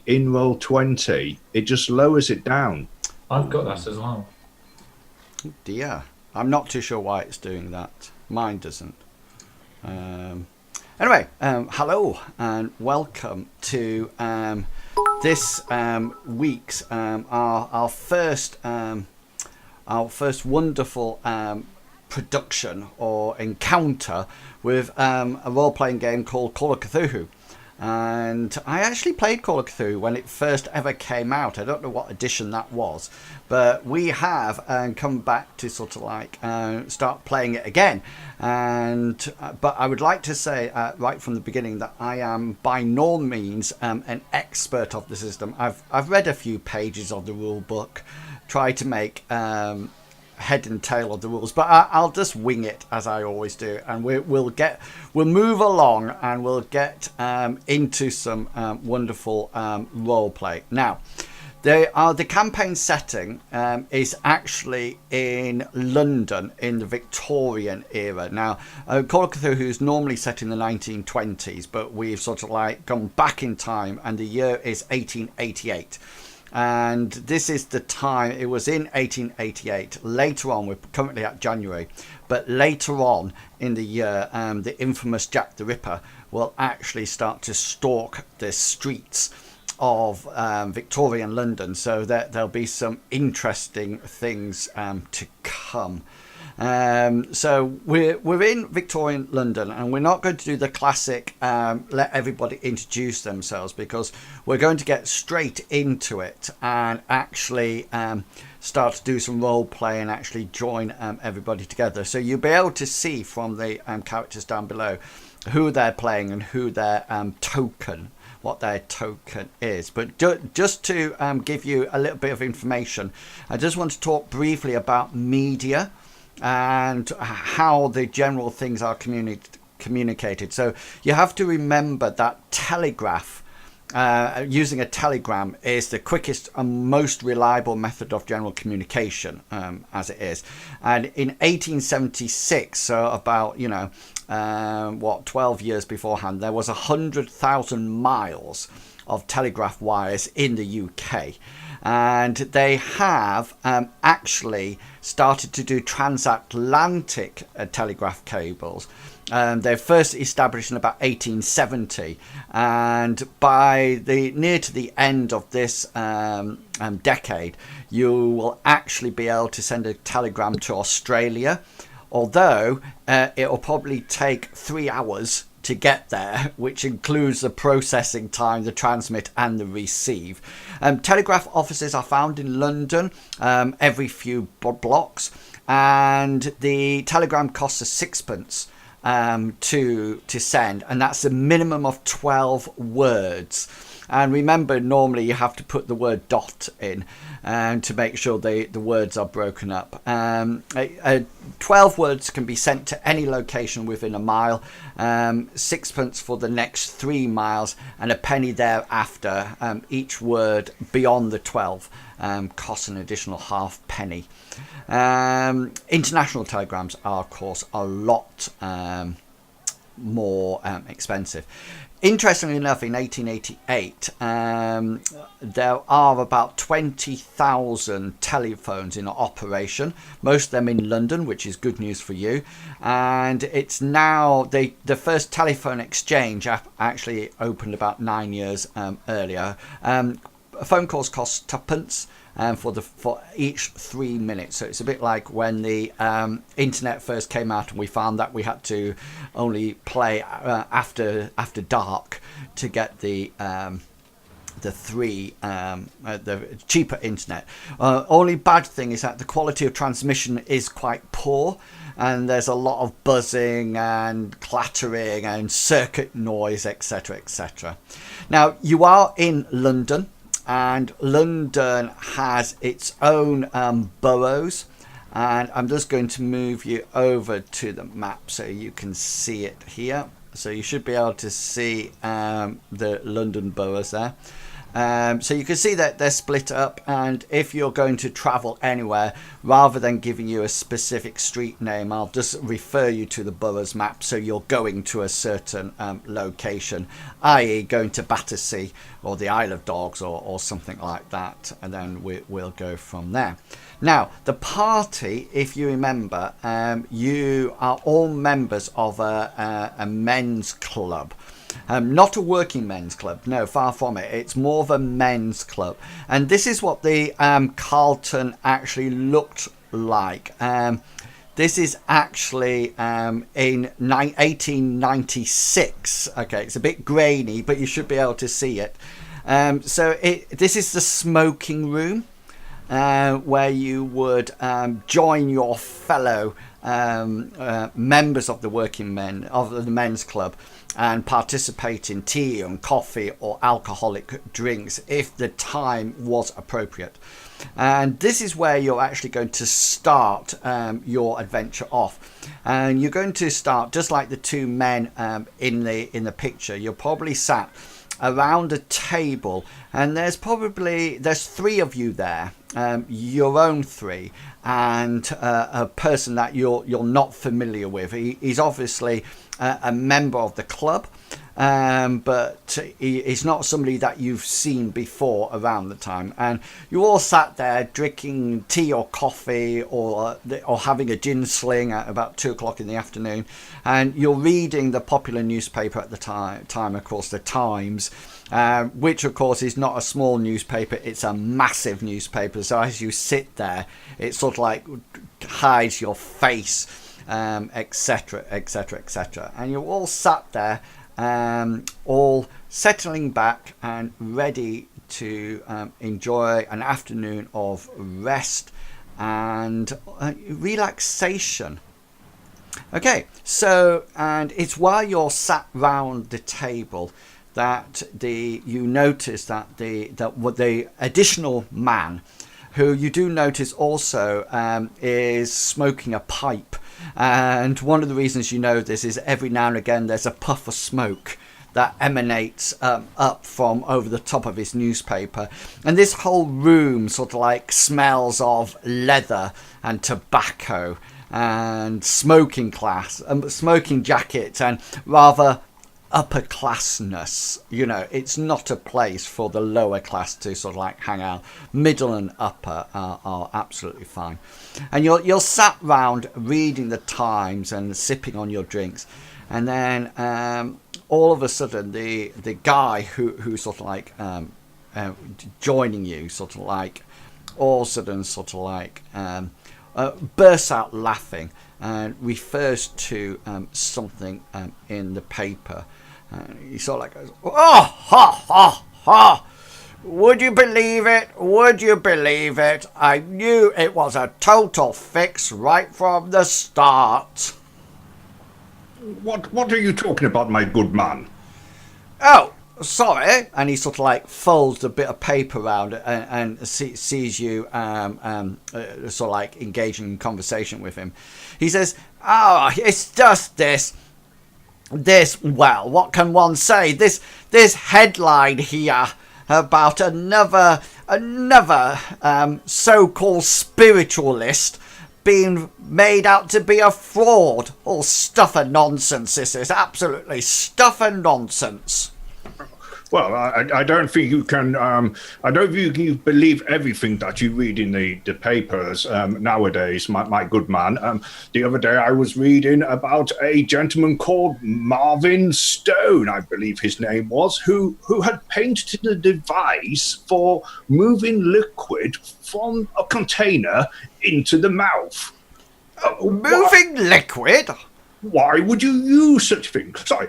in Roll20, it just lowers it down. I've got that as well. Dear, I'm not too sure why it's doing that. Mine doesn't. Anyway, hello and welcome to this week's our first wonderful production or encounter with a role-playing game called Call of Cthulhu. And I actually played Call of Cthulhu when it first ever came out. I don't know what edition that was, but we have come back to sort of like start playing it again. And but I would like to say right from the beginning that I am by no means an expert of the system. I've read a few pages of the rule book, tried to make head and tail of the rules, but I'll just wing it as I always do, and we'll move along and we'll get into some wonderful role play. Now, the campaign setting is actually in London in the Victorian era. Now, Call of Cthulhu is normally set in the 1920s, but we've sort of like gone back in time, and the year is 1888. And this is the time, it was in 1888. Later on, we're currently at January, but later on in the year, the infamous Jack the Ripper will actually start to stalk the streets of Victorian London. So there'll be some interesting things to come. So we're in Victorian London, and we're not going to do the classic let everybody introduce themselves, because we're going to get straight into it and actually start to do some role play and actually join everybody together. So you'll be able to see from the characters down below who they're playing and who their what their token is. But just to give you a little bit of information, I just want to talk briefly about media and how the general things are communicated. So you have to remember that telegraph, using a telegram, is the quickest and most reliable method of general communication, as it is. And in 1876, so about 12 years beforehand, there was 100,000 miles of telegraph wires in the UK. And they have actually started to do transatlantic telegraph cables. They first established in about 1870, and by near to the end of this decade, you will actually be able to send a telegram to Australia, although it will probably take 3 hours to get there, which includes the processing time, the transmit and the receive. Telegraph offices are found in London every few blocks, and the telegram costs a sixpence to send, and that's a minimum of 12 words. And remember, normally you have to put the word dot in to make sure the words are broken up. 12 words can be sent to any location within a mile, sixpence for the next 3 miles, and a penny thereafter. Each word beyond the 12 costs an additional half-penny. International telegrams are, of course, a lot more expensive. Interestingly enough, in 1888, there are about 20,000 telephones in operation, most of them in London, which is good news for you. And it's now, the first telephone exchange actually opened about 9 years earlier. Phone calls cost twopence for each 3 minutes. So it's a bit like when the internet first came out, and we found that we had to only play after dark to get the cheaper internet. Only bad thing is that the quality of transmission is quite poor, and there's a lot of buzzing and clattering and circuit noise, etc., etc. Now, you are in London, and London has its own boroughs, and I'm just going to move you over to the map so you can see it here. So you should be able to see the London boroughs there. So you can see that they're split up, and if you're going to travel anywhere, rather than giving you a specific street name, I'll just refer you to the boroughs map, so you're going to a certain location, i.e. going to Battersea or the Isle of Dogs or something like that, and then we'll go from there. Now, the party, if you remember, you are all members of a men's club. Not a working men's club, no, far from it. It's more of a men's club. And this is what the Carlton actually looked like. This is actually in 1896. Okay, it's a bit grainy, but you should be able to see it. This is the smoking room, where you would join your fellow members of the working men, of the men's club, and participate in tea and coffee or alcoholic drinks if the time was appropriate. And this is where you're actually going to start your adventure off. And you're going to start just like the two men in the picture. You're probably sat around a table, and there's three of you there, your own three, and a person that you're not familiar with. He's obviously a member of the club, but he's not somebody that you've seen before around the time. And you all sat there drinking tea or coffee or having a gin sling at about 2 o'clock in the afternoon, and you're reading the popular newspaper at the time, of course, the Times, which of course is not a small newspaper, it's a massive newspaper. So as you sit there, it sort of like hides your face, etc, etc, etc, and you're all sat there, all settling back and ready to enjoy an afternoon of rest and relaxation. Okay, so, and it's while you're sat round the table that you notice that the additional man, who you do notice also is smoking a pipe. And one of the reasons you know this is every now and again there's a puff of smoke that emanates up from over the top of his newspaper. And this whole room sort of like smells of leather and tobacco and smoking jackets and rather upper classness. You know, it's not a place for the lower class to sort of like hang out. Middle and upper are absolutely fine. And you're sat round reading the Times and sipping on your drinks, and then all of a sudden the guy who sort of like joining you sort of like all of a sudden sort of like bursts out laughing and refers to something in the paper. He sort of like goes, "Oh, ha, ha, ha! Would you believe it? Would you believe it? I knew it was a total fix right from the start." What are you talking about, my good man? "Oh, sorry." And he sort of like folds a bit of paper around and sees you sort of like engaging in conversation with him. He says, "Oh, it's just this, well, what can one say? This headline here about another so-called spiritualist being made out to be a fraud. All stuff and nonsense, this is. Absolutely stuff and nonsense." Well, I don't think you can. I don't think you believe everything that you read in the papers nowadays, my good man. The other day I was reading about a gentleman called Marvin Stone, I believe his name was, who had patented a device for moving liquid from a container into the mouth. Moving liquid? Why would you use such things? Sorry,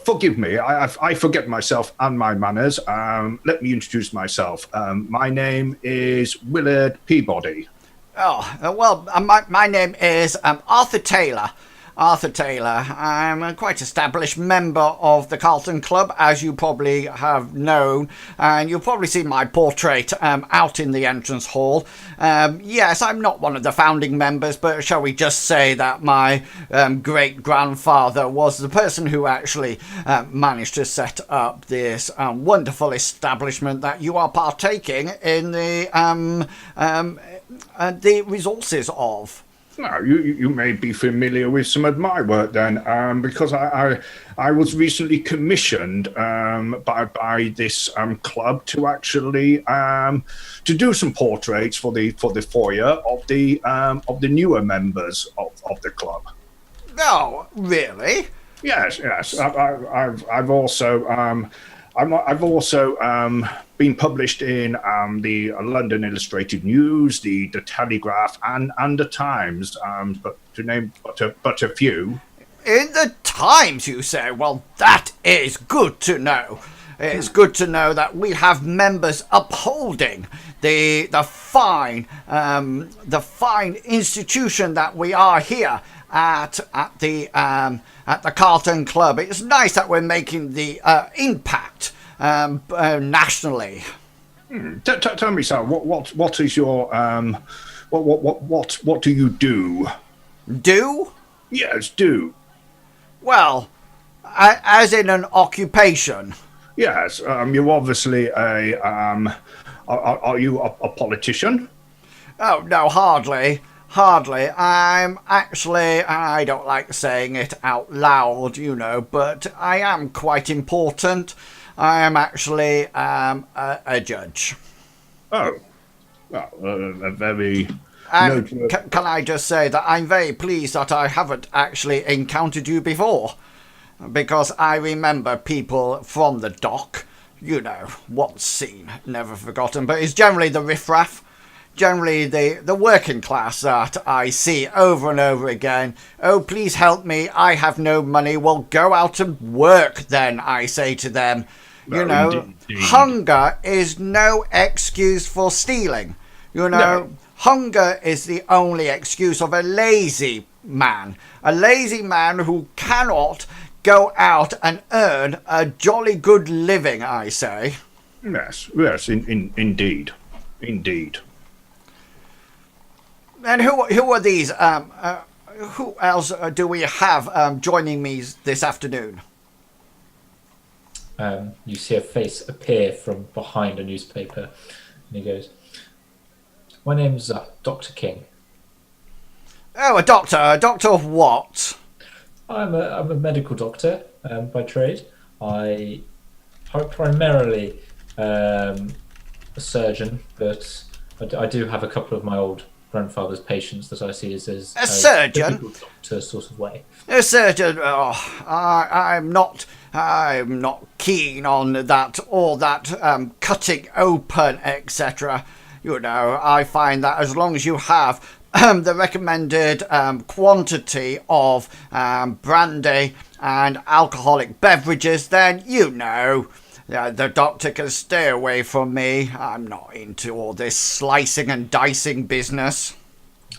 forgive me. I forget myself and my manners. Let me introduce myself. My name is Willard Peabody. Oh, well, my name is Arthur Taylor. Arthur Taylor. I'm a quite established member of the Carlton Club, as you probably have known, and you'll probably see my portrait out in the entrance hall. Yes, I'm not one of the founding members, but shall we just say that my great-grandfather was the person who actually managed to set up this wonderful establishment that you are partaking in the resources of. No, you may be familiar with some of my work then, because I was recently commissioned by this club to actually to do some portraits for the foyer of the newer members of the club. Oh, really? Yes. I've also been published in the London Illustrated News, the Telegraph, and the Times, but to name but a few. In the Times, you say? Well, that is good to know. It's good to know that we have members upholding the fine institution that we are here at the Carlton Club. It's nice that we're making the impact nationally. Tell me, sir, what is your what do you do? Do? Yes, do. Well, as in an occupation. Yes, you're obviously are you a politician? Oh no, hardly. Hardly. I'm actually, I don't like saying it out loud, you know, but I am quite important. I am actually a judge. Oh, well, a very... And can I just say that I'm very pleased that I haven't actually encountered you before, because I remember people from the dock, you know, what's seen, never forgotten, but it's generally the riffraff, generally the working class that I see over and over again. Oh, please help me, I have no money. Well, go out and work then, I say to them. You know, indeed. Hunger is no excuse for stealing. You know, no. Hunger is the only excuse of a lazy man. A lazy man who cannot go out and earn a jolly good living, I say. Yes, indeed. Indeed. And who are these? Who else do we have joining me this afternoon? You see a face appear from behind a newspaper, and he goes, "My name's Dr. King." Oh, a doctor. A doctor of what? I'm a medical doctor by trade. I primarily a surgeon, but I do have a couple of my old grandfather's patients that I see as a surgeon, doctor sort of way. A surgeon. Oh, I'm not keen on that. All that cutting open, etc. You know, I find that as long as you have the recommended quantity of brandy and alcoholic beverages, then you know. The doctor can stay away from me. I'm not into all this slicing and dicing business.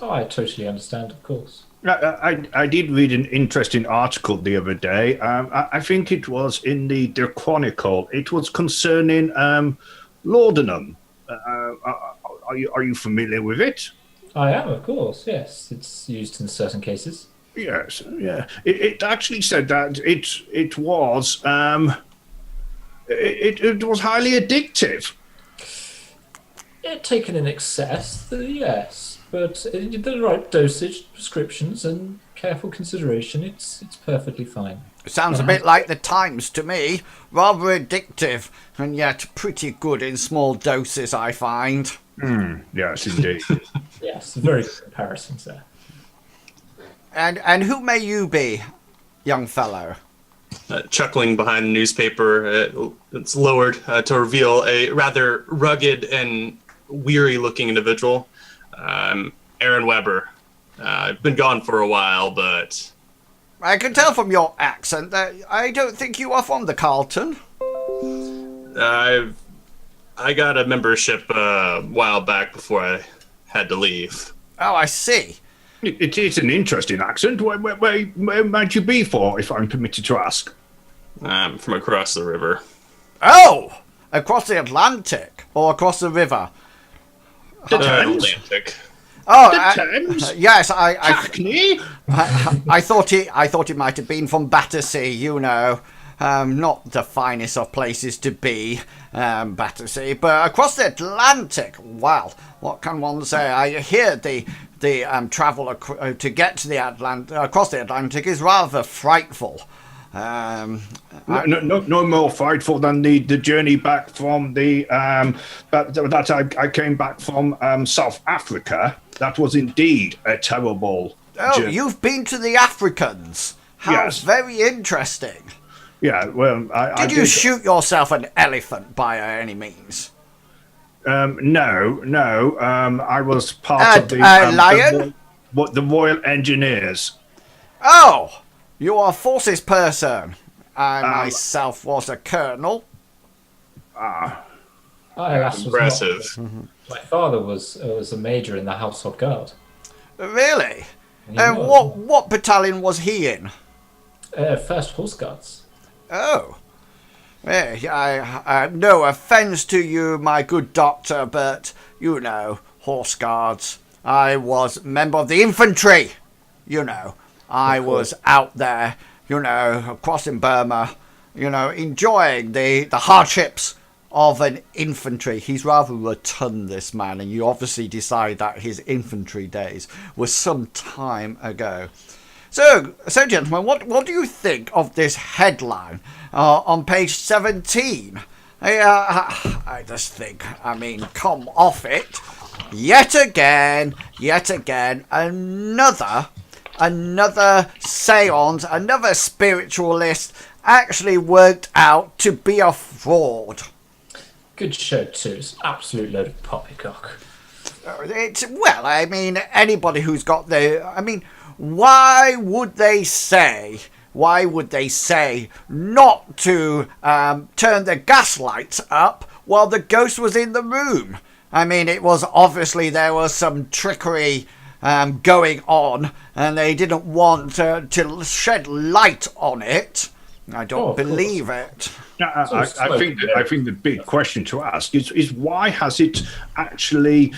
Oh, I totally understand, of course. I did read an interesting article the other day. I think it was in the Chronicle. It was concerning laudanum. Are you familiar with it? I am, of course, yes. It's used in certain cases. Yes, yeah. It actually said that it was... It was highly addictive. Taken in excess, yes, but in the right dosage, prescriptions, and careful consideration, it's perfectly fine. Sounds a bit like the Times to me. Rather addictive, and yet pretty good in small doses, I find. Yes, indeed. Yes, very good comparison, sir. And who may you be, young fellow? Chuckling behind the newspaper, it's lowered to reveal a rather rugged and weary-looking individual. Aaron Weber. I've been gone for a while, but... I can tell from your accent that I don't think you are from the Carlton. I got a membership a while back before I had to leave. Oh, I see. It is an interesting accent. Where might you be for, if I'm permitted to ask? From across the river. Oh! Across the Atlantic? Or across the river? The Thames? Atlantic. Oh, The Thames? yes, Hackney? I thought it might have been from Battersea, you know. Not the finest of places to be, Battersea, but across the Atlantic. Well, what can one say? I hear the travel to get to the across the Atlantic is rather frightful. No more frightful than the journey back from the that I came back from South Africa. That was indeed a terrible journey. You've been to the Africans. How Yes. very interesting. Yeah, well, I Did you shoot yourself an elephant by any means? No. I was part of the lion? the Royal Engineers. Oh, you are a forces person. I myself was a colonel. I alas, was Impressive. not. My father was a major in the Household Guard. Really? And he was. What battalion was he in? First Horse Guards. Oh. I no offence to you, my good doctor, but, you know, Horse Guards. I was member of the infantry, you know. I was out there, you know, crossing Burma, you know, enjoying the hardships of an infantry. He's rather rotund, this man, and you obviously decide that his infantry days were some time ago. So gentlemen, what do you think of this headline on page 17? I just think, I mean, come off it. Yet again, another seance, another spiritualist actually worked out to be a fraud. Good show too. It's an absolute load of poppycock. Well, I mean, anybody who's got why would they say not to turn the gas lights up while the ghost was in the room? I mean, it was obviously there was some trickery going on, and they didn't want to shed light on it. I don't believe it. I think the big question to ask is why has it actually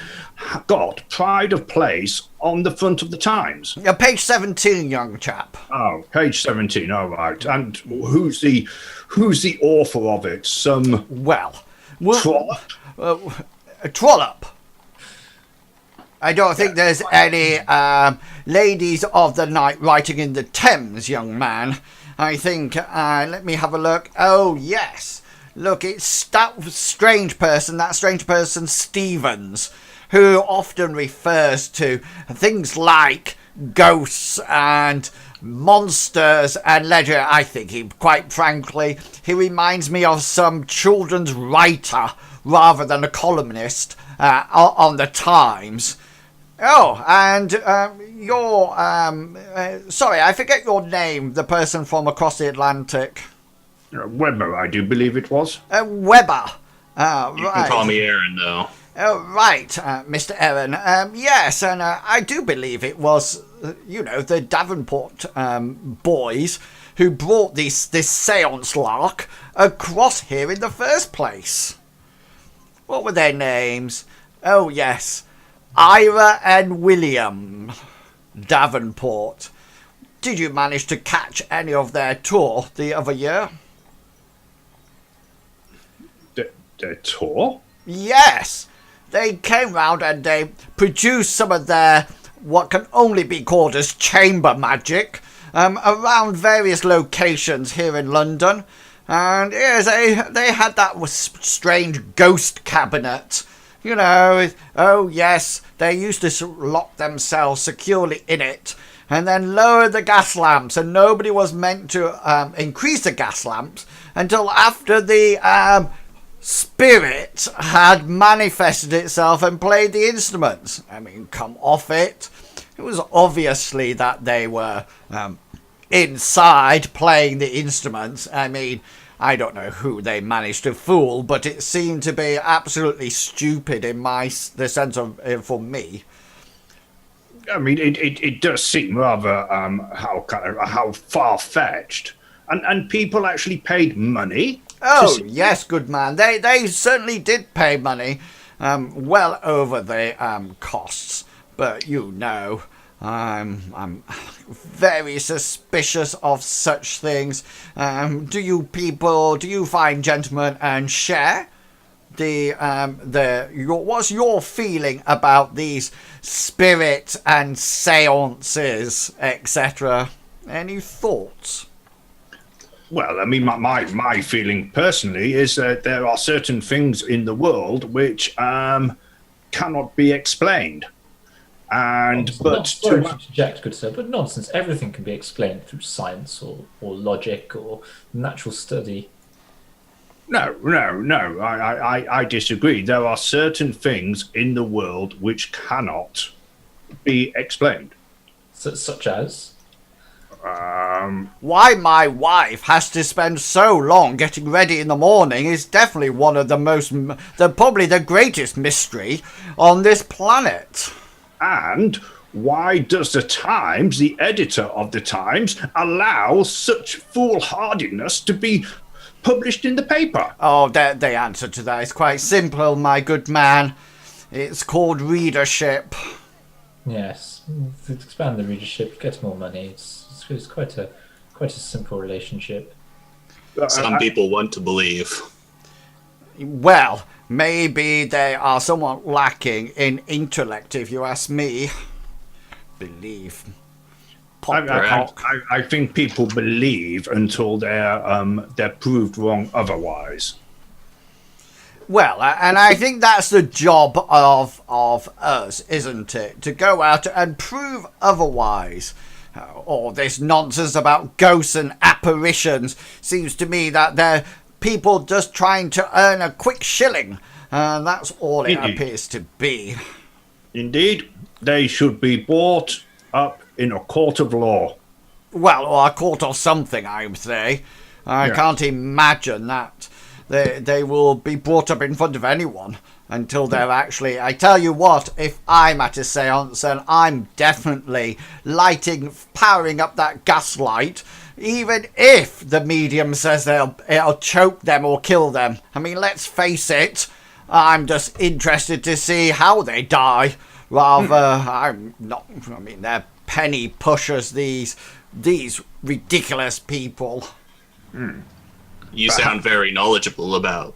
got pride of place on the front of the Times? Page 17, young chap. Oh, page 17. All right. And who's the author of it? Some Trollope? Trollope. I don't think there's any ladies of the night writing in the Thames, young man. I think, let me have a look. Oh, yes. Look, it's that strange person Stevens, who often refers to things like ghosts and monsters and legend. I think quite frankly, he reminds me of some children's writer rather than a columnist on the Times. Oh, and sorry, I forget your name, the person from across the Atlantic. Weber, I do believe it was. Weber. You can call me Aaron, though. Right, Mr. Aaron. Yes, and I do believe it was, the Davenport boys who brought this seance lark across here in the first place. What were their names? Oh, yes. Ira and William Davenport. Did you manage to catch any of their tour the other year? Their tour? Yes. They came round and they produced some of their what can only be called as chamber magic around various locations here in London. And yes, they had that strange ghost cabinet. Oh yes, they used to lock themselves securely in it and then lower the gas lamps, and nobody was meant to increase the gas lamps until after the spirit had manifested itself and played the instruments. I mean, come off it. It was obviously that they were inside playing the instruments. I mean, I don't know who they managed to fool, but it seemed to be absolutely stupid in the sense of for me. I mean, it does seem rather how far fetched, and people actually paid money. Oh, yes, good man. They certainly did pay money, well over the costs. But I'm very suspicious of such things. Do you fine gentlemen and share what's your feeling about these spirits and seances, etc.? Any thoughts? Well, I mean, my feeling personally is that there are certain things in the world which cannot be explained. Sorry to interject, good sir, but nonsense. Everything can be explained through science or logic or natural study. No. I disagree. There are certain things in the world which cannot be explained. Such as? Why my wife has to spend so long getting ready in the morning is definitely one of probably the greatest mystery on this planet. And why does the editor of the Times, allow such foolhardiness to be published in the paper? Oh, the answer to that is quite simple, my good man. It's called readership. Yes, to expand the readership, get more money. It's quite a simple relationship. Some people want to believe. Well, maybe they are somewhat lacking in intellect, if you ask me. Believe. I think people believe until they're proved wrong otherwise. Well, and I think that's the job of us, isn't it? To go out and prove otherwise. All this nonsense about ghosts and apparitions seems to me that they're people just trying to earn a quick shilling. That's all it appears to be. Indeed, they should be brought up in a court of law. Well, or a court or something, I would say. I can't imagine that they will be brought up in front of anyone until they're actually... I tell you what, if I'm at a seance, then I'm definitely powering up that gas light, even if the medium says it'll choke them or kill them. I mean, let's face it, I'm just interested to see how they die. I'm not... I mean, they're penny pushers, these ridiculous people. You sound very knowledgeable about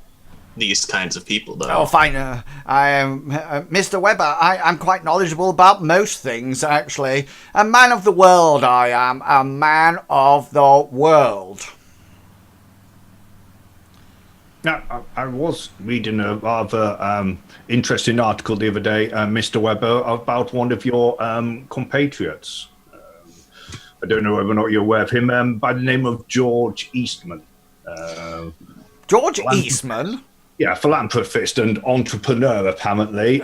these kinds of people, though. Oh, fine. I am Mr. Webber. I'm quite knowledgeable about most things, actually. A man of the world, I am. A man of the world. Now, I was reading a rather interesting article the other day, Mr. Webber, about one of your compatriots. I don't know whether or not you're aware of him, by the name of George Eastman. George Eastman? Yeah, philanthropist and entrepreneur, apparently.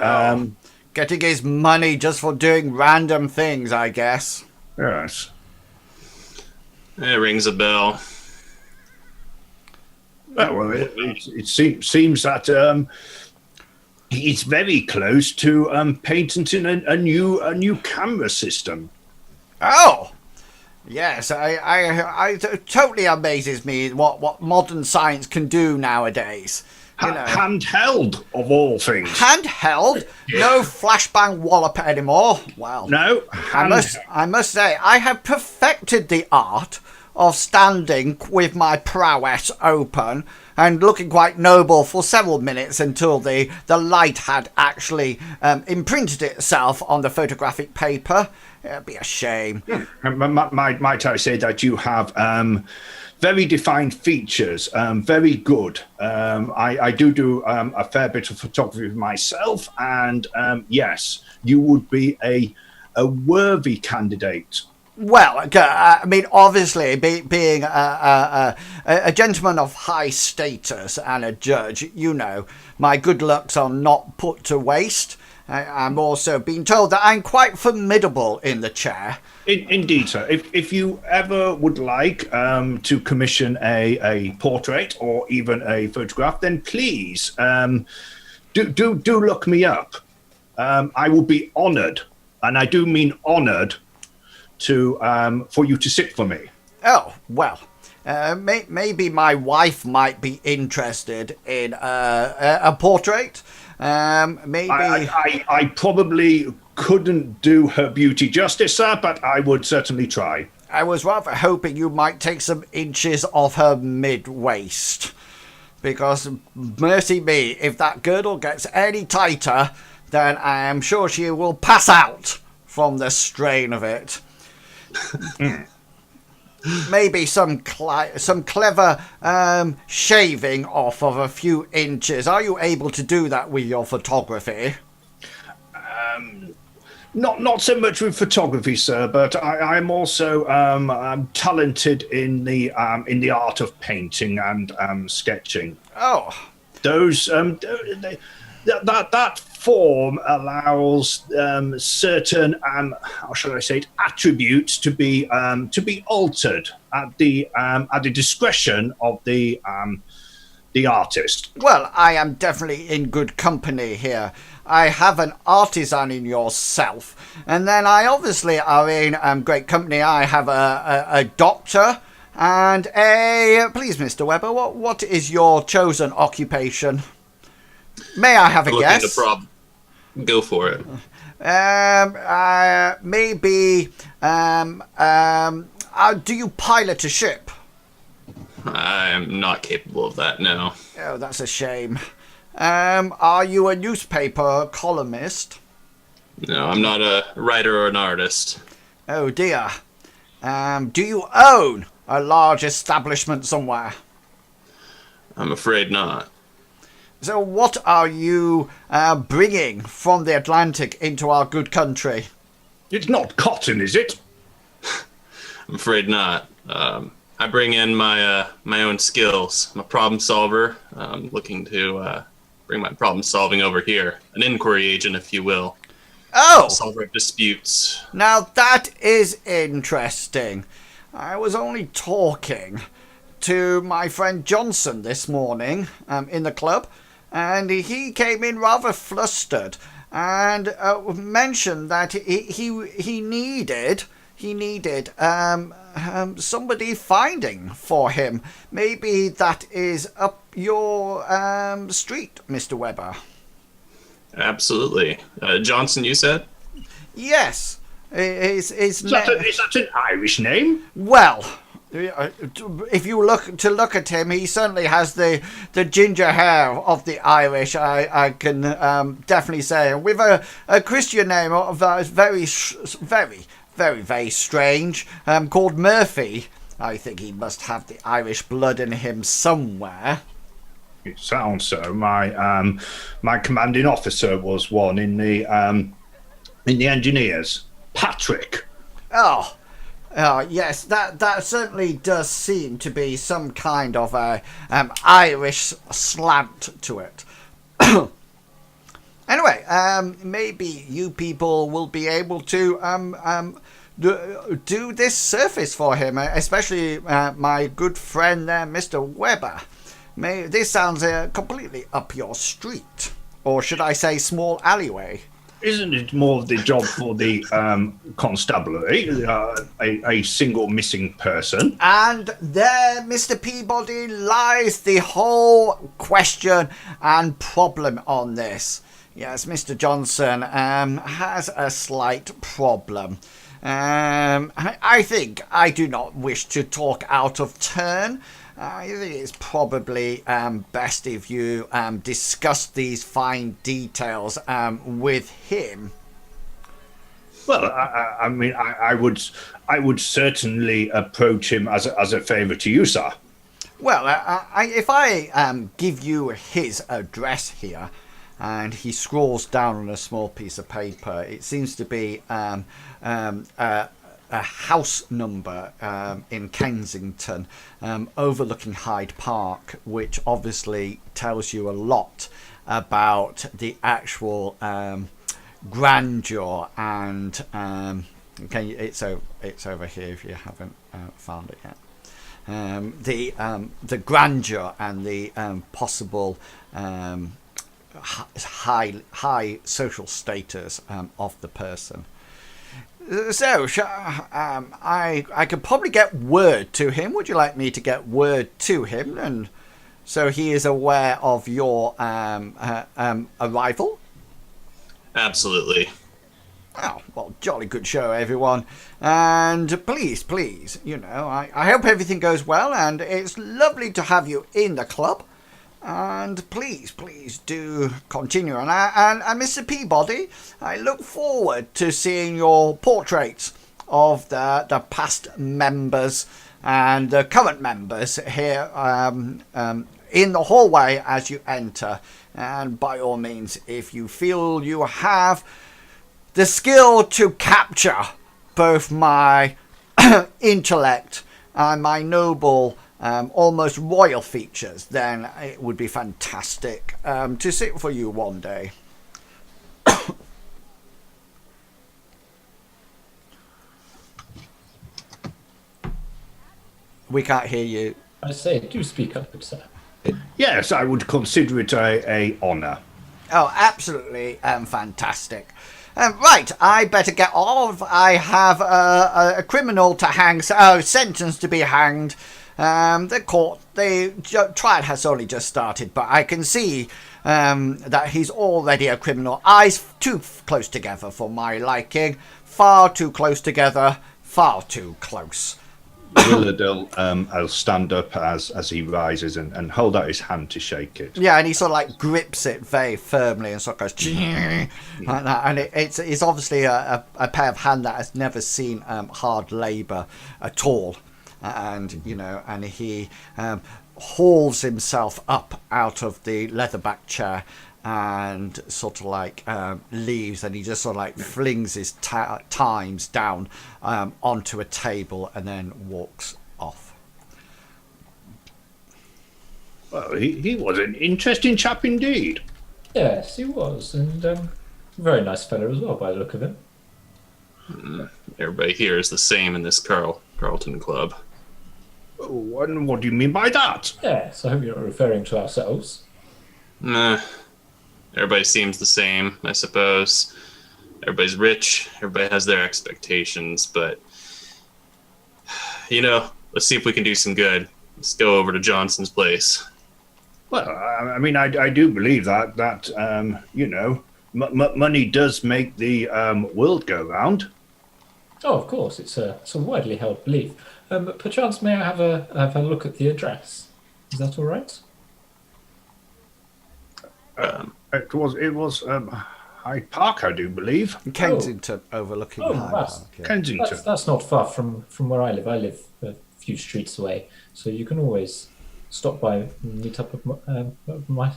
Getting his money just for doing random things, I guess. Yes. It rings a bell. Well, it seems that he's very close to patenting a new camera system. Oh! Yes, I totally amazes me what modern science can do nowadays. Handheld, of all things. Handheld? No flashbang wallop anymore. Well, no. I must say, I have perfected the art of standing with my prowess open and looking quite noble for several minutes until the light had actually imprinted itself on the photographic paper. It'd be a shame. Might I say that you have very defined features, very good. I do a fair bit of photography myself, and yes, you would be a worthy candidate. Well, I mean, obviously, being a gentleman of high status and a judge, my good looks are not put to waste. I'm also being told that I'm quite formidable in the chair. Indeed, sir. If you ever would like to commission a portrait or even a photograph, then please do look me up. I will be honoured and I do mean honoured, to for you to sit for me. Oh, well, maybe my wife might be interested in a portrait. Maybe. I probably couldn't do her beauty justice, sir, but I would certainly try. I was rather hoping you might take some inches off her mid-waist. Because, mercy me, if that girdle gets any tighter, then I am sure she will pass out from the strain of it. Maybe some clever shaving off of a few inches. Are you able to do that with your photography? Not so much with photography, sir, but I'm also talented in the art of painting and sketching. Oh, Those that form allows certain how shall I say it, attributes to be altered at the discretion of the artist. well, I am definitely in good company here. I have an artisan in yourself, and then I obviously are in great company. I have a doctor and a... Please, Mr. Webber, what is your chosen occupation? May I have a guess? Go for it. Maybe... do you pilot a ship? I'm not capable of that, no. Oh, that's a shame. Are you a newspaper columnist? No, I'm not a writer or an artist. Oh dear. Do you own a large establishment somewhere? I'm afraid not. So what are you bringing from the Atlantic into our good country? It's not cotton, is it? I'm afraid not. I bring in my own skills. I'm a problem solver. I'm looking to bring my problem solving over here. An inquiry agent, if you will. Oh! Solver of disputes. Now that is interesting. I was only talking to my friend Johnson this morning in the club, and he came in rather flustered and mentioned that he needed somebody finding for him. Maybe that is up your street, Mr. Webber. Absolutely. Johnson, you said? Yes. His Is that an Irish name? Well, if you look at him, he certainly has the ginger hair of the Irish. I can definitely say, with a Christian name very strange, called Murphy. I think he must have the Irish blood in him somewhere. It sounds so. My commanding officer was one in the engineers. Patrick. Oh, yes, that certainly does seem to be some kind of a Irish slant to it. Anyway, maybe you people will be able to do this service for him, especially my good friend there, Mr. Webber. This sounds completely up your street, or should I say small alleyway. Isn't it more of the job for the constabulary, a single missing person? And there, Mr. Peabody, lies the whole question and problem on this. Yes, Mr. Johnson has a slight problem. I think I do not wish to talk out of turn. I think it's probably best if you discuss these fine details with him. Well, I mean, I would certainly approach him as a favour to you, sir. Well, if I give you his address here, and he scrawls down on a small piece of paper, it seems to be a house number in Kensington, overlooking Hyde Park, which obviously tells you a lot about the actual grandeur and it's over here if you haven't found it yet. The grandeur and the possible high social status of the person. So, I could probably get word to him. Would you like me to get word to him, and so he is aware of your arrival? Absolutely. Oh, well, jolly good show, everyone. And please, I hope everything goes well, and it's lovely to have you in the club. And please do continue. And Mr. Peabody, I look forward to seeing your portraits of the past members and the current members here in the hallway as you enter. And by all means, if you feel you have the skill to capture both my intellect and my noble almost royal features, then it would be fantastic to sit for you one day. We can't hear you. I say, do speak up, good sir. Yes, I would consider it a honour. Oh, absolutely fantastic. Right, I better get off. I have a criminal to hang, sentenced to be hanged. The trial has only just started, but I can see that he's already a criminal. Eyes too close together for my liking. Far too close together. Far too close. Willard will stand up as he rises and hold out his hand to shake it. Yeah, and he sort of like grips it very firmly and sort of goes like that. And it's obviously a pair of hands that has never seen hard labour at all. And he hauls himself up out of the leatherback chair and sort of like leaves, and he just sort of like flings his times down onto a table and then walks off. Well, he was an interesting chap indeed. Yes, he was, and very nice fellow as well, by the look of him. Everybody here is the same in this Carlton Club. Oh, and what do you mean by that? Yes, I hope you're not referring to ourselves. Everybody seems the same, I suppose. Everybody's rich. Everybody has their expectations, but let's see if we can do some good. Let's go over to Johnson's place. Well, I mean, I do believe that money does make the world go round. Oh, of course, it's a widely held belief. But perchance, may I have a look at the address? Is that all right? It was Hyde Park, I do believe. Kensington, overlooking Hyde Park. Yeah. Kensington. That's not far from where I live. I live a few streets away, so you can always stop by and meet up at my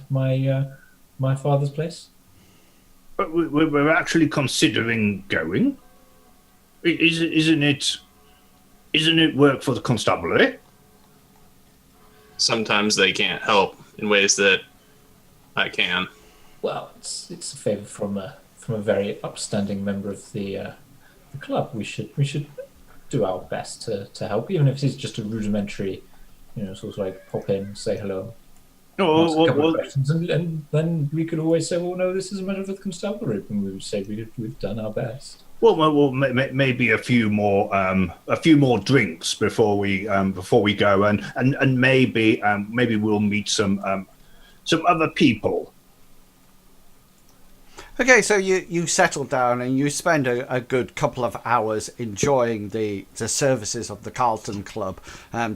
father's place. But we're actually considering going. Isn't it work for the constabulary? Sometimes they can't help in ways that I can. Well, it's a favour from a very upstanding member of the club. We should do our best to help, even if it's just a rudimentary, sort of like pop in, say hello, ask a couple of questions, and then we could always say, well, no, this is a matter for the constabulary, and we would say we've done our best. Well, maybe a few more drinks before we go, and maybe we'll meet some other people. Okay, so you settle down and you spend a good couple of hours enjoying the services of the Carlton Club.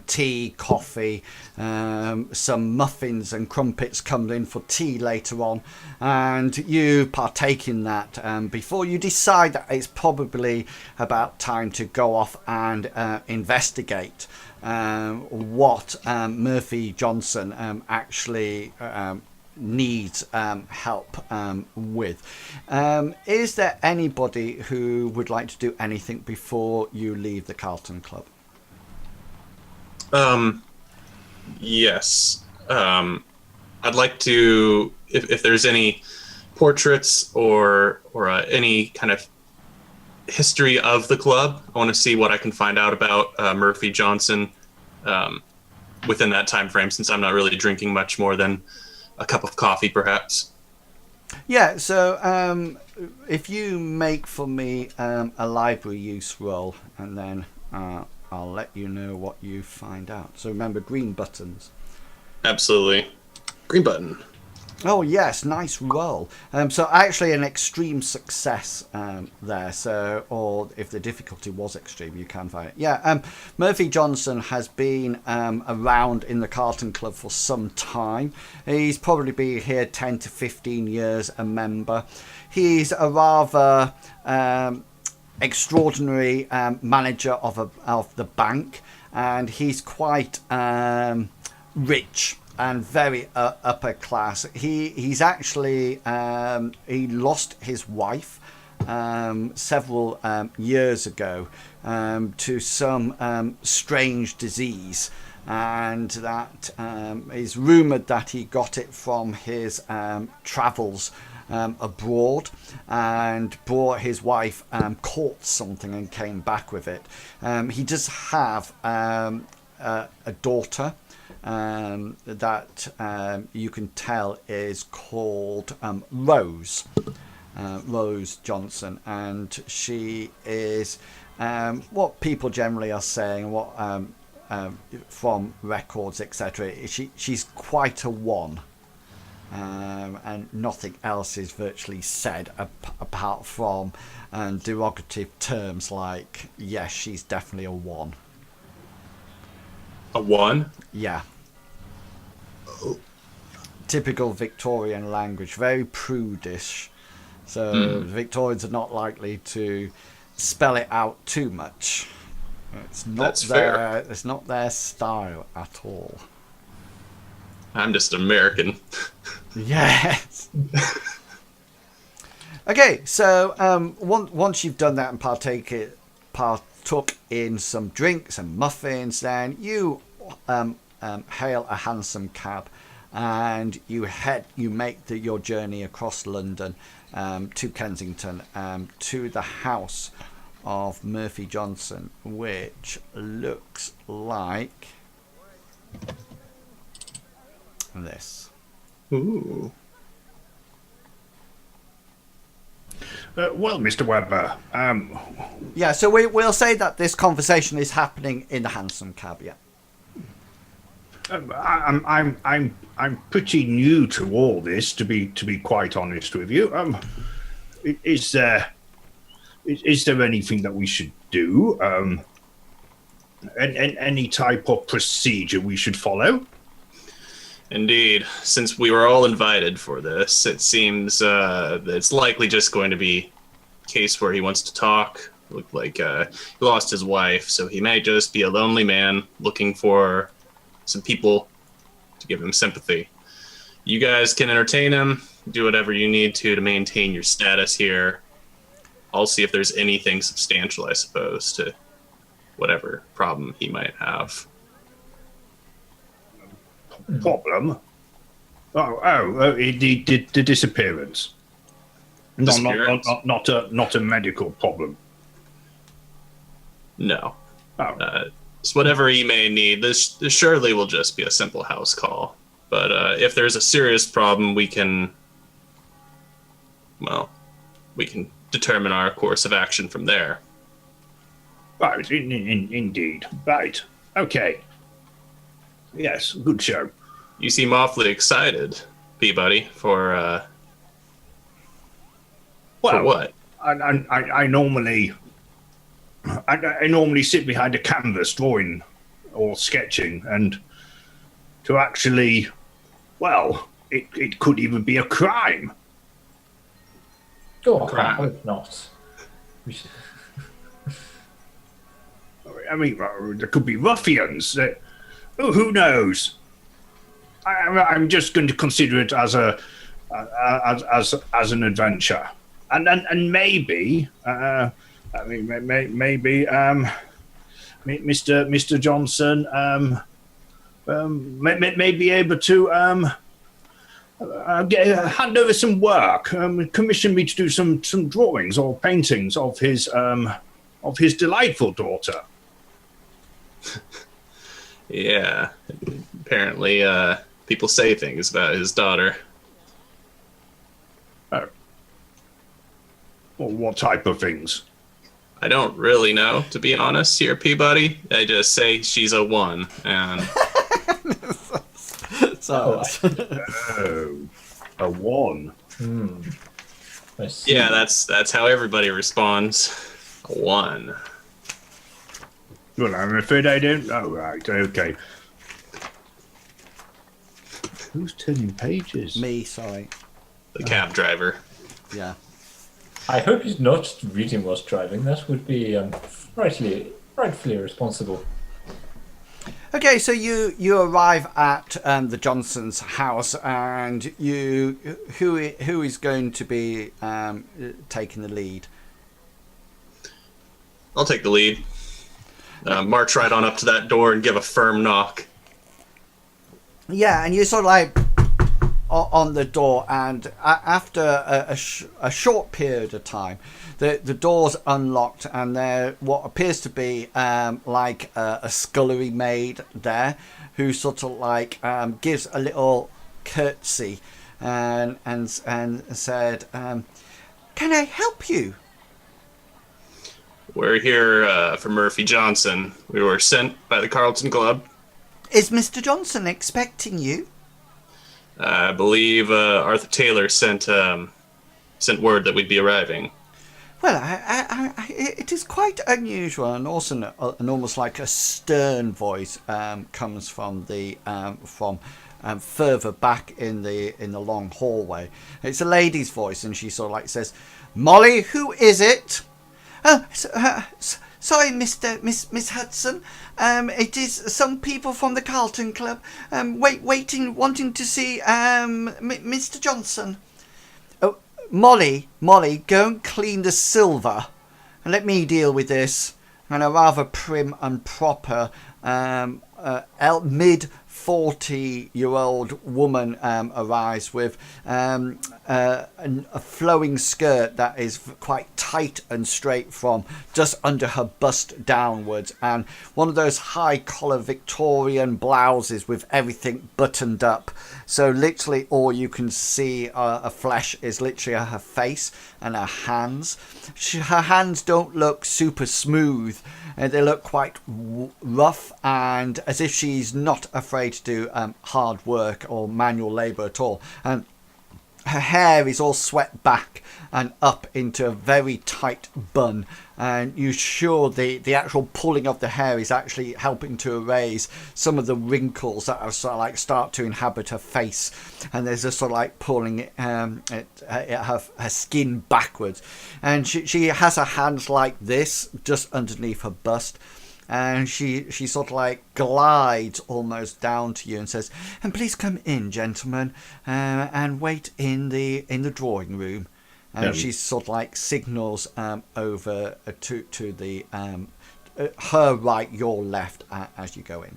Tea, coffee, some muffins and crumpets come in for tea later on, and you partake in that before you decide that it's probably about time to go off and investigate what Murphy Johnson actually needs help with. Is there anybody who would like to do anything before you leave the Carlton Club? Yes. I'd like to, if there's any portraits or any kind of history of the club, I want to see what I can find out about Murphy Johnson within that time frame, since I'm not really drinking much more than a cup of coffee, perhaps. Yeah, so if you make for me a library use roll, and then I'll let you know what you find out. So remember, green buttons. Absolutely. Green button. Oh yes, nice roll. So actually an extreme success there. So, or if the difficulty was extreme, you can find it. Yeah, Murphy Johnson has been around in the Carlton Club for some time. He's probably been here 10 to 15 years a member. He's a rather extraordinary manager of the bank, and he's quite rich and very upper class. He's actually he lost his wife several years ago to some strange disease, and that is rumoured that he got it from his travels abroad, and brought his wife caught something and came back with it. He does have a daughter that you can tell is called Rose Johnson, and she is what people generally are saying, what from records, etc. She's quite a one, and nothing else is virtually said apart from derogative terms like, yes, she's definitely a one. A one? Yeah. Typical Victorian language, very prudish. So Victorians are not likely to spell it out too much. It's not fair. It's not their style at all. I'm just American. Yes. Okay, so once you've done that and partook in some drinks and muffins, then you hail a hansom cab, and you make your journey across London to Kensington, to the house of Murphy Johnson, which looks like this. Ooh. Well, Mr. Webber, Yeah, so we'll say that this conversation is happening in the hansom cab. Yeah. I'm pretty new to all this, to be quite honest with you. Is there anything that we should do? Any type of procedure we should follow? Indeed. Since we were all invited for this, it seems that it's likely just going to be a case where he wants to talk. Looked like he lost his wife, so he may just be a lonely man looking for some people to give him sympathy. You guys can entertain him, do whatever you need to maintain your status here. I'll see if there's anything substantial, I suppose, to whatever problem he might have. Problem? The disappearance. Disappearance? Not a medical problem. No. Oh. So whatever he may need, this surely will just be a simple house call. But if there's a serious problem, we can determine our course of action from there. Right, indeed. Right. Okay. Yes, good show. You seem awfully excited, Peabody, for what? I normally sit behind a canvas drawing or sketching, and to actually, well, it could even be a crime. Oh, I hope not. We should... I mean, there could be ruffians. Who knows? I'm just going to consider it as an adventure, and maybe maybe Mr. Johnson may be able to hand over some work, commission me to do some drawings or paintings of his delightful daughter. Yeah, apparently people say things about his daughter. Oh. What type of things? I don't really know, to be honest, here, Peabody. I just say she's a 1, and So, Oh, a 1. I see. yeah, that's how everybody responds. A 1. Well, I'm afraid I don't know. Right, okay. Who's turning pages? me, sorry. The cab driver. Yeah. I hope he's not reading whilst driving. That would be rightfully irresponsible. Okay, so you arrive at the Johnsons' house, and who is going to be taking the lead? I'll take the lead. March right on up to that door and give a firm knock. Yeah, and you sort of like on the door, and after a short period of time, the door's unlocked, and there what appears to be like a scullery maid there, who sort of like gives a little curtsy and said, "Can I help you?" We're here for Murphy Johnson. We were sent by the Carlton Club. Is Mr. Johnson expecting you? I believe Arthur Taylor sent word that we'd be arriving. Well, it is quite unusual, and also an almost like a stern voice comes from further back in the long hallway. It's a lady's voice, and she sort of like says, "Molly, who is it?" "Oh, sorry, Miss Hudson. It is some people from the Carlton Club. Wanting to see Mr. Johnson." "Oh, Molly, go and clean the silver, and let me deal with this." And a rather prim and proper mid-40-year-old woman arrives with a flowing skirt that is quite tight and straight from just under her bust downwards, and one of those high collar Victorian blouses with everything buttoned up, so literally all you can see of flesh is literally her face and her hands. Her hands don't look super smooth, they look quite rough, and as if she's not afraid to do hard work or manual labour at all. And her hair is all swept back and up into a very tight bun, and you're sure the actual pulling of the hair is actually helping to erase some of the wrinkles that are sort of like start to inhabit her face, and there's a sort of like pulling her skin backwards, and she has her hands like this just underneath her bust, and she sort of like glides almost down to you and says, "And please come in, gentlemen, and wait in the drawing room." And she sort of like signals over to the her right, your left, as you go in.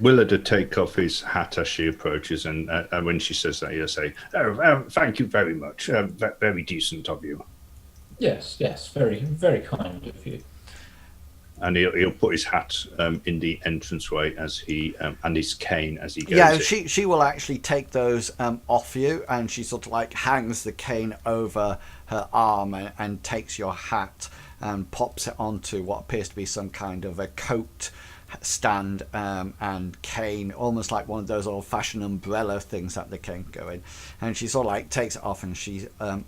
Willard would take off his hat as she approaches, and when she says that, he'll say, "Oh, thank you very much. Very decent of you." Yes, very, very kind of you. And he'll put his hat in the entranceway as he and his cane as he goes. Yeah, in. she will actually take those off you, and she sort of like hangs the cane over her arm and takes your hat and pops it onto what appears to be some kind of a coat stand and cane, almost like one of those old-fashioned umbrella things that the cane go in. And she sort of like takes it off, and she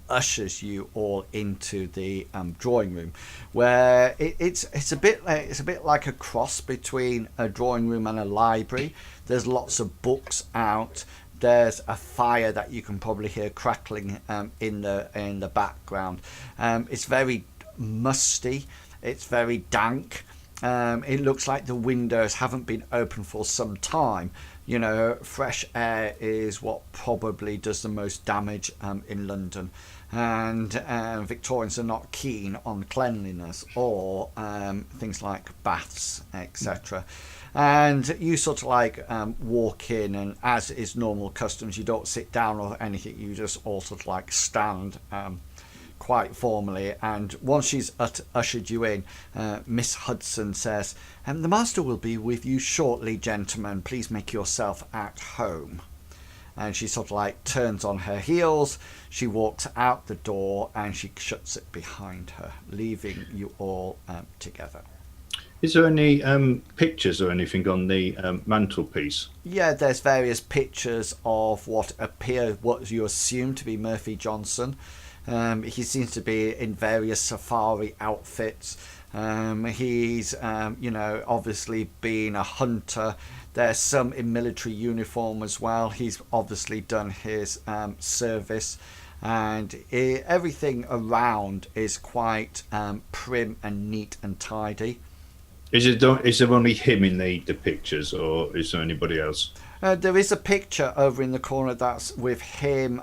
ushers you all into the drawing room, where it's a bit like a cross between a drawing room and a library. There's lots of books out. There's a fire that you can probably hear crackling in the background. It's very musty. It's very dank. It looks like the windows haven't been open for some time. You know, fresh air is what probably does the most damage in London, and Victorians are not keen on cleanliness or things like baths, etc. And you sort of like walk in, and as is normal customs, you don't sit down or anything, you just all sort of like stand quite formally. And once she's ushered you in, Miss Hudson says, "The master will be with you shortly, gentlemen. Please make yourself at home." and she sort of like turns on her heels. She walks out the door and she shuts it behind her, leaving you all together. Is there any pictures or anything on the mantelpiece? Yeah, there's various pictures of what you assume to be Murphy Johnson. He seems to be in various safari outfits. He's, obviously been a hunter. There's some in military uniform as well. He's obviously done his service. And everything around is quite prim and neat and tidy. Is there only him in the pictures, or is there anybody else? There is a picture over in the corner that's with him.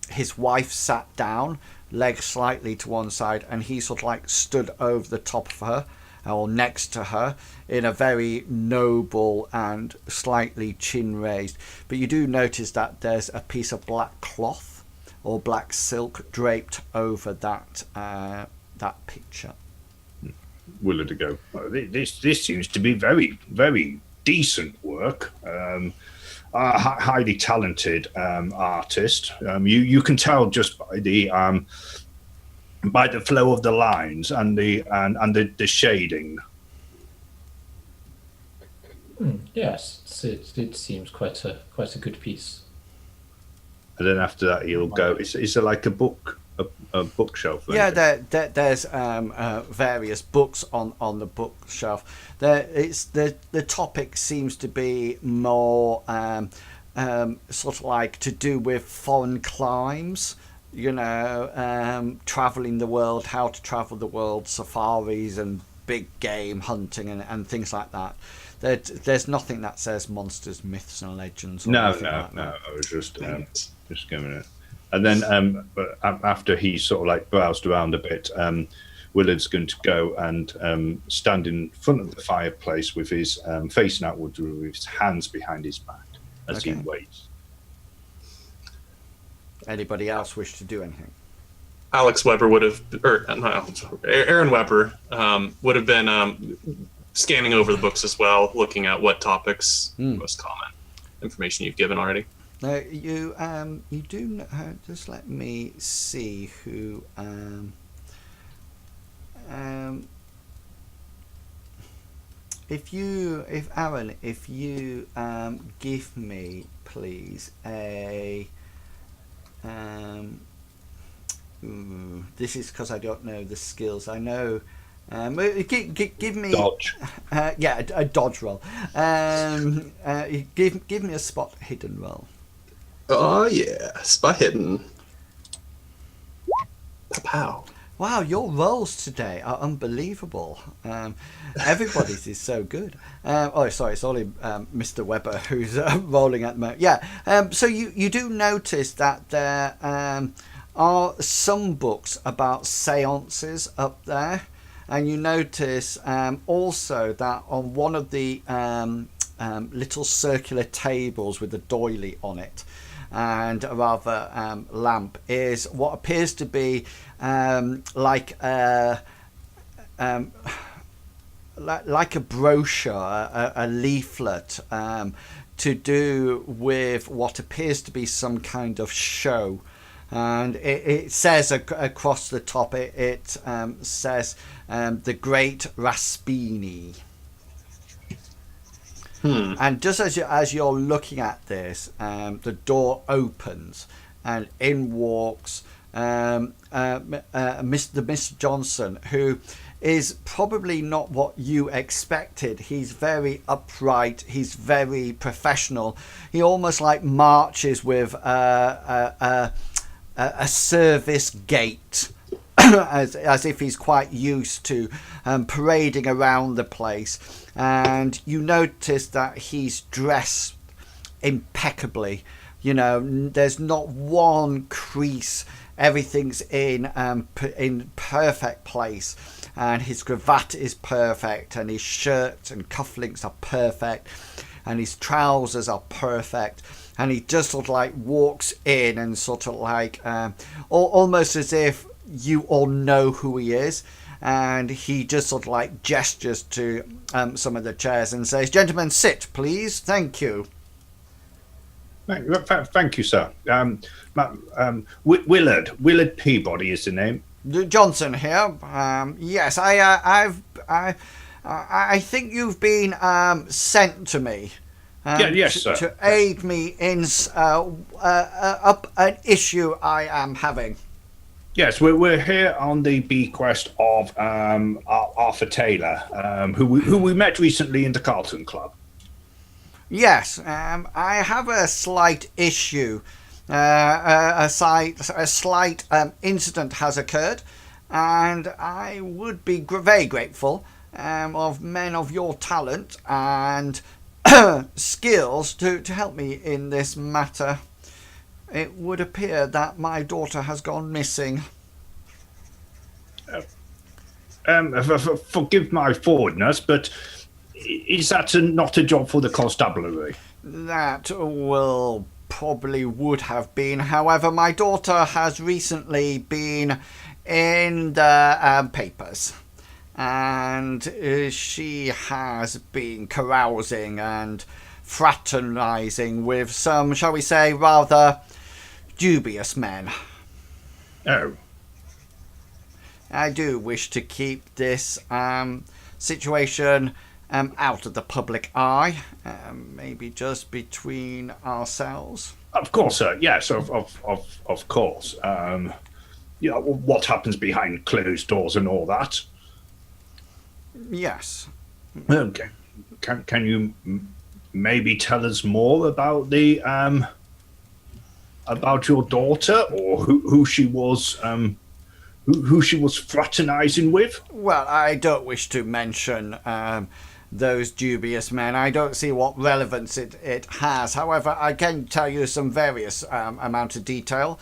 His wife sat down, legs slightly to one side, and he sort of like stood over the top of her, or next to her, in a very noble and slightly chin raised. But you do notice that there's a piece of black cloth or black silk draped over that picture. Willard to go, this seems to be very, very decent work. Highly talented artist. You can tell just by the flow of the lines and the shading. Yes, it seems quite a good piece. And then after that, he'll go. Is there like a bookshelf? Yeah, there's various books on the bookshelf. The topic seems to be more sort of like to do with foreign climes. Traveling the world, how to travel the world, safaris and big game hunting and things like that. There's nothing that says monsters, myths, and legends. Or No. I was just giving it. And then, but after he sort of like browsed around a bit, Willard's going to go and stand in front of the fireplace with his facing outwards, with his hands behind his back as he waits. Anybody else wish to do anything? Alex Weber would have, Aaron Weber would have been scanning over the books as well, looking at what topics most common information you've given already. You do know, just let me see who if you give me please a this is because I don't know the skills. I know give me dodge. A dodge roll. Give me a spot hidden roll. Oh yeah, spot hidden. Pow. Wow, your rolls today are unbelievable. Everybody's is so good. Sorry, it's only Mr. Weber who's rolling at the moment. Yeah, so you do notice that there are some books about seances up there. And you notice also that on one of the little circular tables with a doily on it, and a rather lamp, is what appears to be like a brochure, a leaflet to do with what appears to be some kind of show. And it says across the top, it says the Great Raspini. And just as you're looking at this, the door opens and in walks Mr. Johnson, who is probably not what you expected. He's very upright. He's very professional. He almost like marches with a service gait. As if he's quite used to parading around the place. And you notice that he's dressed impeccably. There's not one crease. Everything's in perfect place. And his cravat is perfect. And his shirt and cufflinks are perfect. And his trousers are perfect. And he just sort of like walks in and sort of like almost as if you all know who he is, and he just sort of like gestures to some of the chairs and says, "Gentlemen, sit, please. Thank you." Thank you, sir. Willard Peabody is the name. Johnson here. Yes, I think you've been sent to me. Yes, sir. To aid me in up an issue I am having. Yes, we're here on the bequest of Arthur Taylor, who we met recently in the Carlton Club. Yes, I have a slight issue. A slight incident has occurred, and I would be very grateful of men of your talent and skills to help me in this matter. It would appear that my daughter has gone missing. Forgive my forwardness, but is that not a job for the constabulary? That will probably would have been. However, my daughter has recently been in the papers, and she has been carousing and fraternising with some, shall we say, rather dubious men. Oh. I do wish to keep this situation out of the public eye, maybe just between ourselves. Of course, sir. Yes, of course. What happens behind closed doors and all that. Yes. Okay. Can you maybe tell us more about the about your daughter, or who she was who she was fraternizing with? Well, I don't wish to mention those dubious men. I don't see what relevance it has. However, I can tell you some various amount of detail.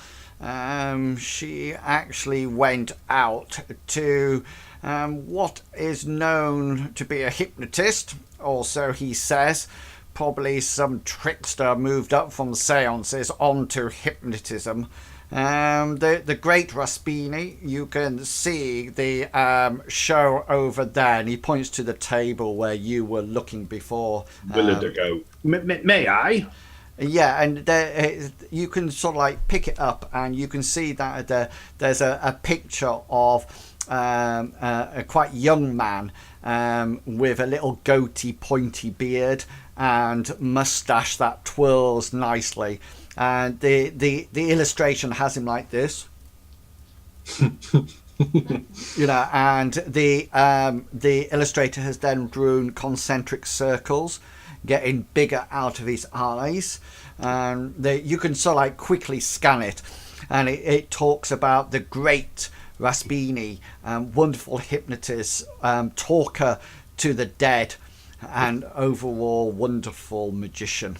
She actually went out to what is known to be a hypnotist. Also, he says, probably some trickster moved up from seances onto hypnotism. The Great Raspini, you can see the show over there, and he points to the table where you were looking before. Willard ago. May I? Yeah, and there, you can sort of like pick it up, and you can see that there's a picture of a quite young man with a little goatee, pointy beard and mustache that twirls nicely. And the illustration has him like this, and the illustrator has then drawn concentric circles, getting bigger out of his eyes, and you can sort of like quickly scan it, and it talks about the great Raspini, wonderful hypnotist, talker to the dead, and overall wonderful magician.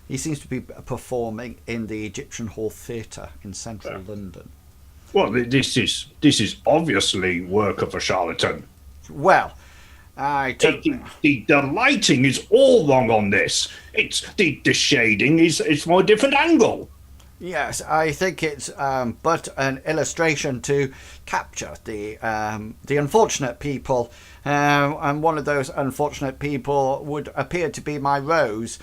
He seems to be performing in the Egyptian Hall Theatre in central London. Well, this is obviously work of a charlatan. Well, the lighting is all wrong on this. It's the shading is from a different angle. Yes, I think it's but an illustration to capture the unfortunate people, and one of those unfortunate people would appear to be my Rose,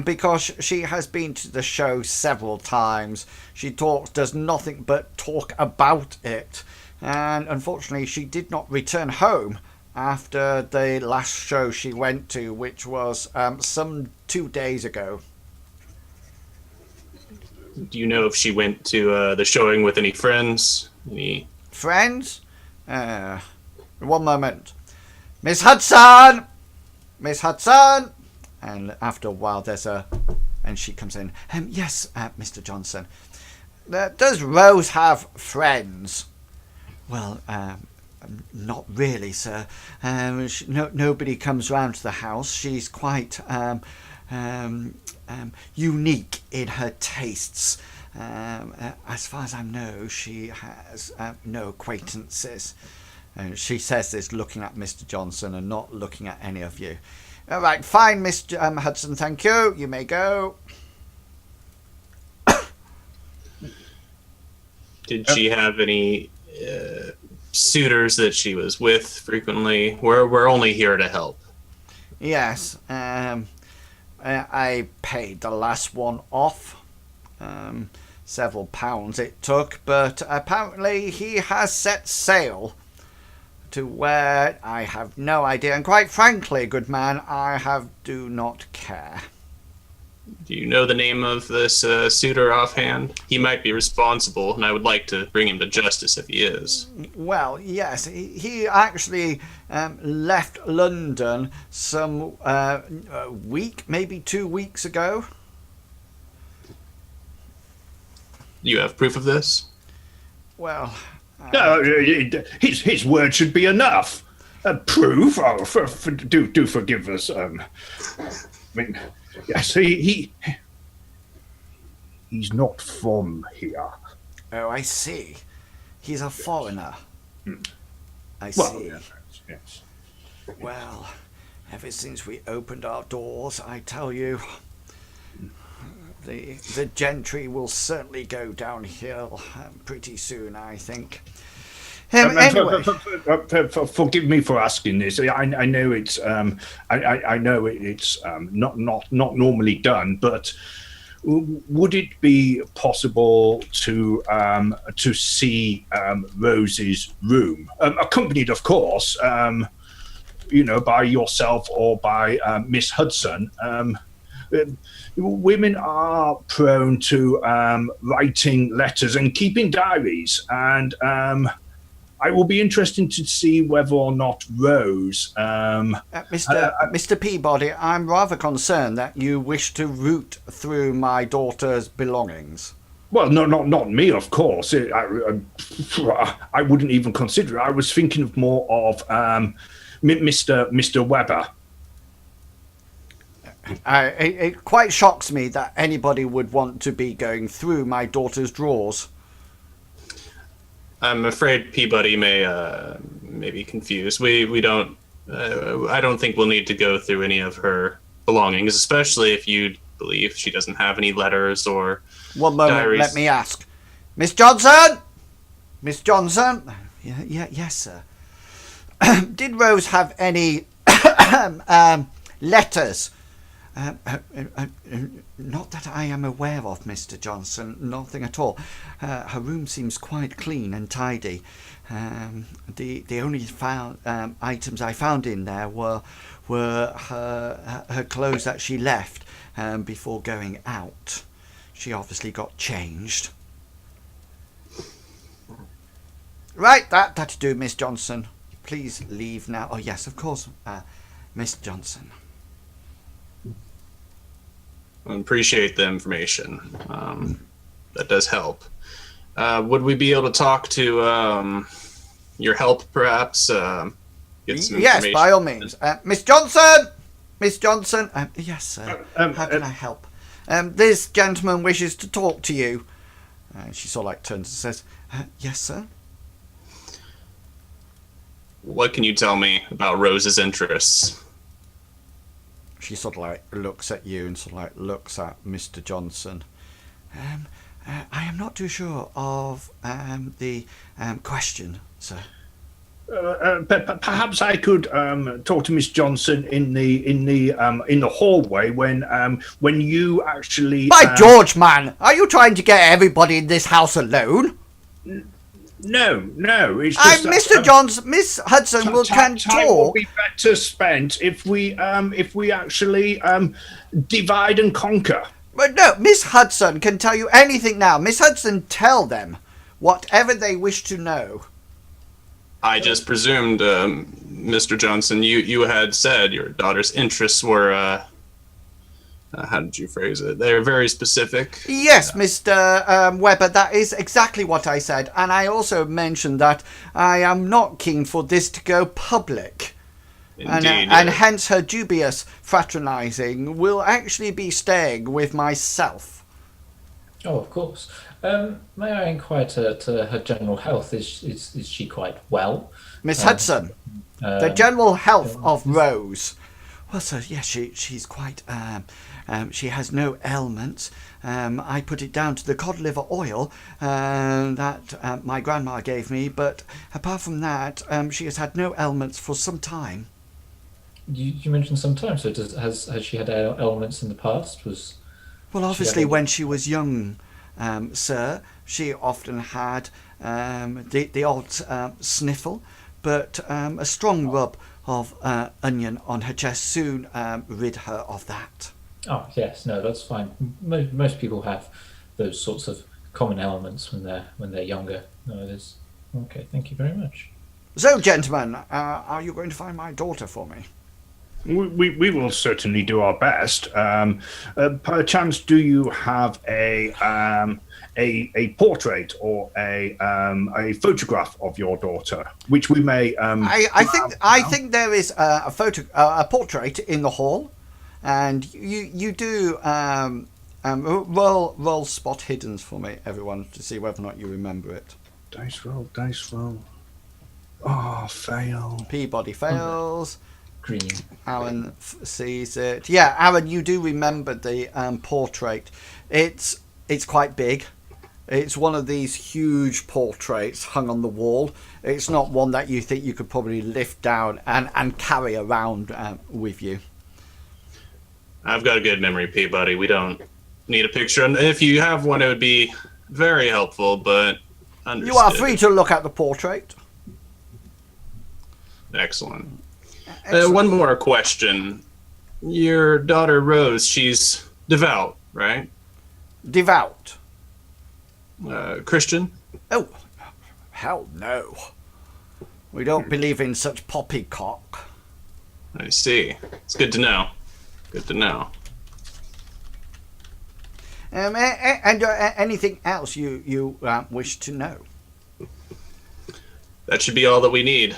because she has been to the show several times. She does nothing but talk about it, and unfortunately she did not return home after the last show she went to, which was some 2 days ago. Do you know if she went to the showing with any friends? Any friends? One moment. Miss Hudson! Miss Hudson! And after a while and she comes in. Yes, Mr. Johnson. Does Rose have friends? Well, not really, sir. Nobody comes round to the house. She's quite unique in her tastes. As far as I know, she has no acquaintances. She says this looking at Mr. Johnson and not looking at any of you. All right, fine, Mr. Hudson, thank you. You may go. Did she have any suitors that she was with frequently? We're only here to help. Yes. I paid the last one off. Several pounds it took, but apparently he has set sail to where I have no idea, and quite frankly, good man, do not care. Do you know the name of this suitor offhand? He might be responsible, and I would like to bring him to justice if he is. Well, yes, he actually left London some week, maybe 2 weeks ago. You have proof of this? Well, No, his word should be enough. Proof? Oh, do forgive us. I mean, yes, he's not from here. oh, I see. He's a foreigner. I Well, see. yes. Well, ever since we opened our doors, I tell you, the gentry will certainly go downhill pretty soon, I think. Anyway, Forgive me for asking this. I know it's I know it's not normally done, but would it be possible to see Rose's room, accompanied, of course, by yourself or by Miss Hudson? Women are prone to writing letters and keeping diaries, and I will be interested to see whether or not Rose. Mr. Peabody, I'm rather concerned that you wish to root through my daughter's belongings. Well, no, not me, of course. I wouldn't even consider it. I was thinking of more of Mr. Weber. It quite shocks me that anybody would want to be going through my daughter's drawers. I'm afraid Peabody may be confused. We don't. I don't think we'll need to go through any of her belongings, especially if you believe she doesn't have any letters or 1 moment, diaries. let me ask. Miss Johnson? Miss Johnson? Yes, sir. Did Rose have any letters? Not that I am aware of, Mr. Johnson. Nothing at all. Her room seems quite clean and tidy. The only items I found in there were her clothes that she left before going out. She obviously got changed. Right, that'll do, Miss Johnson. Please leave now. Oh yes, of course, Miss Johnson. I appreciate the information. That does help. Would we be able to talk to your help, perhaps? Get some Yes, information? by all means. Miss Johnson! Miss Johnson! Yes, sir. How can I help? This gentleman wishes to talk to you. She sort of like turns and says, yes, sir. What can you tell me about Rose's interests? She sort of like looks at you and sort of like looks at Mr. Johnson. I am not too sure of the question, sir. Perhaps I could talk to Miss Johnson in the hallway when you actually. By George, man! Are you trying to get everybody in this house alone? No. It's just I'm Mr. Johnson. Miss Hudson can time will talk. be better spent if we actually divide and conquer. But no, Miss Hudson can tell you anything now. Miss Hudson, tell them whatever they wish to know. I just presumed, Mr. Johnson, you had said your daughter's interests were, how did you phrase it? They're very specific. Yes, Mr. Weber, that is exactly what I said. And I also mentioned that I am not keen for this to go public. Indeed. And hence her dubious fraternizing will actually be staying with myself. Oh, of course. May I inquire to her general health? Is she quite well? Miss Hudson, the general health of Rose. Well, sir, yes, she's quite. She has no ailments. I put it down to the cod liver oil that my grandma gave me, but apart from that, she has had no ailments for some time. you mentioned some time. So has she had elements in the past? Well, She had obviously, any- when she was young, sir, she often had the odd sniffle, but a strong rub of onion on her chest soon rid her of that. Oh yes, no, that's fine. Most people have those sorts of common elements when they're younger. No, there's okay. Thank you very much. So, gentlemen, are you going to find my daughter for me? We will certainly do our best. Perchance, do you have a portrait or a photograph of your daughter, which we may? I think there is a portrait in the hall, and you do roll spot hiddens for me, everyone, to see whether or not you remember it. Dice roll, dice roll. Oh, fail. Peabody fails. Green. Aaron sees it. Yeah, Aaron, you do remember the portrait. It's quite big. It's one of these huge portraits hung on the wall. It's not one that you think you could probably lift down and carry around with you. I've got a good memory, Peabody. We don't need a picture. And if you have one, it would be very helpful, but understood. You are free to look at the portrait. Excellent. Excellent. One more question. Your daughter, Rose, she's devout, right? Devout. Christian? Oh, hell no. We don't believe in such poppycock. I see. It's good to know. Good to know. And anything else you wish to know? That should be all that we need.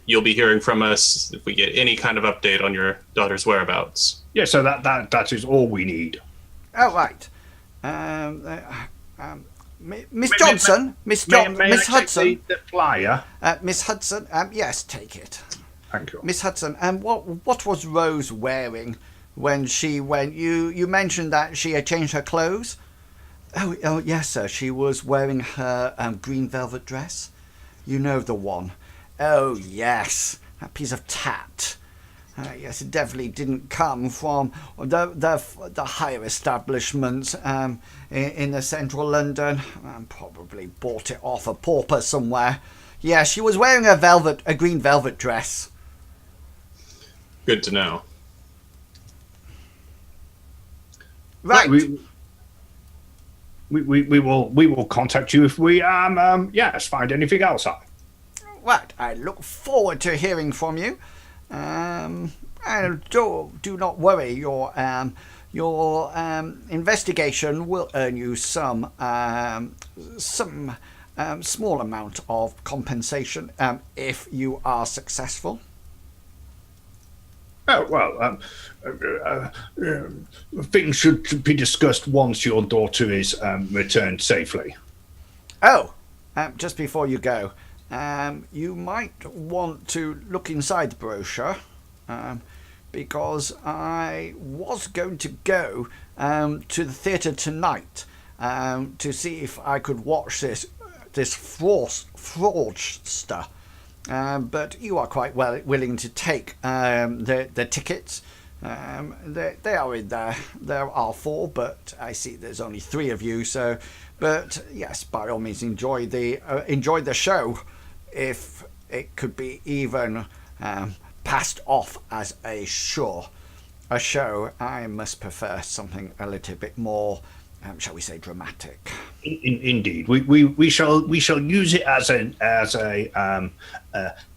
You'll be hearing from us if we get any kind of update on your daughter's whereabouts. Yeah, so that is all we need. Oh, right. Miss Johnson, Miss Hudson, the flyer. Miss Hudson. Yes, take it. Thank you. Miss Hudson. What was Rose wearing when she went? You mentioned that she had changed her clothes. Oh yes, sir. She was wearing her green velvet dress. You know the one. Oh yes, that piece of tat. Yes, it definitely didn't come from the higher establishments in the central London. Probably bought it off a pauper somewhere. Yeah, she was wearing a green velvet dress. Good to know. Right. We will contact you if we find anything else out. Right. I look forward to hearing from you. And do not worry. Your investigation will earn you some small amount of compensation if you are successful. Oh, well, things should be discussed once your daughter is returned safely. Oh, just before you go, you might want to look inside the brochure, because I was going to go to the theatre tonight to see if I could watch this fraudster. But you are quite willing to take the tickets. They are in there. There are 4, but I see there's only 3 of you. So, but yes, by all means, enjoy the show, if it could be even passed off as a show. I must prefer something a little bit more, shall we say, dramatic. Indeed, we shall use it as an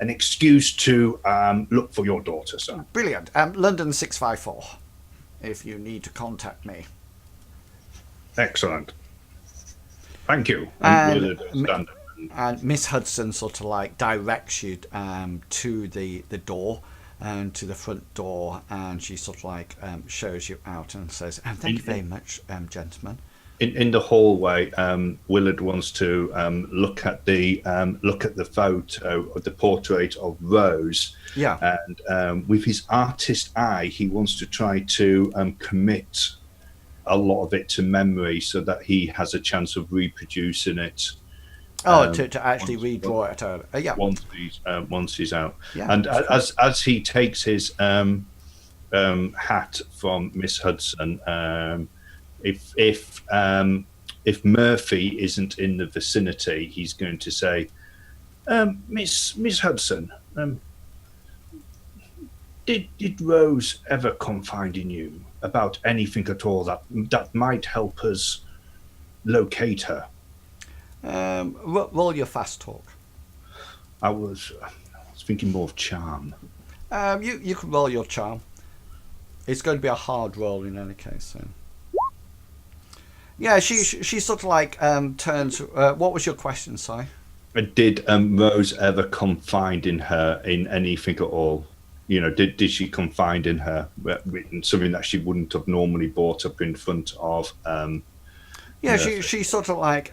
excuse to look for your daughter, sir. Brilliant. London 654, if you need to contact me. Excellent. Thank you. And Miss Hudson sort of like directs you to the door and to the front door, and she sort of like shows you out and says, "Thank you very much, gentlemen." In the hallway, Willard wants to look at the photo of the portrait of Rose. Yeah. And with his artist eye, he wants to try to commit a lot of it to memory so that he has a chance of reproducing it. To actually once- redraw it out. Yeah. once he's out. Yeah, And that's as he takes his hat from Miss Hudson, if Murphy isn't in the vicinity, he's going to say, Miss Hudson, did Rose ever confide in you about anything at all that might help us locate her? Roll your fast talk. I was thinking more of charm. You can roll your charm. It's going to be a hard roll in any case. So. Yeah, she sort of like turns. What was your question, Si? Did Rose ever confide in her in anything at all? Did she confide in her in something that she wouldn't have normally brought up in front of? Yeah, she sort of like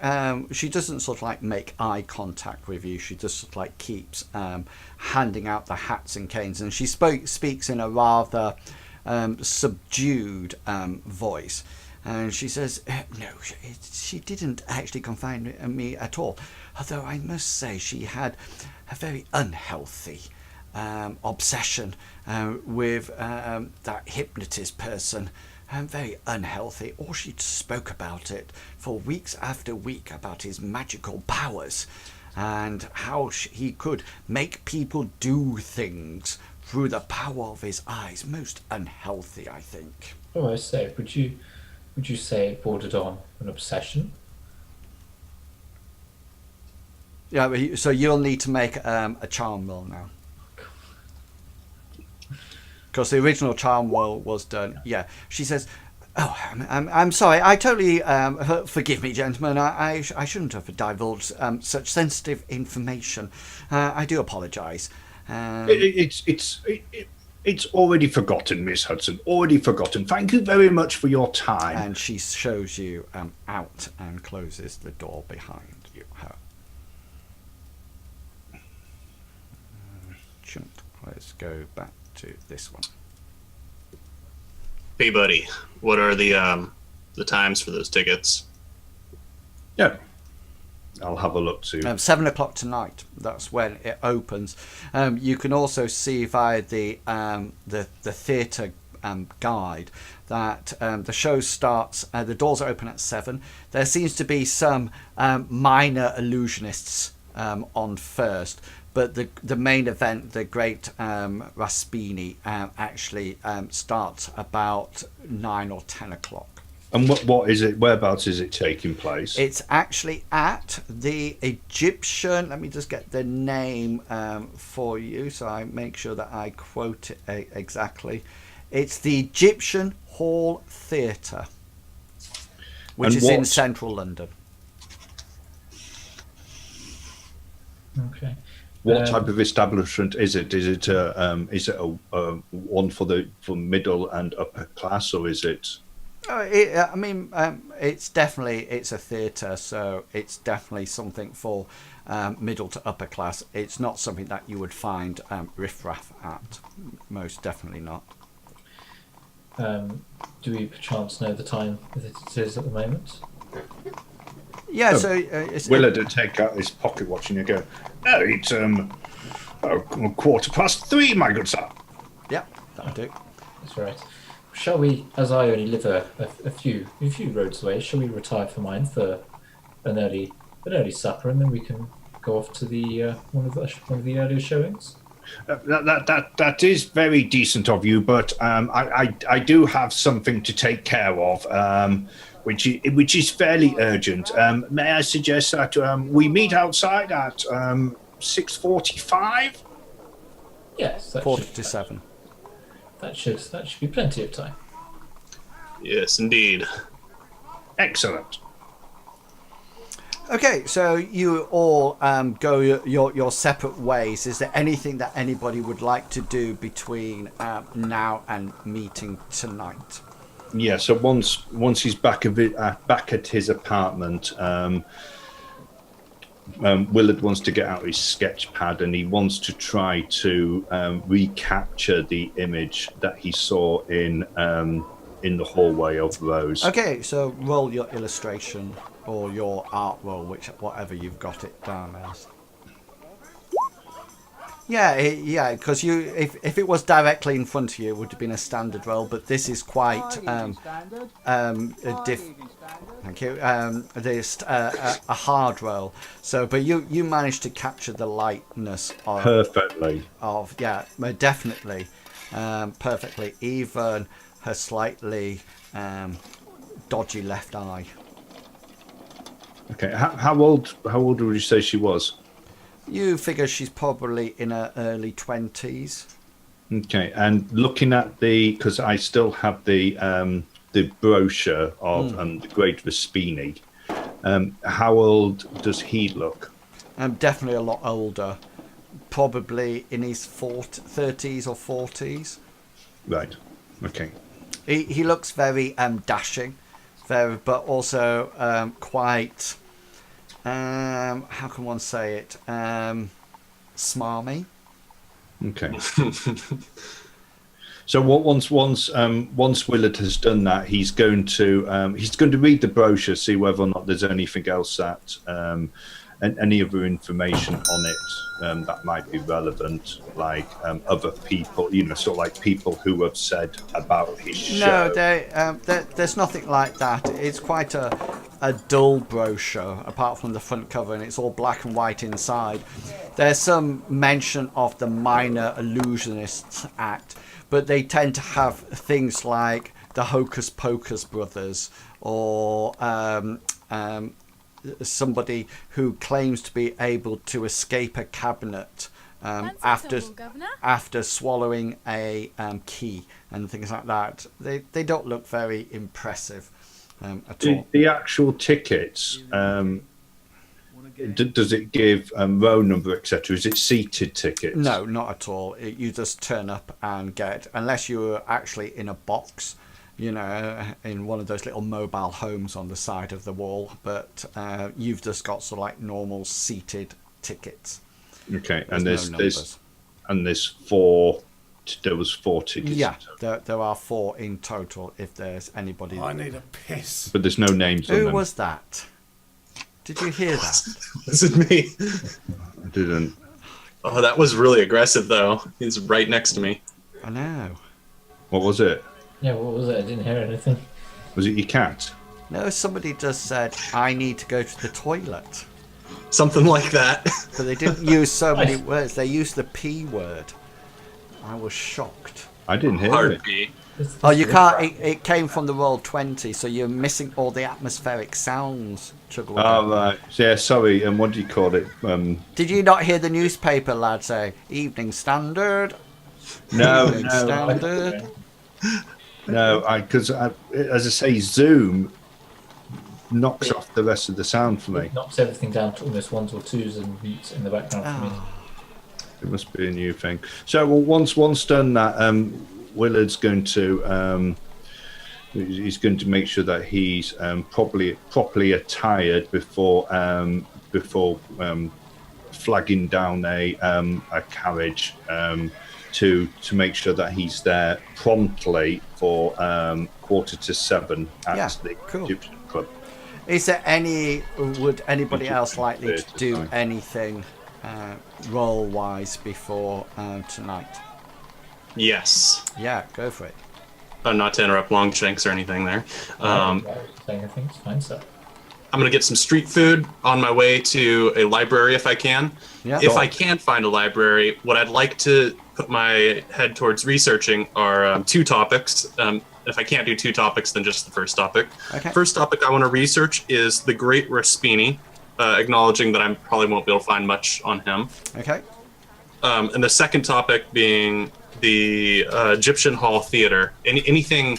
she doesn't sort of like make eye contact with you. She just sort of like keeps handing out the hats and canes, and she speaks in a rather subdued voice, and she says, "No, she didn't actually confide in me at all. Although I must say she had a very unhealthy obsession with that hypnotist person." Very unhealthy, or she spoke about it for weeks after week about his magical powers and how he could make people do things through the power of his eyes. Most unhealthy, I think. Oh, I say, would you say it bordered on an obsession? Yeah, so you'll need to make a charm roll now. Because the original charm roll was done. Yeah, she says, "Oh, I'm sorry. I totally forgive me, gentlemen. I shouldn't have divulged such sensitive information. I do apologise." It's already forgotten, Miss Hudson. Already forgotten. Thank you very much for your time. And she shows you out and closes the door behind you. Let's go back to this one. Hey, buddy, what are the times for those tickets? Yeah, I'll have a look too. 7 o'clock tonight. That's when it opens. You can also see via the theatre guide that the show starts. The doors are open at 7. There seems to be some minor illusionists on first. But the main event, the Great Raspini, actually starts about 9 or 10 o'clock. And what is it? Whereabouts is it taking place? It's actually at the Egyptian. Let me just get the name for you, so I make sure that I quote it exactly. It's the Egyptian Hall Theatre, which is in central London. Okay. What type of establishment is it? Is it a one for middle and upper class, or is it? It's a theatre, so it's definitely something for middle to upper class. It's not something that you would find riffraff at. Most definitely not. Do we perchance know the time that it is at the moment? Yeah, Oh, so Willard would take out his pocket watch and you go, "Oh, it's 3:15, my good sir." Yeah, that'll do. That's right. Shall we, as I only live a few roads away, shall we retire for mine for an early supper, and then we can go off to the one of the earlier showings? That is very decent of you, but I do have something to take care of, which is fairly urgent. May I suggest that we meet outside at 6:45? Yes, 47. That should be plenty of time. Yes, indeed. Excellent. Okay, so you all go your separate ways. Is there anything that anybody would like to do between now and meeting tonight? Yeah. So once he's back at his apartment, Willard wants to get out his sketch pad and he wants to try to recapture the image that he saw in the hallway of Rose. Okay, so roll your illustration. or your art roll, whatever you've got it down as. Yeah, because if it was directly in front of you, it would have been a standard roll. But this is quite thank you. This a hard roll. So, but you managed to capture the lightness of Perfectly. Definitely, perfectly. Even her slightly dodgy left eye. Okay. How old would you say she was? You figure she's probably in her early 20s. Okay. And looking at because I still have the brochure of the Great Vespini. How old does he look? Definitely a lot older. Probably in his 30s or 40s. Right. Okay. He looks very dashing, but also quite. How can one say it? Smarmy. Okay. So once Willard has done that, he's going to read the brochure, see whether or not there's anything else that and any other information on it that might be relevant, like other people, sort of like people who have said about his show. No, there's nothing like that. It's quite a dull brochure, apart from the front cover, and it's all black and white inside. There's some mention of the Minor Illusionists Act, but they tend to have things like the Hocus Pocus brothers, or somebody who claims to be able to escape a cabinet after swallowing a key and things like that. They don't look very impressive at all. The actual tickets, does it give row number, etc.? Is it seated tickets? No, not at all. You just turn up and get, unless you're actually in a box, in one of those little mobile homes on the side of the wall, but you've just got sort of like normal seated tickets. Okay, There's there's four. There was 4 tickets. Yeah, there are 4 in total. If there's anybody, I need a piss. But there's no names on them. Who was that? Did you hear that? Was it me? I didn't. Oh, that was really aggressive, though. He's right next to me. I know. What was it? Yeah, what was it? I didn't hear anything. Was it your cat? No, somebody just said, I need to go to the toilet. Something like that. But they didn't use so many words. They used the P word. I was shocked. I didn't hear Hard it. P. Oh, you can't. It came from the roll 20, so you're missing all the atmospheric sounds. Oh, right. Yeah, sorry. And what do you call it? Did you not hear the newspaper lad say, Evening Standard? No, Evening no. Standard? No, because as I say, Zoom knocks off the rest of the sound for me. It knocks everything down to almost 1s or 2s and mutes in the background for me. It must be a new thing. So once done that, Willard's going to he's going to make sure that he's properly attired before flagging down a carriage to make sure that he's there promptly for 6:45 at the Egyptian Club. Is there would anybody else likely to do anything role-wise before tonight? Yes. Yeah, go for it. Not to interrupt Longshanks or anything there. Anything, it's fine, sir. I'm going to get some street food on my way to a library if I can. Yeah. If I can find a library, what I'd like to put my head towards researching are 2 topics. If I can't do 2 topics, then just the first topic. Okay. First topic I want to research is the Great Raspini, acknowledging that I probably won't be able to find much on him. Okay. And the second topic being the Egyptian Hall Theater. Anything,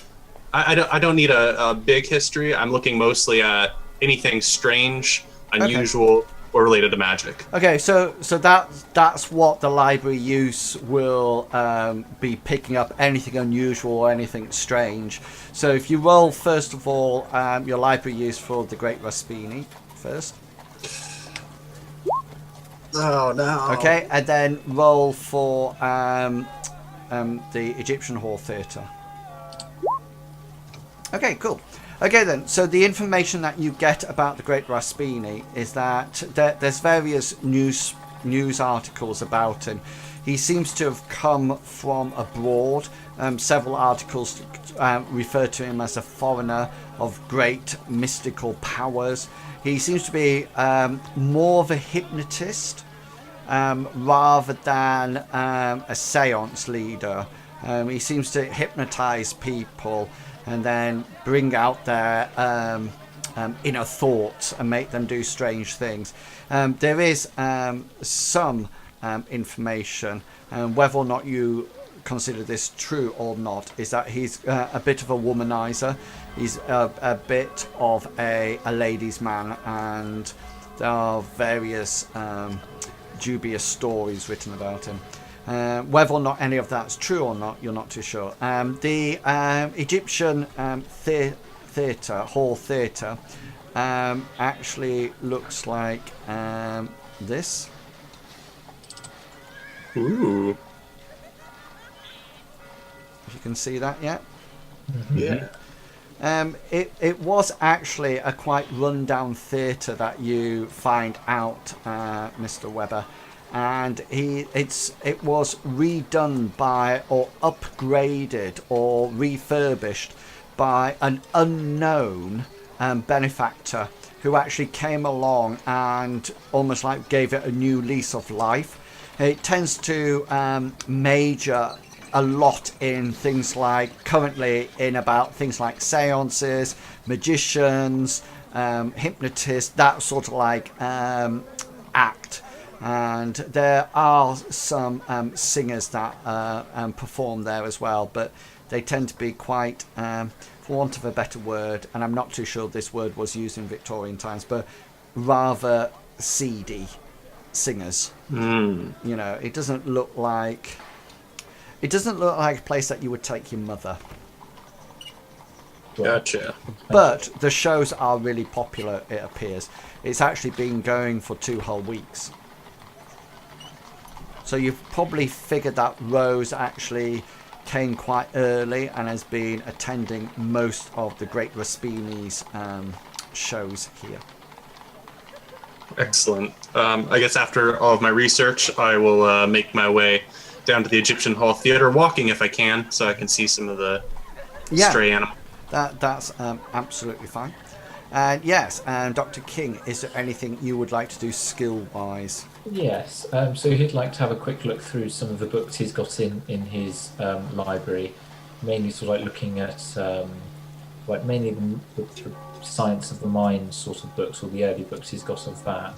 I don't need a big history. I'm looking mostly at anything strange, unusual, or related to magic. Okay, so that's what the library use will be picking up, anything unusual or anything strange. So if you roll, first of all, your library use for the Great Raspini first. Oh, no. Okay, and then roll for the Egyptian Hall Theatre. Okay, cool. Okay then, so the information that you get about the Great Raspini is that there's various news articles about him. He seems to have come from abroad. Several articles refer to him as a foreigner of great mystical powers. He seems to be more of a hypnotist rather than a seance leader. He seems to hypnotize people and then bring out their inner thoughts and make them do strange things. There is some information, whether or not you consider this true or not, is that he's a bit of a womanizer. He's a bit of a ladies' man, and there are various dubious stories written about him. Whether or not any of that's true or not, you're not too sure. The Egyptian hall theatre actually looks like this. Ooh. If you can see that yet. Yeah. It was actually a quite run-down theatre that you find out, Mr. Webber, and it was redone by, or upgraded or refurbished by an unknown benefactor who actually came along and almost like gave it a new lease of life. It tends to major a lot in things like, currently in about things like seances, magicians, hypnotists, that sort of like act. And there are some singers that perform there as well, but they tend to be quite, for want of a better word, and I'm not too sure this word was used in Victorian times, but rather seedy singers. You know, it doesn't look like a place that you would take your mother. Gotcha. But the shows are really popular, it appears. It's actually been going for 2 whole weeks. So you've probably figured that Rose actually came quite early and has been attending most of the Great Raspini's shows here. Excellent. I guess after all of my research, I will make my way down to the Egyptian Hall Theatre, walking if I can, so I can see some of the stray animals. That's absolutely fine. And yes, Dr. King, is there anything you would like to do skill-wise? Yes, so he'd like to have a quick look through some of the books he's got in his library, mainly sort of like looking at like mainly the science of the mind sort of books, or the early books he's got of that,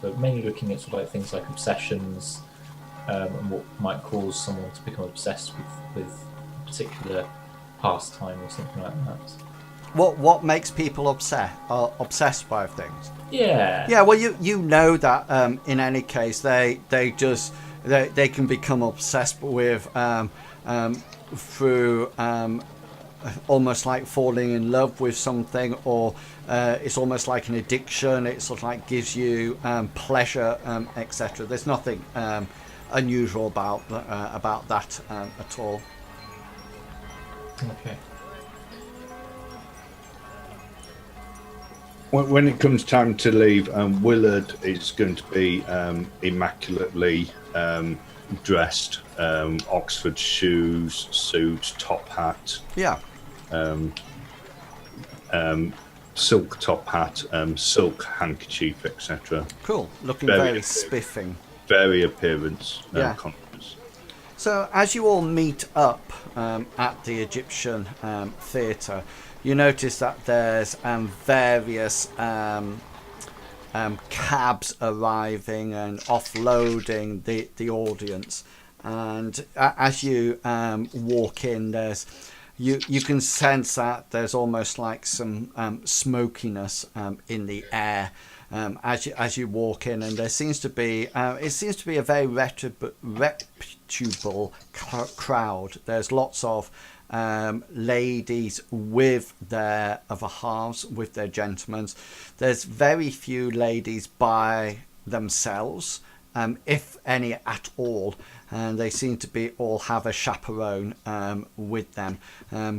but mainly looking at sort of like things like obsessions and what might cause someone to become obsessed with a particular pastime or something like that. What makes people obsessed by things? Yeah. Well, you know that in any case they can become obsessed with through almost like falling in love with something, or it's almost like an addiction. It sort of like gives you pleasure, etc. There's nothing unusual about that at all. Okay. When it comes time to leave, Willard is going to be immaculately dressed, Oxford shoes, suit, top hat, silk top hat, silk handkerchief, etc. Cool, looking very spiffing. Very appearance conscious. So as you all meet up at the Egyptian theatre, you notice that there's various cabs arriving and offloading the audience, and as you walk in, you can sense that there's almost like some smokiness in the air as you walk in, and there seems to be a very reputable crowd. There's lots of ladies with their other halves, with their gentlemen. There's very few ladies by themselves, if any at all. And they seem to be all have a chaperone with them.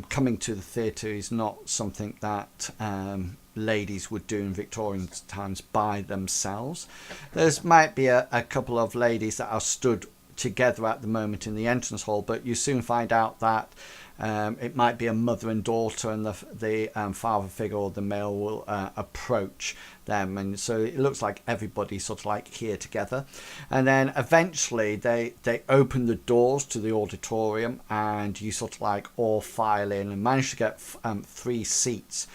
Coming to the theatre is not something that ladies would do in Victorian times by themselves. There's might be a couple of ladies that are stood together at the moment in the entrance hall, but you soon find out that it might be a mother and daughter, and the father figure or the male will approach them, and so it looks like everybody's sort of like here together. And then eventually they open the doors to the auditorium, and you sort of like all file in and manage to get 3 seats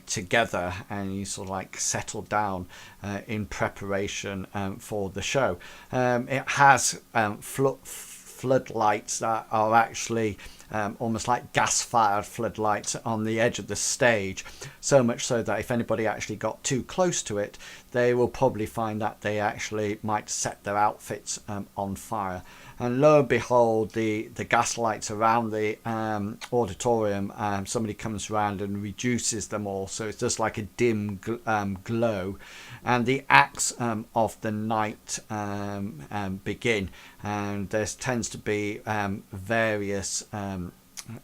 together, and you sort of like settle down in preparation for the show. It has floodlights that are actually almost like gas-fired floodlights on the edge of the stage, so much so that if anybody actually got too close to it, they will probably find that they actually might set their outfits on fire. And lo and behold, the gas lights around the auditorium, somebody comes around and reduces them all, so it's just like a dim glow. And the acts of the night begin, and there tends to be various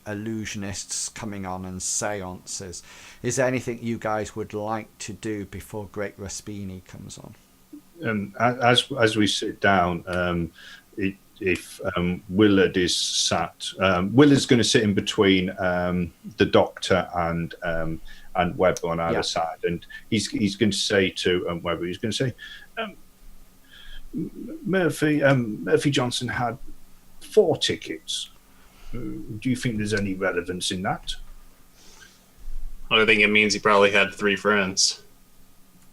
illusionists coming on and seances. Is there anything you guys would like to do before Great Raspini comes on? As we sit down, if Willard is sat, Willard's going to sit in between the Doctor and Webber on either side, and he's going to say to Webber, he's going to say, Murphy Johnson had 4 tickets. Do you think there's any relevance in that? I think it means he probably had 3 friends.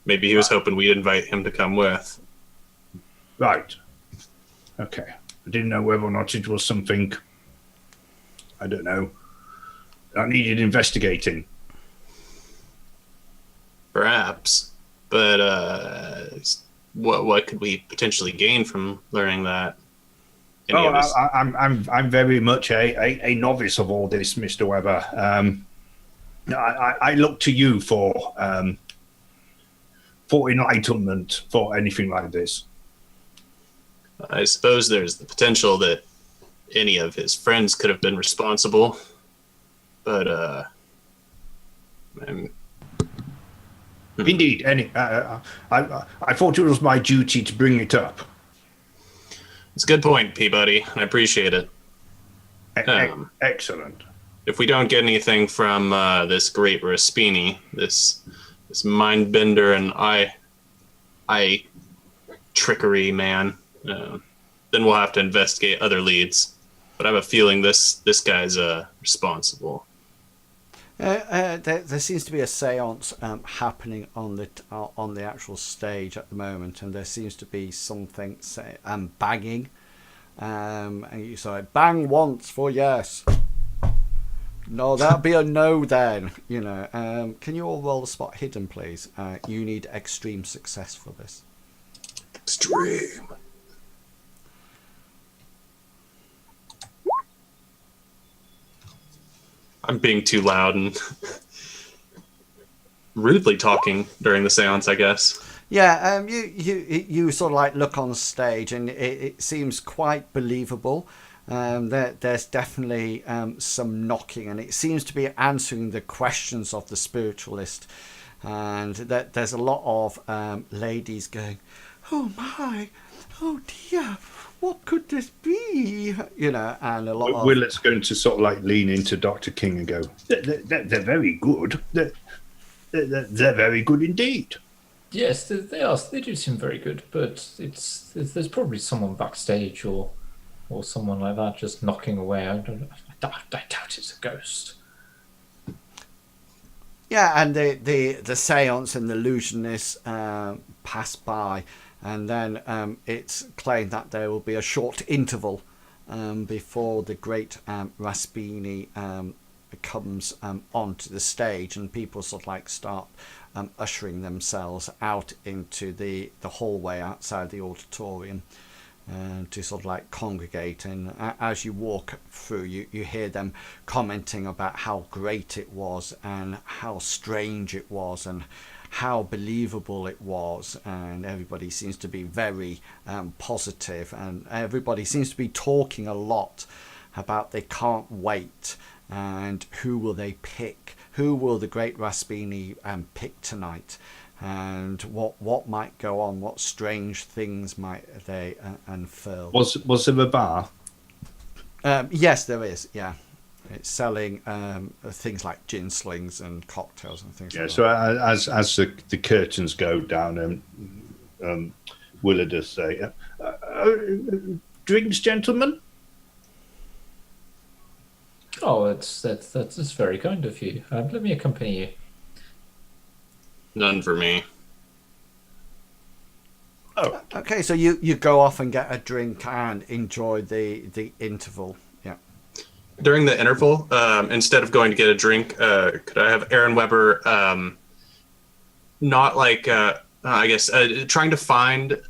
Maybe he was hoping we'd invite him to come with. Right. Okay. I didn't know whether or not it was something, I don't know, that needed investigating. Perhaps. But what could we potentially gain from learning that? I'm very much a novice of all this, Mr. Webber. I look to you for enlightenment for anything like this. I suppose there's the potential that any of his friends could have been responsible, but Indeed, I thought it was my duty to bring it up. It's a good point, Peabody. I appreciate it. Excellent. If we don't get anything from this Great Raspini, this mind-bender and eye trickery man, then we'll have to investigate other leads. But I have a feeling this guy's responsible. There seems to be a séance happening on the actual stage at the moment, and there seems to be something banging. And you say bang once for yes. No, that'd be a no then. You know. Can you all roll the spot hidden, please? You need extreme success for this. Extreme. I'm being too loud and rudely talking during the seance, I guess. Yeah, you sort of like look on stage, and it seems quite believable. There's definitely some knocking, and it seems to be answering the questions of the spiritualist. And there's a lot of ladies going, "Oh my, oh dear, what could this be?" You know, and a lot of Willard's going to sort of like lean into Dr. King and go, "They're very good. They're very good indeed." Yes, they are. They do seem very good, but there's probably someone backstage or someone like that just knocking away. I doubt it's a ghost. Yeah, and the séance and the illusionists pass by, and then it's claimed that there will be a short interval before the great Raspini comes onto the stage, and people sort of like start ushering themselves out into the hallway outside the auditorium. to sort of like congregate, and as you walk through, you hear them commenting about how great it was and how strange it was and how believable it was, and everybody seems to be very positive, and everybody seems to be talking a lot about they can't wait, and who will they pick, who will the great Raspini pick tonight, and what might go on, what strange things might they unfurl. Was there a bar? Yes, there is. Yeah, it's selling things like gin slings and cocktails and things. Yeah. Like So that. as the curtains go down, Willard does say, "Drinks, gentlemen." Oh, that's very kind of you. Let me accompany you. None for me. Oh, Okay, so you go off and get a drink and enjoy the interval. Yeah. During the interval, instead of going to get a drink, could I have Aaron Weber not like, I guess, trying to find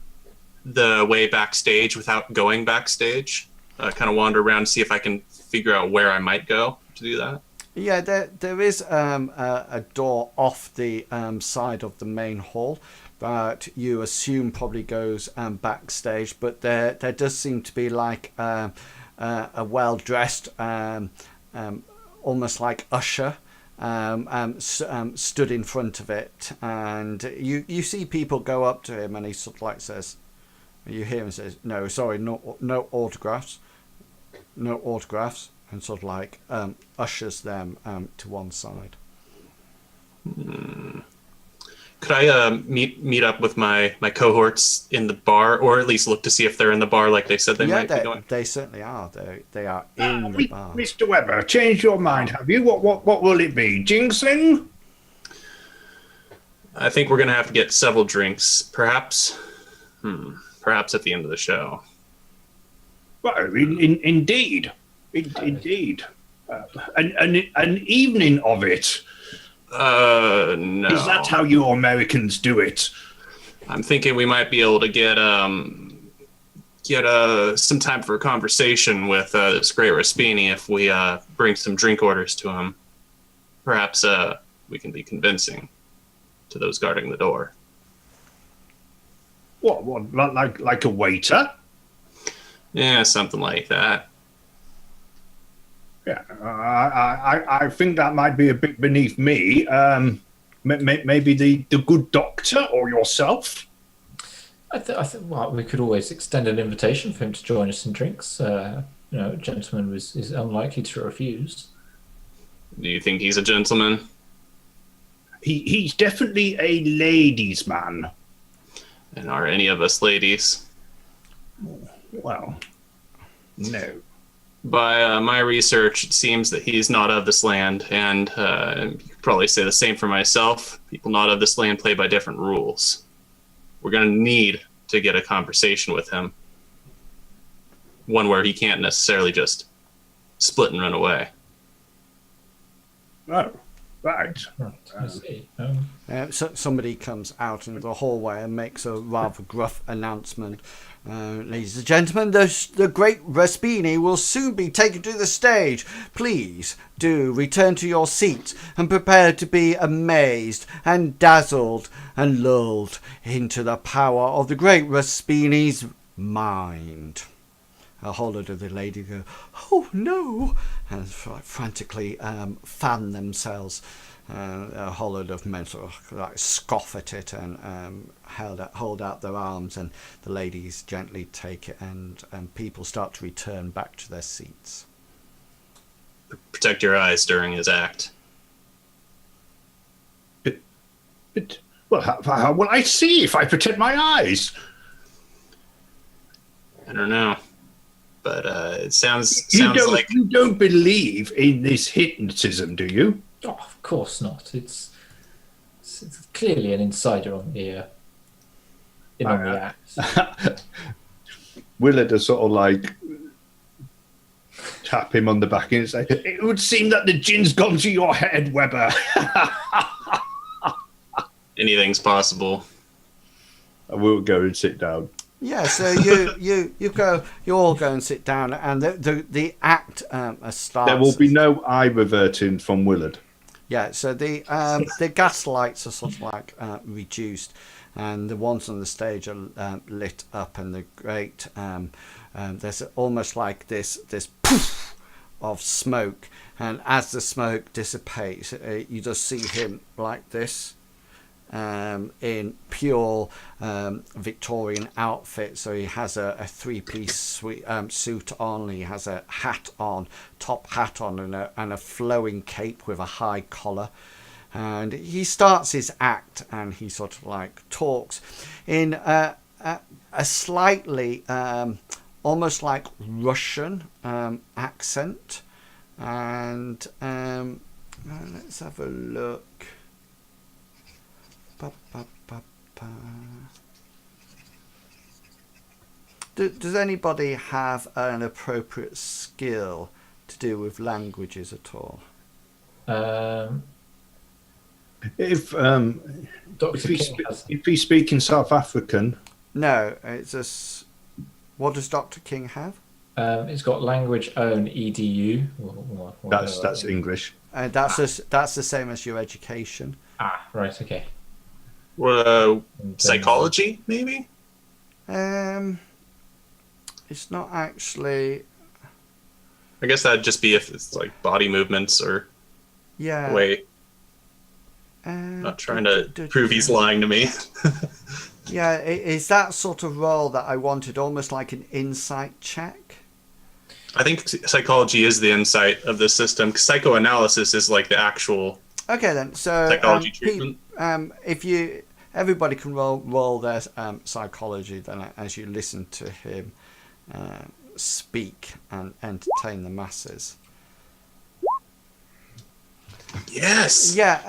the way backstage without going backstage? Kind of wander around, see if I can figure out where I might go to do that. Yeah, there is a door off the side of the main hall that you assume probably goes backstage, but there does seem to be like a well-dressed, almost like usher, stood in front of it, and you see people go up to him, and he sort of like says, you hear him says, "No, sorry, no autographs, no autographs," and sort of like ushers them to one side. Could I meet up with my cohorts in the bar, or at least look to see if they're in the bar like they said they might be going? They certainly are. They are in the bar. Mr. Weber, change your mind, have you? What will it be? Ginseng? I think we're going to have to get several drinks, perhaps. Perhaps at the end of the show. Well, indeed. An evening of it. No. Is that how you Americans do it? I'm thinking we might be able to get some time for a conversation with this great Raspini if we bring some drink orders to him. Perhaps we can be convincing to those guarding the door. What like a waiter? Yeah, something like that. Yeah, I think that might be a bit beneath me. Maybe the good doctor or yourself. I think well, we could always extend an invitation for him to join us in drinks. A gentleman is unlikely to refuse. Do you think he's a gentleman? He's definitely a ladies' man. And are any of us ladies? Well, no. By my research, it seems that he's not of this land, and you could probably say the same for myself. People not of this land play by different rules. We're going to need to get a conversation with him. One where he can't necessarily just split and run away. Oh, right. Right, I see. So somebody comes out into the hallway and makes a rather gruff announcement. Ladies and gentlemen, the great Raspini will soon be taken to the stage. Please do return to your seats and prepare to be amazed and dazzled and lulled into the power of the great Raspini's mind. A whole lot of the lady go, "Oh no," and frantically fan themselves. A whole load of men sort of like scoff at it and hold out their arms, and the ladies gently take it, and people start to return back to their seats. Protect your eyes during his act. But well, how will I see if I protect my eyes? I don't know. But it sounds like you don't believe in this hypnotism, do you? Oh, of course not. It's clearly an insider on the act. Willard does sort of like tap him on the back and say, "It would seem that the gin's gone to your head, Weber." anything's possible. I will go and sit down. Yeah, so you all go and sit down, and the act starts. There will be no eye reverting from Willard. Yeah, so the gas lights are sort of like reduced, and the ones on the stage are lit up, and the great there's almost like this poof of smoke, and as the smoke dissipates, you just see him like this. In pure Victorian outfit, so he has a three-piece suit on. He has a hat on, top hat on, and a flowing cape with a high collar. And he starts his act, and he sort of like talks in a slightly almost like Russian accent. And let's have a look. Does anybody have an appropriate skill to do with languages at all? If Dr. King has. if he's speaking South African, No, it's just. What does Dr. King have? It's got language own edu. that's English. That's the same as your education. Right. Okay. Psychology, maybe? It's not actually. I guess that'd just be if it's like body movements or Yeah. way. Not trying to prove he's lying to me. Yeah, is that sort of role that I wanted, almost like an insight check? I think psychology is the insight of the system. Psychoanalysis is like the actual Okay then. So psychology treatment. Everybody can roll their psychology then as you listen to him speak and entertain the masses. Yes. Yeah.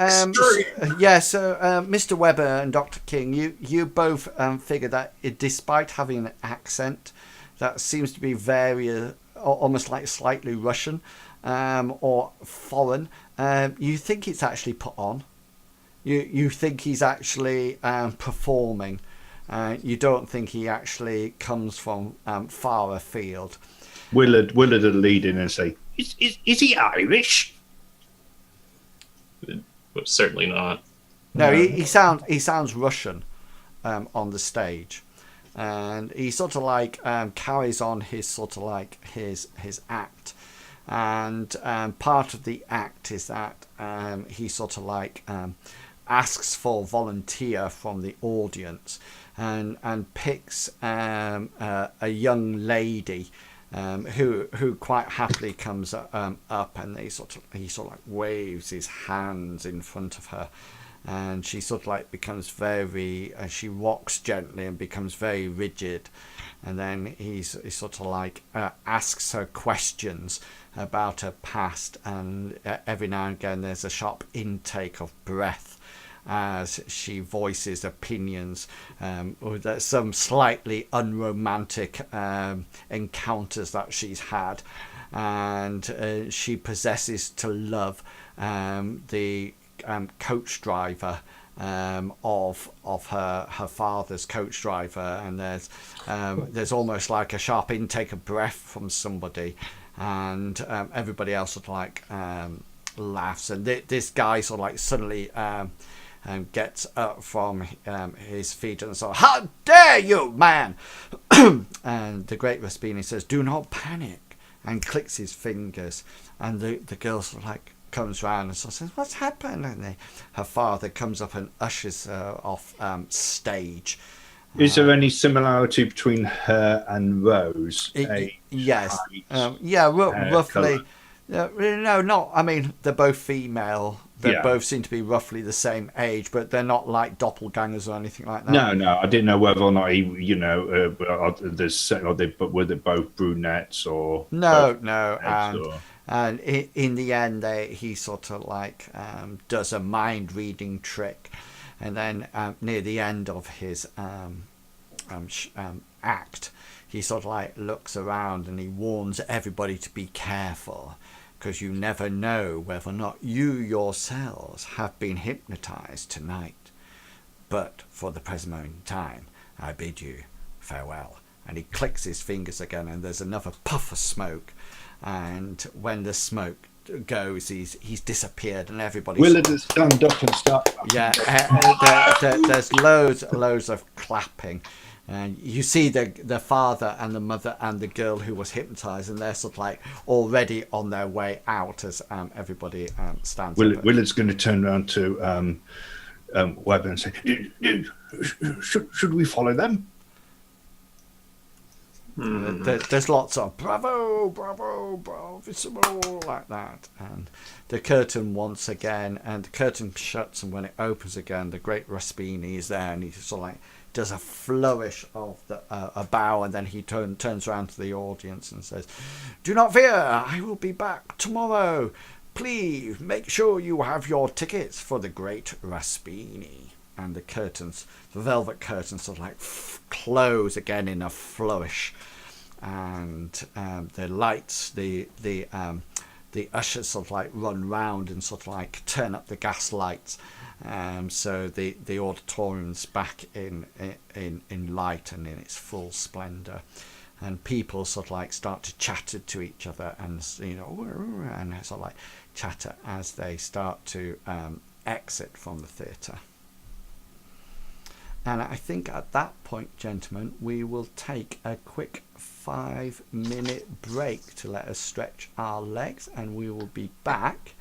So Mr. Webber and Dr. King, you both figure that despite having an accent that seems to be very almost like slightly Russian or foreign, you think it's actually put on. You think he's actually performing. You don't think he actually comes from far afield. Willard would lead in and say, "Is he Irish?" But certainly not. No, he sounds Russian on the stage, and he sort of like carries on his sort of like his act, and part of the act is that he sort of like asks for volunteer from the audience, and picks a young lady. Who quite happily comes up, and he sort of like waves his hands in front of her, and she sort of like becomes very she rocks gently and becomes very rigid, and then he sort of like asks her questions about her past, and every now and again there's a sharp intake of breath as she voices opinions, or there's some slightly unromantic encounters that she's had, and she possesses to love the coach driver of her father's coach driver, and there's almost like a sharp intake of breath from somebody, and everybody else sort of like laughs, and this guy sort of like suddenly gets up from his feet and so, "How dare you, man!" And the great Raspini says, "Do not panic," and clicks his fingers, and the girl sort of like comes round and sort of says, "What's happened?" And her father comes up and ushers her off stage. Is there any similarity between her and Rose? Yes. Height, Roughly. No, not. I mean, they're both female. They both seem to be roughly the same age, but they're not like doppelgangers or anything like that. No, I didn't know whether or not he, but were they both brunettes or no, and in the end, he sort of like does a mind reading trick, and then near the end of his act, he sort of like looks around and he warns everybody to be careful, because you never know whether or not you yourselves have been hypnotized tonight. But for the present moment in time, I bid you farewell. And he clicks his fingers again, and there's another puff of smoke. And when the smoke goes, he's disappeared, and everybody's... Willard has stand up and start. Yeah, there's loads of clapping, and you see the father and the mother and the girl who was hypnotized, and they're sort of like already on their way out as everybody stands up. Willard's going to turn around to Webber and say, should we follow them? There's lots of bravo, bravo, bravissimo, like that. And the curtain once again, and the curtain shuts, and when it opens again, the great Raspini is there, and he sort of like does a flourish of a bow, and then he turns around to the audience and says, "Do not fear, I will be back tomorrow. Please make sure you have your tickets for the great Raspini." And the curtains, the velvet curtains, sort of like close again in a flourish, and the lights, the ushers sort of like run round and sort of like turn up the gas lights, so the auditorium's back in light and in its full splendour, and people sort of like start to chatter to each other, and and sort of like chatter as they start to exit from the theatre. And I think at that point, gentlemen, we will take a quick 5-minute break to let us stretch our legs, and we will be back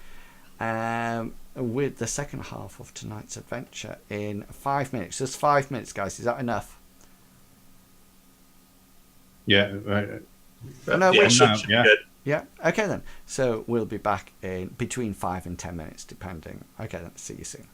with the second half of tonight's adventure in 5 minutes. Just 5 minutes, guys. Is that enough? Yeah. Right. No, should be good. Yeah. Okay then. So we'll be back in between 5 and 10 minutes, depending. Okay then. See you soon.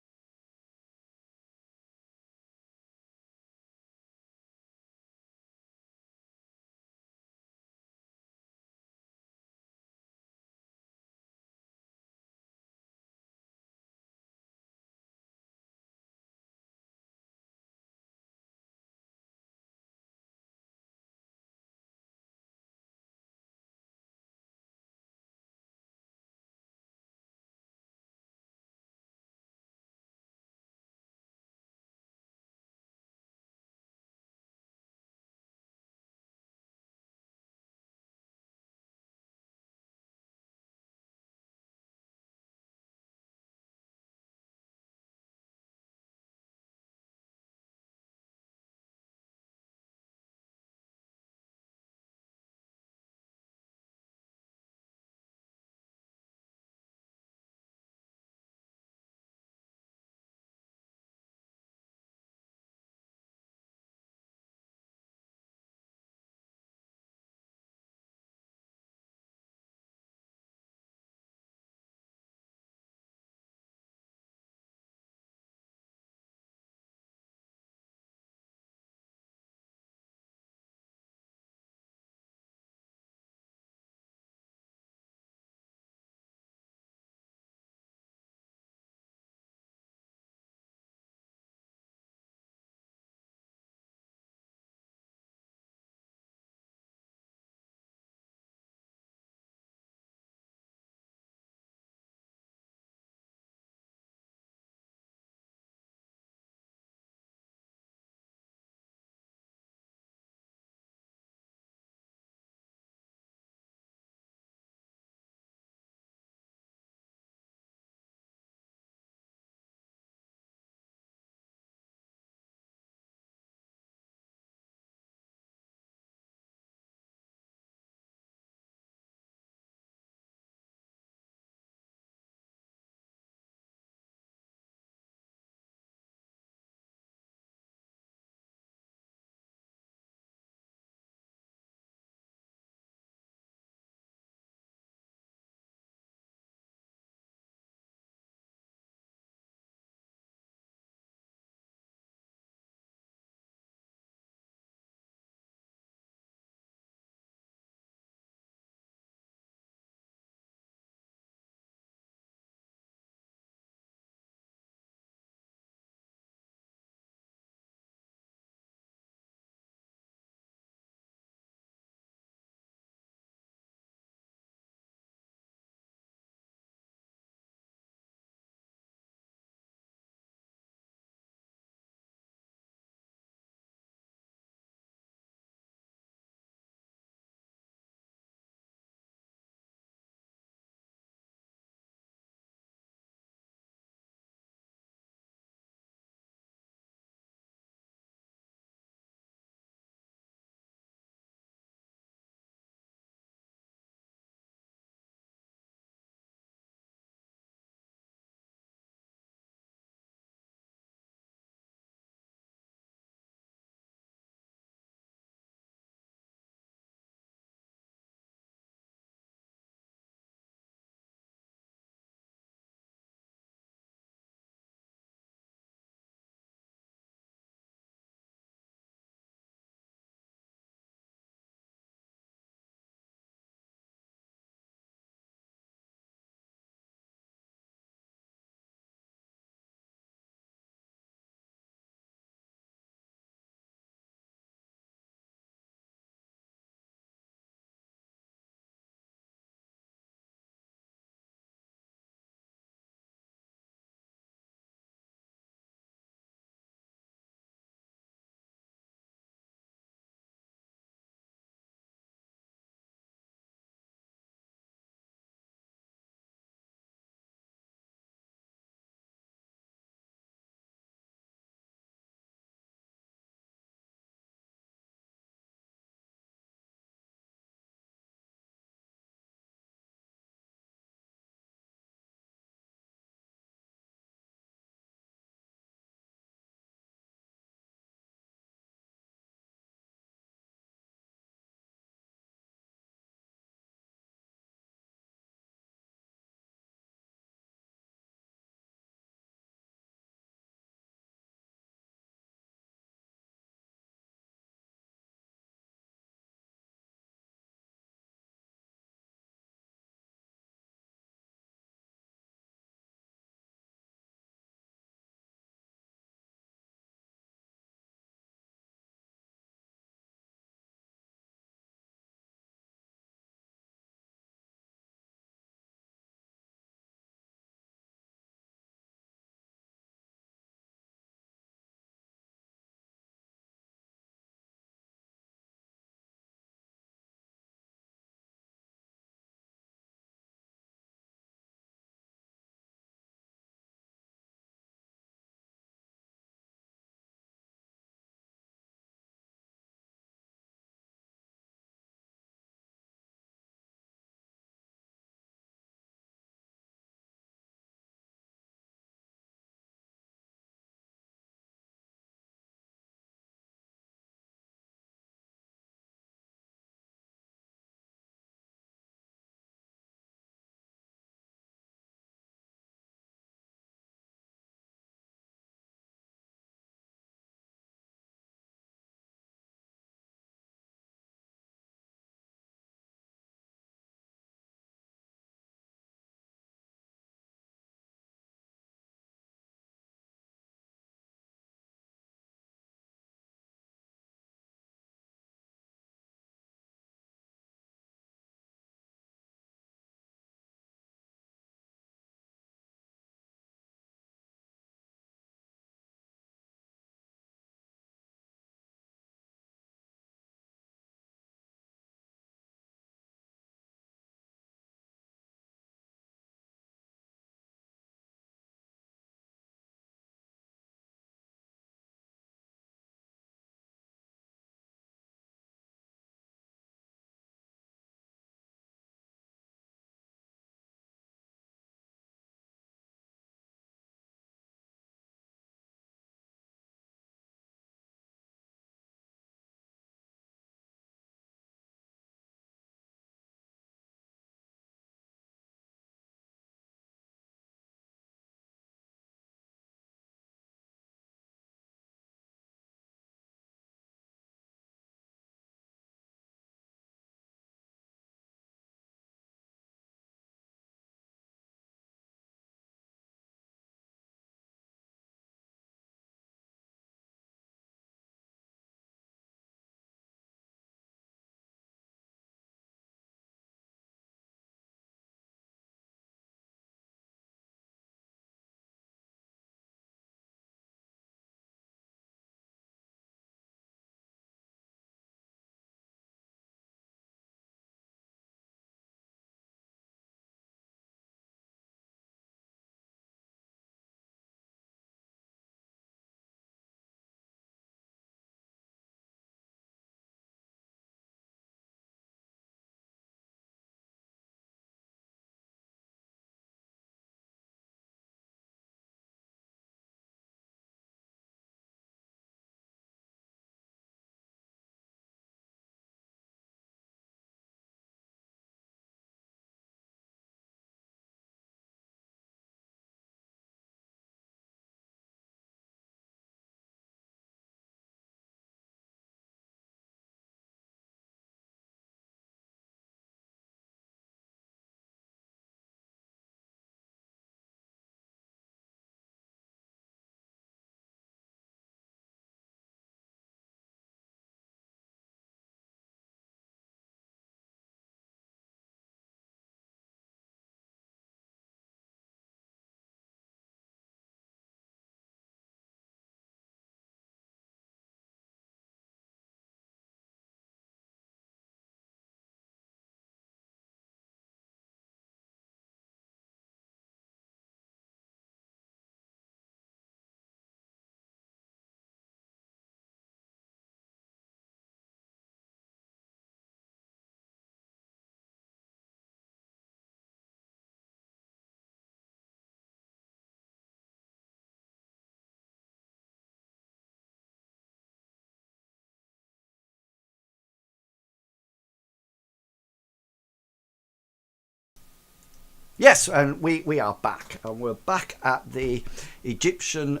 Yes, and we are back, and we're back at the Egyptian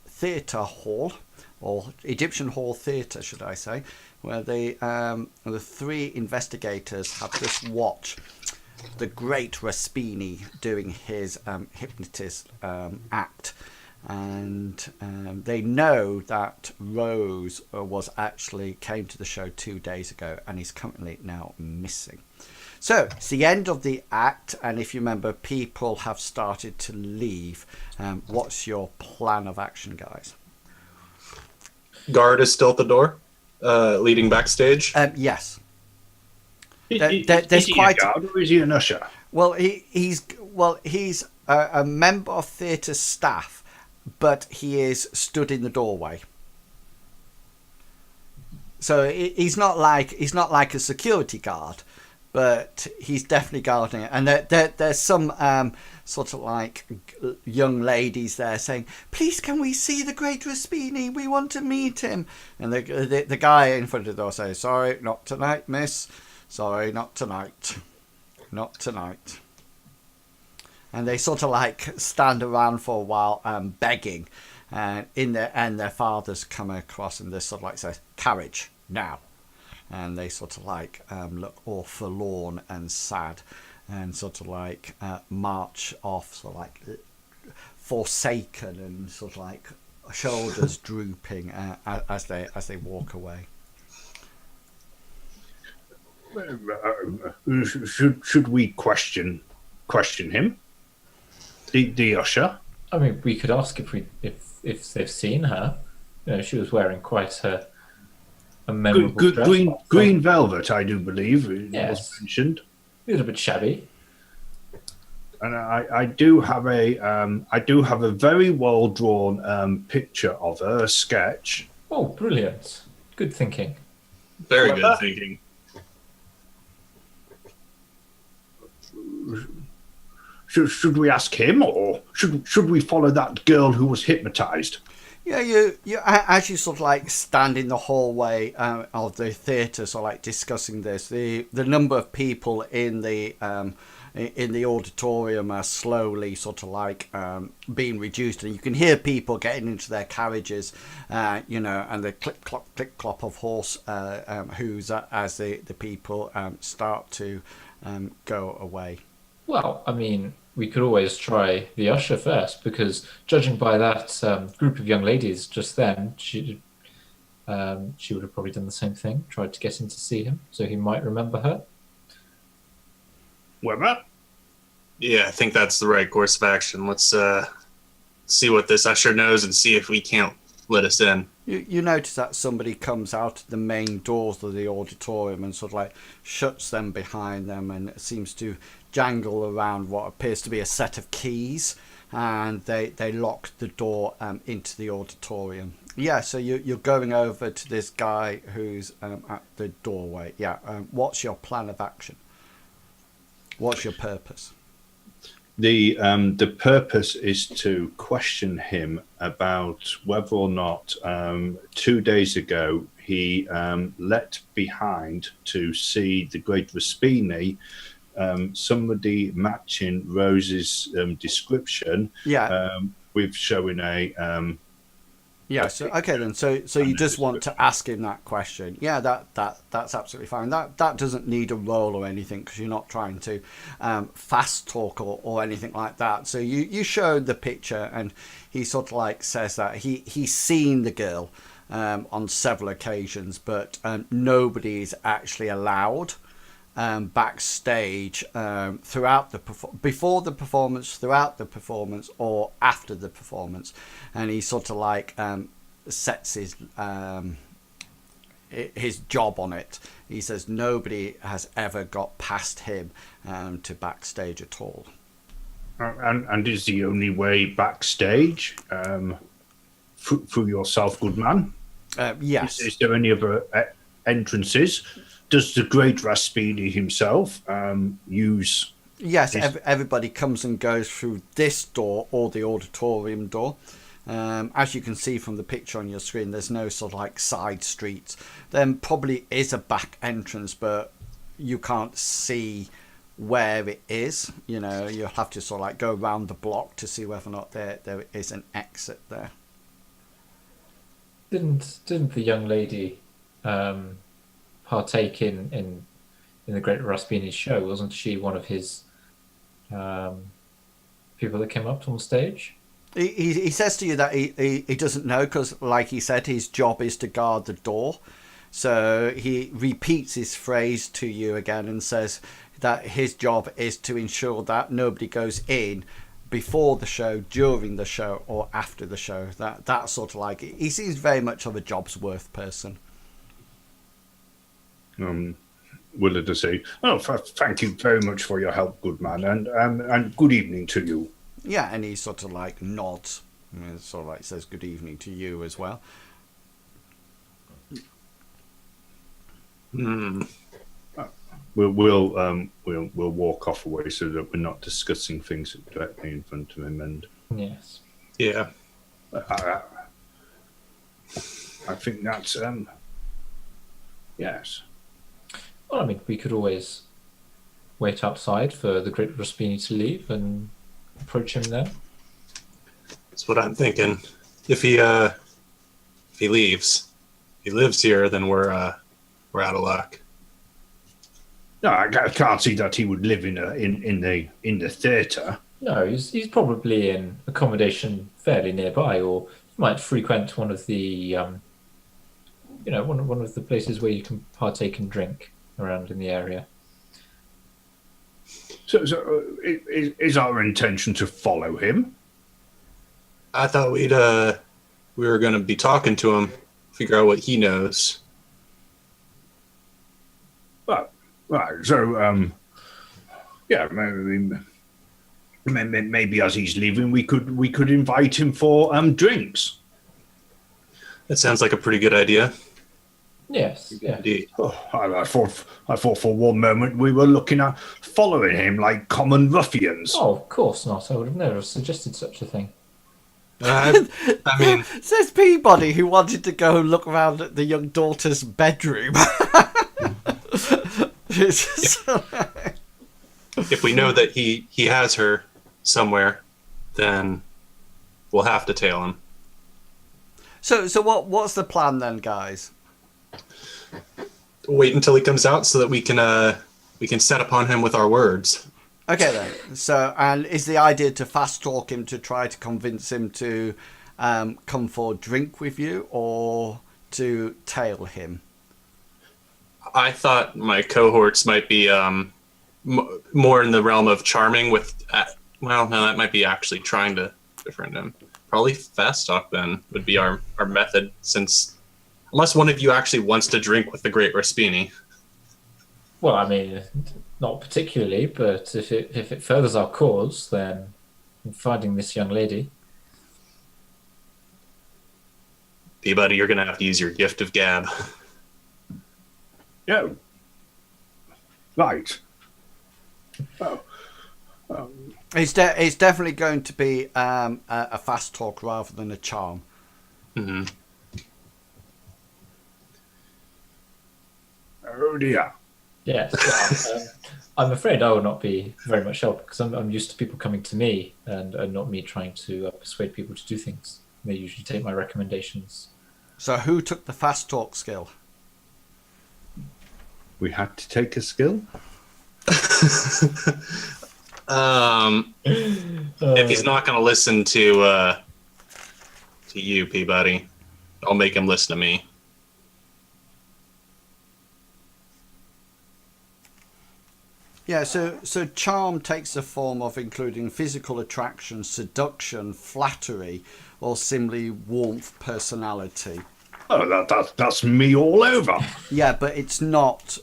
Theatre Hall, or Egyptian Hall Theatre, should I say, where the three investigators have just watched the great Raspini doing his hypnotist act, and they know that Rose came to the show 2 days ago and is currently now missing. So it's the end of the act, and if you remember, people have started to leave. What's your plan of action, guys? Guard is still at the door, leading backstage. Yes. Is he a guard or is he an usher? Well, he's a member of theatre staff, but he is stood in the doorway. So he's not like a security guard, but he's definitely guarding it. And there's some sort of like young ladies there saying, "Please, can we see the great Raspini? We want to meet him." And the guy in front of the door says, "Sorry, not tonight, miss. Sorry, not tonight. Not tonight." And they sort of like stand around for a while, begging. And their fathers come across and they sort of like say, "Carriage, now." And they sort of like look all forlorn and sad, and sort of like march off, sort of like forsaken and sort of like shoulders drooping as they walk away. Should we question him? The usher? I mean, we could ask if they've seen her. You know, she was wearing quite a memorable dress. Green velvet, I do believe, Yes. was mentioned. A little bit shabby. And I do have a very well drawn picture of her, a sketch. Oh, brilliant! Good thinking. Very good thinking. Should we ask him, or should we follow that girl who was hypnotized? Yeah, you as you sort of like stand in the hallway of the theatre, sort of like discussing this. The number of people in the auditorium are slowly sort of like being reduced, and you can hear people getting into their carriages, and the clip clop of horse hooves as the people start to go away. Well, I mean, we could always try the usher first, because judging by that group of young ladies just then, she would have probably done the same thing, tried to get in to see him, so he might remember her. Weber? Yeah, I think that's the right course of action. Let's see what this usher knows and see if we can't let us in. You notice that somebody comes out the main doors of the auditorium and sort of like shuts them behind them, and seems to jangle around what appears to be a set of keys, and they lock the door into the auditorium. Yeah, so you're going over to this guy who's at the doorway. Yeah, what's your plan of action? What's your purpose? The purpose is to question him about whether or not 2 days ago he left behind to see the great Raspini, somebody matching Rose's description. Yeah. With showing a yeah. So okay then. So you just want to ask him that question. Yeah. That's absolutely fine. That doesn't need a roll or anything, because you're not trying to fast talk or anything like that. So you show the picture, and he sort of like says that he's seen the girl on several occasions, but nobody is actually allowed backstage throughout before the performance, throughout the performance, or after the performance. And he sort of like sets his job on it. He says nobody has ever got past him to backstage at all. and is the only way backstage through yourself, good man? Yes. Is there any other entrances? Does the great Raspini himself use? Yes, everybody comes and goes through this door or the auditorium door. As you can see from the picture on your screen, there's no sort of like side streets. There probably is a back entrance, but you can't see where it is. You know, you'll have to sort of like go around the block to see whether or not there is an exit there. Didn't the young lady partake in the Great Raspini show? Wasn't she one of his people that came up on stage? He says to you that he doesn't know because, like he said, his job is to guard the door. So he repeats his phrase to you again and says that his job is to ensure that nobody goes in before the show, during the show, or after the show. That's sort of like, he seems very much of a job's worth person. Willard to say, thank you very much for your help, good man, and good evening to you. Yeah, and he sort of like nods, and sort of like says good evening to you as well. We'll walk off away so that we're not discussing things directly in front of him. And Yes. Yeah. I think that's yes. Well, I mean, we could always wait outside for the Great Raspini to leave and approach him then. That's what I'm thinking. If he leaves, if he lives here, then we're out of luck. No, I can't see that he would live in the theatre. No, he's probably in accommodation fairly nearby, or might frequent one of the one of the places where you can partake and drink around in the area. So is our intention to follow him? I thought we were going to be talking to him, figure out what he knows. Well, right. So yeah, maybe as he's leaving, we could invite him for drinks. That sounds like a pretty good idea. Yes, yeah. Indeed. Oh, I thought for one moment we were looking at following him like common ruffians. Oh, of course not. I would have never suggested such a thing. I mean, Says Peabody, who wanted to go and look around at the young daughter's bedroom. if we know that he has her somewhere, then we'll have to tail him. So what's the plan then, guys? Wait until he comes out so that we can set upon him with our words. Okay then. So, and is the idea to fast talk him to try to convince him to come for a drink with you, or to tail him? I thought my cohorts might be more in the realm of charming with. Well, no, that might be actually trying to befriend him. Probably fast talk then would be our method, since unless one of you actually wants to drink with the Great Raspini. Well, I mean, not particularly, but if it furthers our cause, then in finding this young lady. Peabody, you're going to have to use your gift of gab. Yeah. Right. Oh. It's definitely going to be a fast talk rather than a charm. Mm-hmm. Oh dear. Yes. Well, I'm afraid I will not be very much help because I'm used to people coming to me and not me trying to persuade people to do things. They usually take my recommendations. So who took the fast talk skill? We had to take a skill. If he's not going to listen to you, Peabody, I'll make him listen to me. Yeah, so charm takes the form of including physical attraction, seduction, flattery, or simply warmth, personality. Oh, that's me all over. Yeah, but it's not.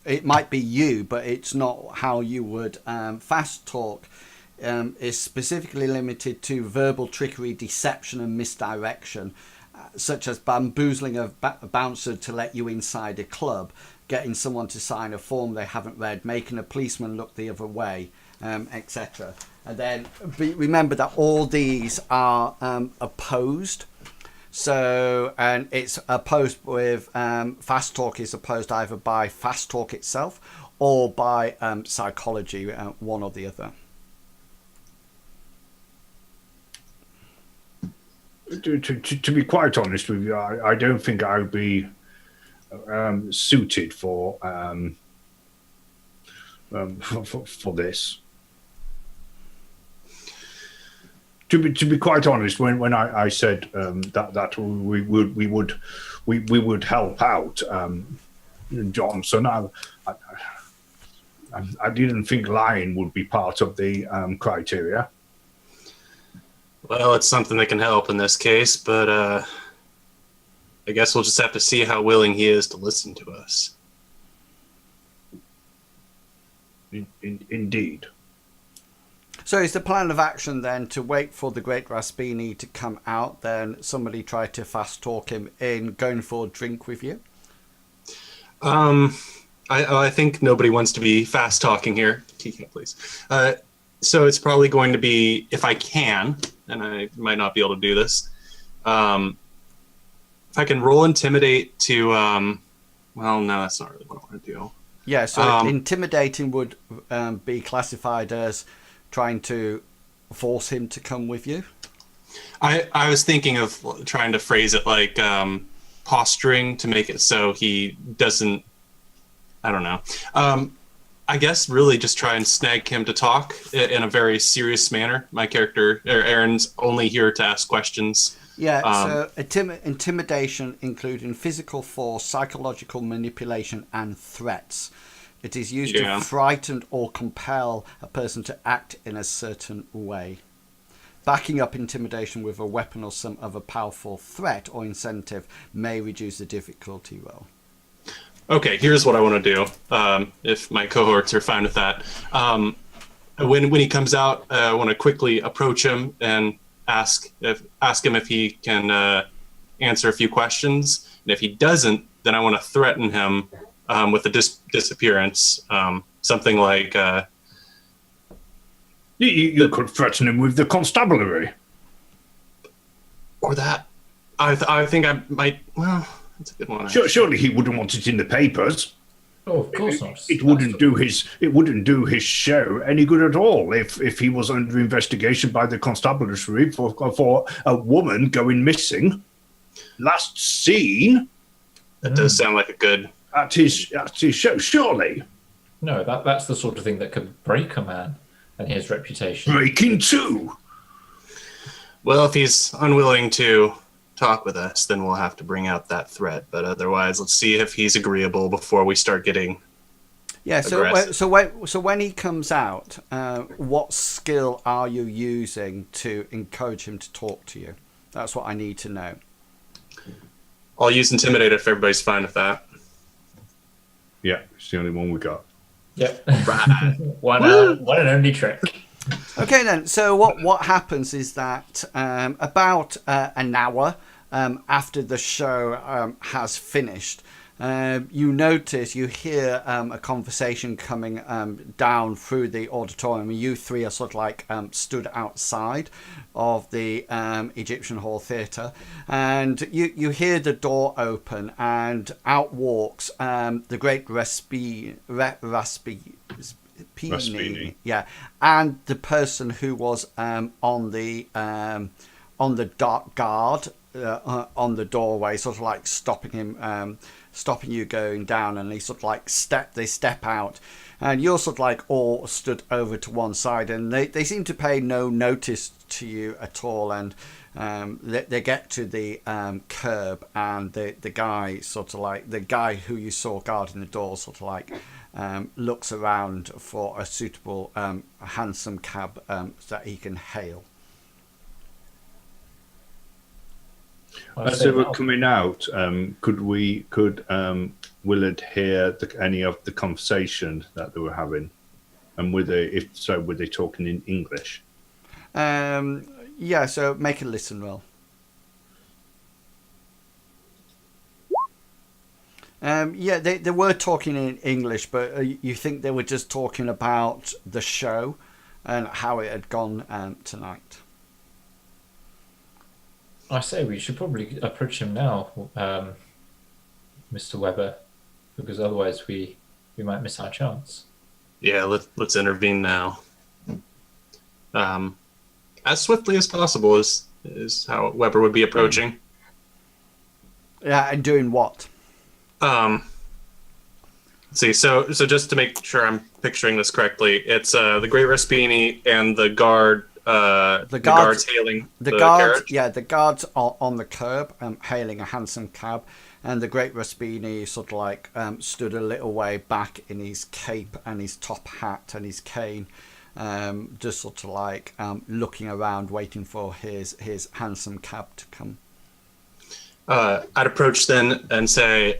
It might be you, but it's not how you would. Fast talk is specifically limited to verbal trickery, deception, and misdirection, such as bamboozling a bouncer to let you inside a club, getting someone to sign a form they haven't read, making a policeman look the other way, etc. And then remember that all these are opposed. So, and it's opposed with fast talk is opposed either by fast talk itself or by psychology, one or the other. To be quite honest with you, I don't think I would be suited for this. To be quite honest, when I said that we would help out Johnson, I didn't think lying would be part of the criteria. Well, it's something that can help in this case, but I guess we'll just have to see how willing he is to listen to us. Indeed. So is the plan of action then to wait for the Great Raspini to come out, then somebody try to fast talk him in going for a drink with you? I think nobody wants to be fast talking here. Kika, please. So it's probably going to be, if I can, and I might not be able to do this, if I can roll intimidate to, well, no, that's not really what I want to do. Yeah, so intimidating would be classified as trying to force him to come with you. I was thinking of trying to phrase it like posturing to make it so he doesn't, I don't know. I guess really just try and snag him to talk in a very serious manner. My character, Aaron's only here to ask questions. Yeah, so intimidation including physical force, psychological manipulation and threats. It is used to frighten or compel a person to act in a certain way. Backing up intimidation with a weapon or some other powerful threat or incentive may reduce the difficulty roll. Okay, here's what I want to do, if my cohorts are fine with that. When he comes out, I want to quickly approach him and ask him if he can answer a few questions. And if he doesn't, then I want to threaten him with a disappearance. Something like... You could threaten him with the constabulary. Or that. I think I might... Well... That's a good one. Surely he wouldn't want it in the papers. Oh, of course not. It wouldn't do his show any good at all if he was under investigation by the constabulary for a woman going missing. Last seen. That does sound like a good at his show. Surely. No, that's the sort of thing that could break a man and his reputation. Breaking too. Well, if he's unwilling to talk with us, then we'll have to bring out that threat. But otherwise, let's see if he's agreeable before we start getting so when he comes out, what skill are you using to encourage him to talk to you? That's what I need to know. I'll use intimidate if everybody's fine with that. Yeah, it's the only one we got. Yep. Right. one and only trick. Okay then, so what happens is that about an hour after the show has finished, you hear a conversation coming down through the auditorium. You three are sort of like stood outside of the Egyptian Hall Theatre, and you hear the door open, and out walks the great Raspini, yeah, and the person who was on the dark guard on the doorway, sort of like stopping him, stopping you going down, and they sort of like step out, and you're sort of like all stood over to one side, and they seem to pay no notice to you at all, and they get to the curb, and the guy sort of like the guy who you saw guarding the door sort of like looks around for a suitable hansom cab that he can hail. As they were coming out, could Willard hear any of the conversation that they were having, and were they talking in English? Yeah, so make a listen roll. Yeah, they were talking in English, but you think they were just talking about the show and how it had gone tonight. I say we should probably approach him now, Mr. Webber, because otherwise we we might miss our chance. Yeah, let's intervene now. As swiftly as possible is how Weber would be approaching. Yeah, and doing what? Let's see. So just to make sure I'm picturing this correctly, it's the Great Raspini and the guard. The guards hailing the guards. carriage. Yeah, the guards are on the curb, hailing a hansom cab, and the Great Raspini sort of like stood a little way back in his cape and his top hat and his cane, just sort of like looking around, waiting for his hansom cab to come. I'd approach then and say,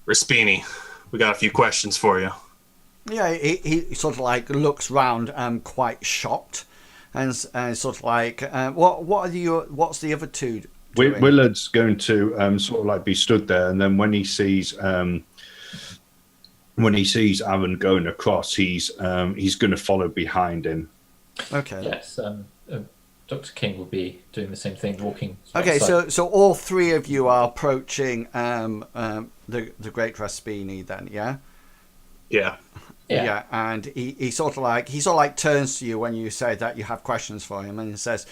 Raspini, we got a few questions for you. Yeah, he sort of like looks round, quite shocked, and sort of like, what's the other two doing? Willard's going to sort of like be stood there, and then when he sees Aaron going across, he's going to follow behind him. Okay. Yes, Dr. King will be doing the same thing, walking. Okay, outside. so all three of you are approaching the Great Raspini then, yeah? Yeah. Yeah. And he sort of like turns to you when you say that you have questions for him, and he says,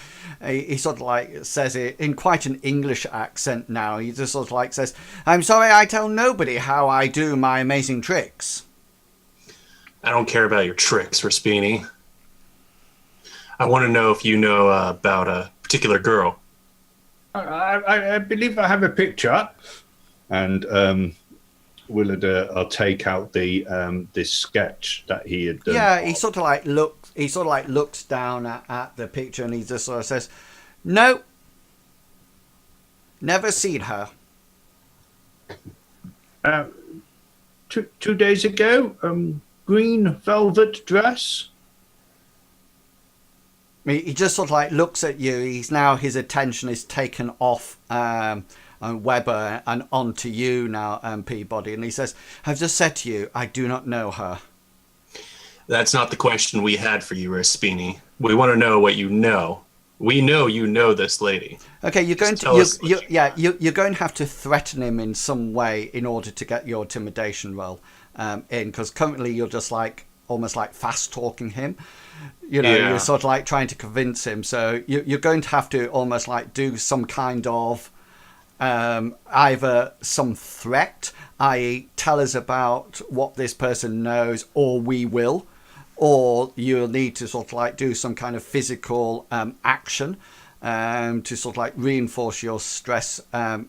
he sort of like says it in quite an English accent now. He just sort of like says, "I'm sorry, I tell nobody how I do my amazing tricks." I don't care about your tricks, Raspini. I want to know if you know about a particular girl. I believe I have a picture, and Willard, I'll take out this sketch that he had done. Yeah, he sort of like looks down at the picture, and he just sort of says, "No, never seen her." 2 days ago, green velvet dress. He just sort of like looks at you. His attention is taken off Weber and onto you now, Peabody, and he says, "I've just said to you, I do not know her." That's not the question we had for you, Raspini. We want to know what you know. We know you know this lady. Okay, you're going you're going to have to threaten him in some way in order to get your intimidation roll in, because currently you're just like almost like fast talking him. You're sort of like trying to convince him. So you're going to have to almost like do some kind of either some threat, i.e. tell us about what this person knows, or we will, or you'll need to sort of like do some kind of physical action to sort of like reinforce your stress,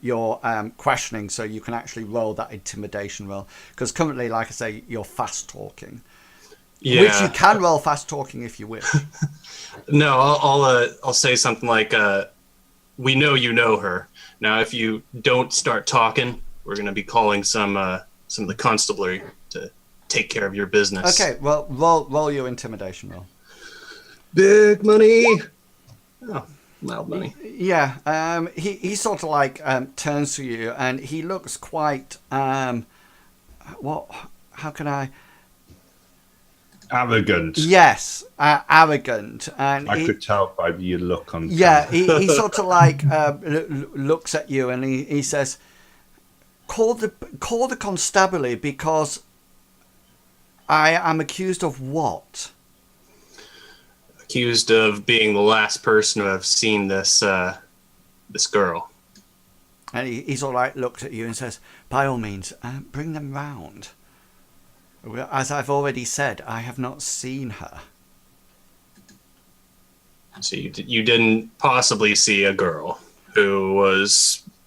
your questioning, so you can actually roll that intimidation roll. Because currently, like I say, you're fast talking. Yeah. Which you can roll fast talking if you wish. No, I'll say something like, "We know you know her. Now, if you don't start talking, we're going to be calling some of the constabulary to take care of your business." Okay, well, roll your intimidation roll. Big money. Oh, loud money. Yeah, he sort of like turns to you, and he looks quite how can I? Arrogant. Yes, arrogant, and I could tell by your look on. Yeah, he sort of like looks at you, and he says, "Call the constabulary, because I am accused of what?" Accused of being the last person to have seen this girl. And he sort of like looks at you and says, "By all means, bring them round. As I've already said, I have not seen her." So you didn't possibly see a girl who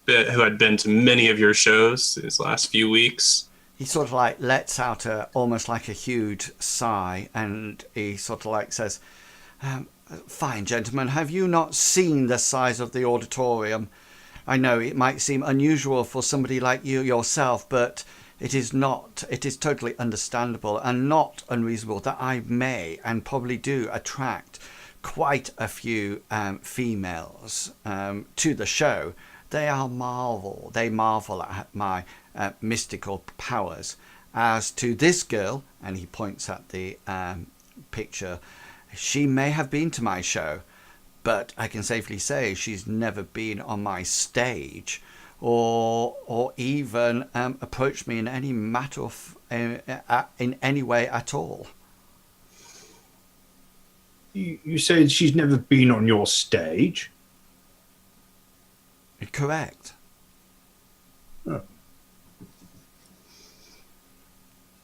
had been to many of your shows these last few weeks? He sort of like lets out almost like a huge sigh, and he sort of like says, "Fine, gentlemen, have you not seen the size of the auditorium? I know it might seem unusual for somebody like you yourself, but it is not. It is totally understandable and not unreasonable that I may and probably do attract quite a few females to the show. They marvel at my mystical powers. As to this girl," and he points at the picture, "she may have been to my show, but I can safely say she's never been on my stage or even approach me in any matter of in any way at all. You say she's never been on your stage? Correct. Oh.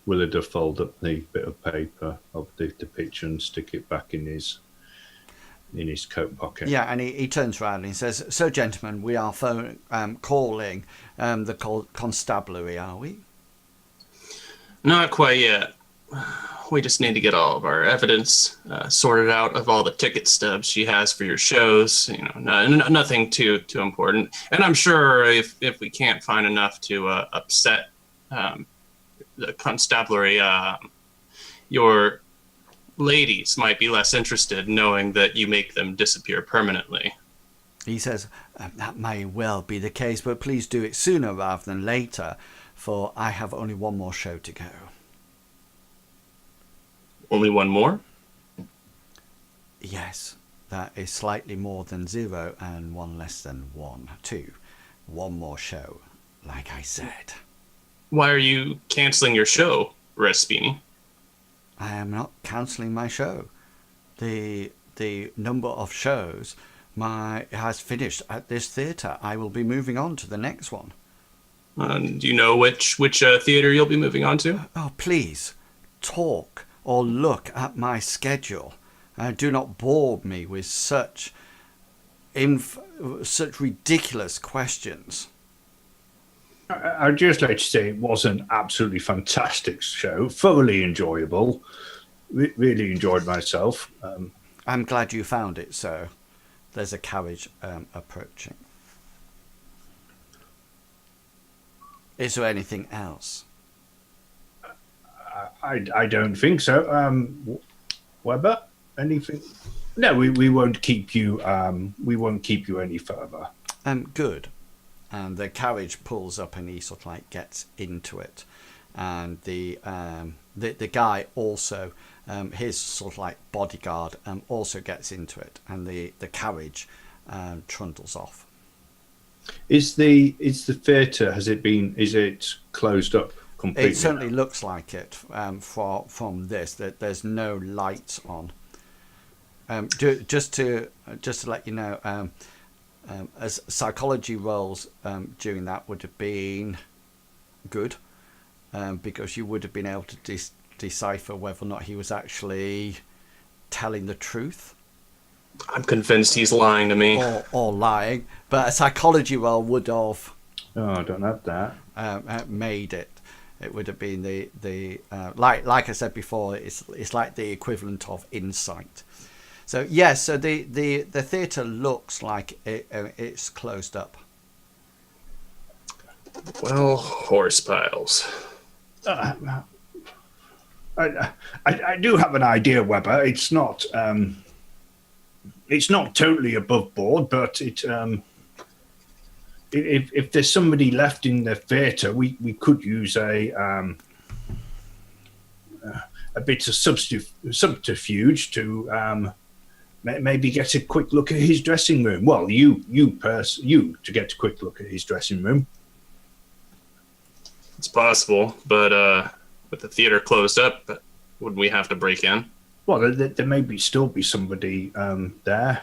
Willard fold up the bit of paper of the picture and stick it back in his coat pocket. Yeah, and he turns around and he says, "So, gentlemen, we are calling the constabulary, are we?" Not quite yet. We just need to get all of our evidence sorted out of all the ticket stubs she has for your shows. You know, nothing too important. And I'm sure if we can't find enough to upset the constabulary, your ladies might be less interested knowing that you make them disappear permanently. He says, "That may well be the case, but please do it sooner rather than later, for I have only one more show to go." Only one more? Yes, that is slightly more than 0 and 1 less than 1. 2. One more show, like I said. Why are you canceling your show, Respini? I am not cancelling my show. The number of shows has finished at this theatre. I will be moving on to the next one. Do you know which theater you'll be moving on to? Oh, please, talk or look at my schedule. Do not bore me with such ridiculous questions. I'd just like to say it was an absolutely fantastic show, thoroughly enjoyable. Really enjoyed myself. I'm glad you found it so. There's a carriage approaching. Is there anything else? I don't think so. Weber, anything? No, we won't keep you. We won't keep you any further. Good. And the carriage pulls up, and he sort of like gets into it, and the guy also, his sort of like bodyguard, also gets into it, and the carriage trundles off. Is the theatre? Is it closed up completely? It certainly looks like it from this. That there's no lights on. Just to let you know, as psychology rolls during that would have been good, because you would have been able to decipher whether or not he was actually telling the truth. I'm convinced he's lying to me. Or lying, but a psychology roll would have. Oh, I don't have that. Made it. It would have been the like I said before. It's like the equivalent of insight. So yes, so the theatre looks like it's closed up. Well, horse piles. I do have an idea, Weber. It's not totally above board, but if there's somebody left in the theatre, we could use a bit of subterfuge to maybe get a quick look at his dressing room. Well, you to get a quick look at his dressing room. It's possible, but with the theater closed up, wouldn't we have to break in? Well, there may still be somebody there.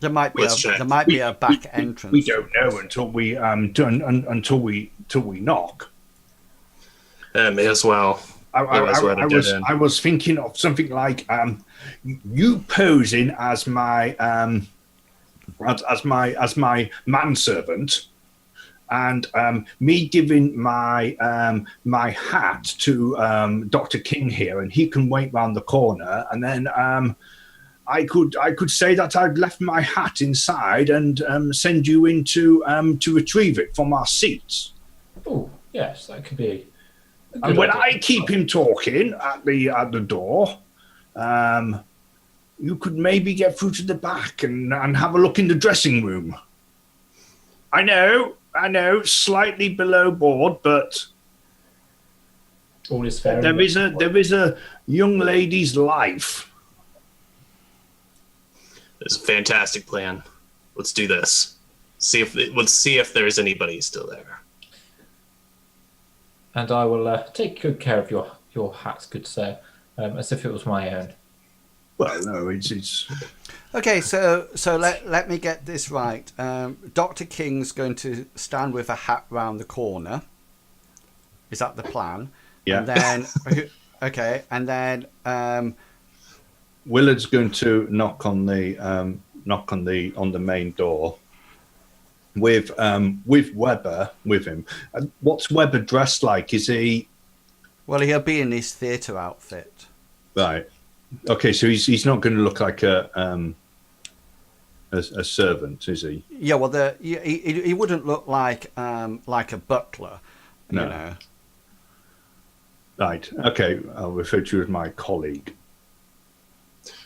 There might be a back entrance. We don't know until we until we knock. May as well. I was thinking of something like you posing as my manservant, and me giving my my hat to Dr. King here, and he can wait round the corner, and then I could say that I'd left my hat inside and send you in to retrieve it from our seats. Oh yes, that could be. And when I keep him talking at the door, you could maybe get through to the back and have a look in the dressing room. I know, slightly below board, but all is fair. There is a young lady's life. It's a fantastic plan. Let's do this. Let's see if there's anybody still there. And I will take good care of your hat, good sir, as if it was my own. Well, no, it's Okay, so let me get this right. Dr. King's going to stand with a hat round the corner. Is that the plan? Yeah. And then, okay, and then Willard's going to knock on the main door with Weber with him. What's Weber dressed like? Is he? Well, he'll be in his theatre outfit. Right. Okay, so he's not going to look like a servant, is he? Yeah, well, he wouldn't look like a butler, No. you know. Right. Okay, I'll refer to you as my colleague.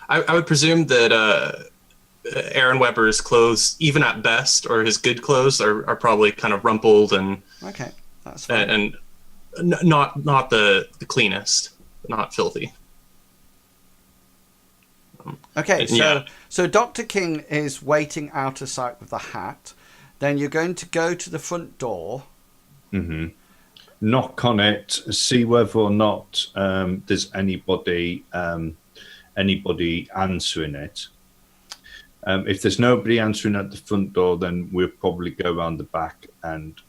I would presume that Aaron Weber's clothes, even at best, or his good clothes, are probably kind of rumpled and Okay, that's fine. and not the cleanest, not filthy. Okay, Yeah. so Dr. King is waiting out of sight with the hat. Then you're going to go to the front door. Mm-hmm. Knock on it, see whether or not there's anybody answering it. If there's nobody answering at the front door, then we'll probably go around the back and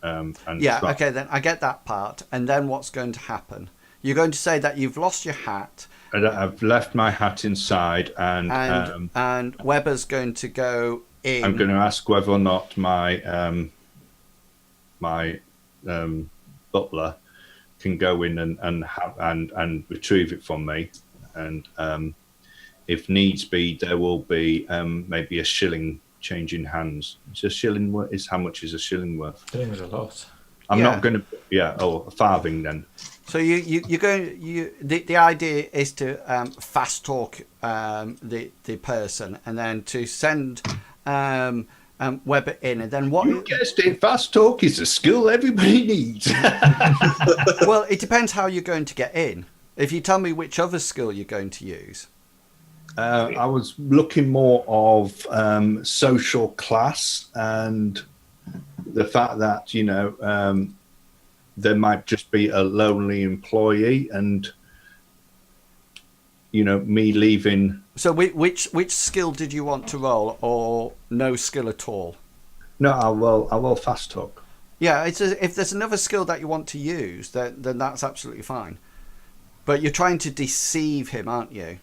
Yeah, try. okay, then I get that part. And then what's going to happen? You're going to say that you've lost your hat, And I've left my hat inside, and Weber's going to go in. I'm going to ask whether or not my butler can go in and retrieve it from me, and if needs be, there will be maybe a shilling changing hands. Is a shilling is how much is a shilling worth? I think it was a lot. I'm Yeah. not going to. A farthing then. So the idea is to fast talk the person, and then to send Weber in, and then what? You guessed it. Fast talk is a skill everybody needs. Well, it depends how you're going to get in. If you tell me which other skill you're going to use. I was looking more of social class and the fact that there might just be a lonely employee, and me leaving. So which skill did you want to roll, or no skill at all? No, I will fast talk. Yeah, if there's another skill that you want to use, then that's absolutely fine. But you're trying to deceive him, aren't you?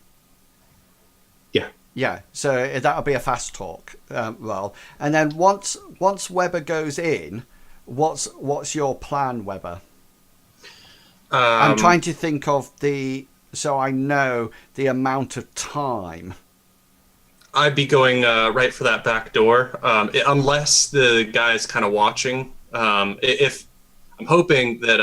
Yeah. Yeah, so that'll be a fast talk roll. And then once Weber goes in, what's your plan, Weber? I'm trying to think of so I know the amount of time. I'd be going right for that back door, unless the guy's kind of watching. If I'm hoping that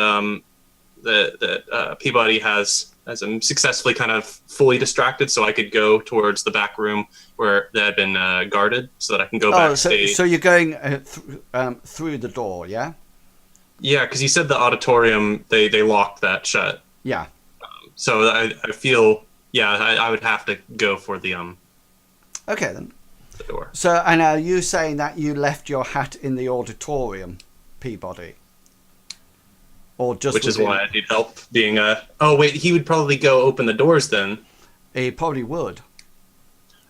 that Peabody has him successfully kind of fully distracted, so I could go towards the back room where they had been guarded, so that I can go backstage. So you're going through the door, yeah? Yeah, because you said the auditorium, they locked that shut. Yeah. So I feel, I would have to go for the Okay then. the door. So, and are you saying that you left your hat in the auditorium, Peabody? Or just Which is within? why I need help being oh wait, he would probably go open the doors then. He probably would.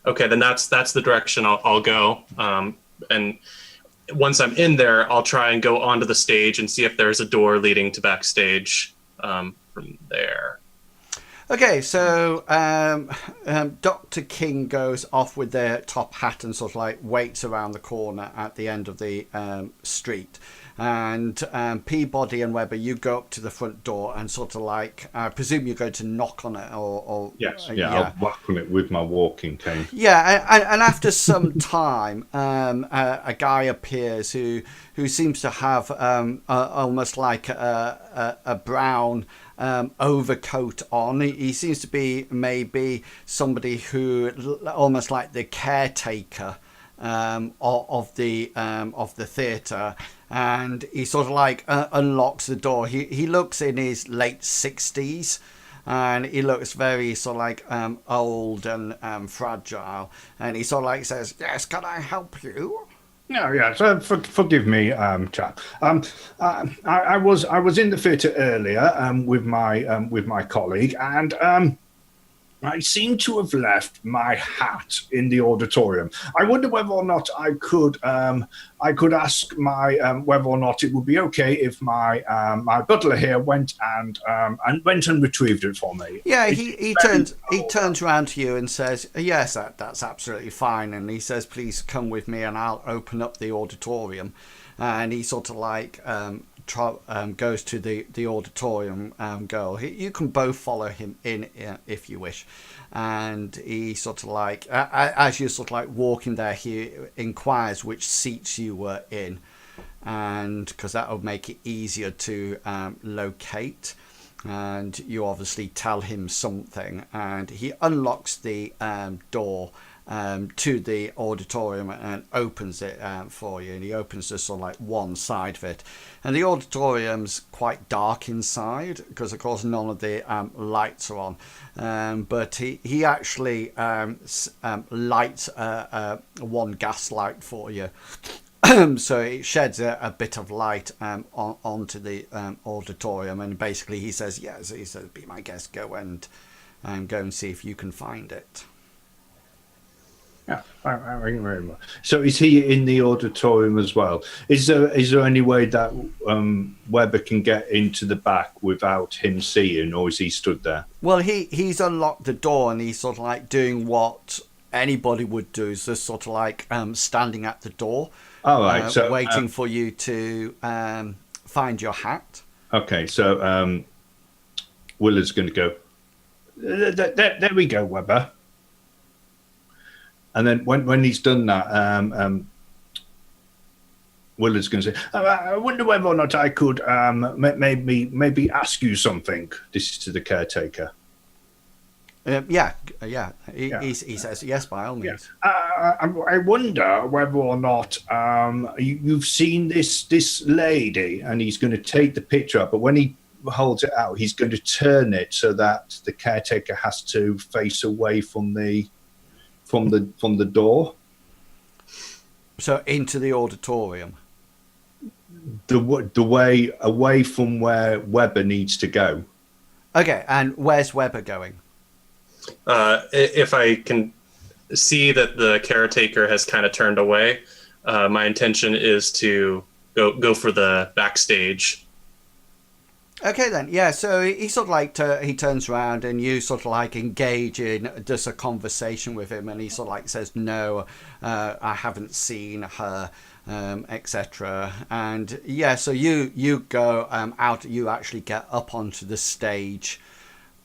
Okay, then that's the direction I'll go. And once I'm in there, I'll try and go onto the stage and see if there's a door leading to backstage from there. Okay, so Dr. King goes off with their top hat and sort of like waits around the corner at the end of the street. And Peabody and Weber, you go up to the front door and sort of like, I presume you're going to knock on it or Yes, I'll whack on it with my walking cane. Yeah, and after some time, a guy appears who seems to have almost like a brown overcoat on. He seems to be maybe somebody who almost like the caretaker of the theatre, and he sort of like unlocks the door. He looks in his late 60s. And he looks very sort of like old and fragile. And he sort of like says, "Yes, can I help you?" No, yeah. So forgive me, chap. I was in the theatre earlier with my colleague, and I seem to have left my hat in the auditorium. I wonder whether or not I could ask my whether or not it would be okay if my butler here went and retrieved it for me. Yeah, It's he very- turns around to you and says, "Yes, that's absolutely fine." And he says, "Please come with me, and I'll open up the auditorium." And he sort of like goes to the auditorium. Girl, you can both follow him in if you wish. And he sort of like, as you're sort of like walking there, he inquires which seats you were in, and because that would make it easier to locate. And you obviously tell him something, and he unlocks the door to the auditorium and opens it for you. And he opens just sort of like one side of it, and the auditorium's quite dark inside because of course none of the lights are on, but he actually lights one gas light for you. So it sheds a bit of light onto the auditorium, and basically he says, "Yes," he says, "Be my guest, go and go and see if you can find it." Yeah, thank you very much. So is he in the auditorium as well? Is there any way that Weber can get into the back without him seeing, or is he stood there? Well, he's unlocked the door, and he's sort of like doing what anybody would do, is just sort of like standing at the door. All right, so waiting for you to find your hat. Okay, so Willard's going to go. There we go, Weber. And then when he's done that, Willard's going to say, "I wonder whether or not I could maybe ask you something." This is to the caretaker. Yeah. He says yes, by all means. I wonder whether or not you've seen this lady, and he's going to take the picture up, but when he holds it out, he's going to turn it so that the caretaker has to face away from the door. So into the auditorium. The way away from where Weber needs to go. Okay, and where's Weber going? If I can see that the caretaker has kind of turned away, my intention is to go for the backstage. Okay then, yeah. So he sort of like he turns around, and you sort of like engage in just a conversation with him, and he sort of like says, "No, I haven't seen her," etc. And yeah, so you go out. You actually get up onto the stage,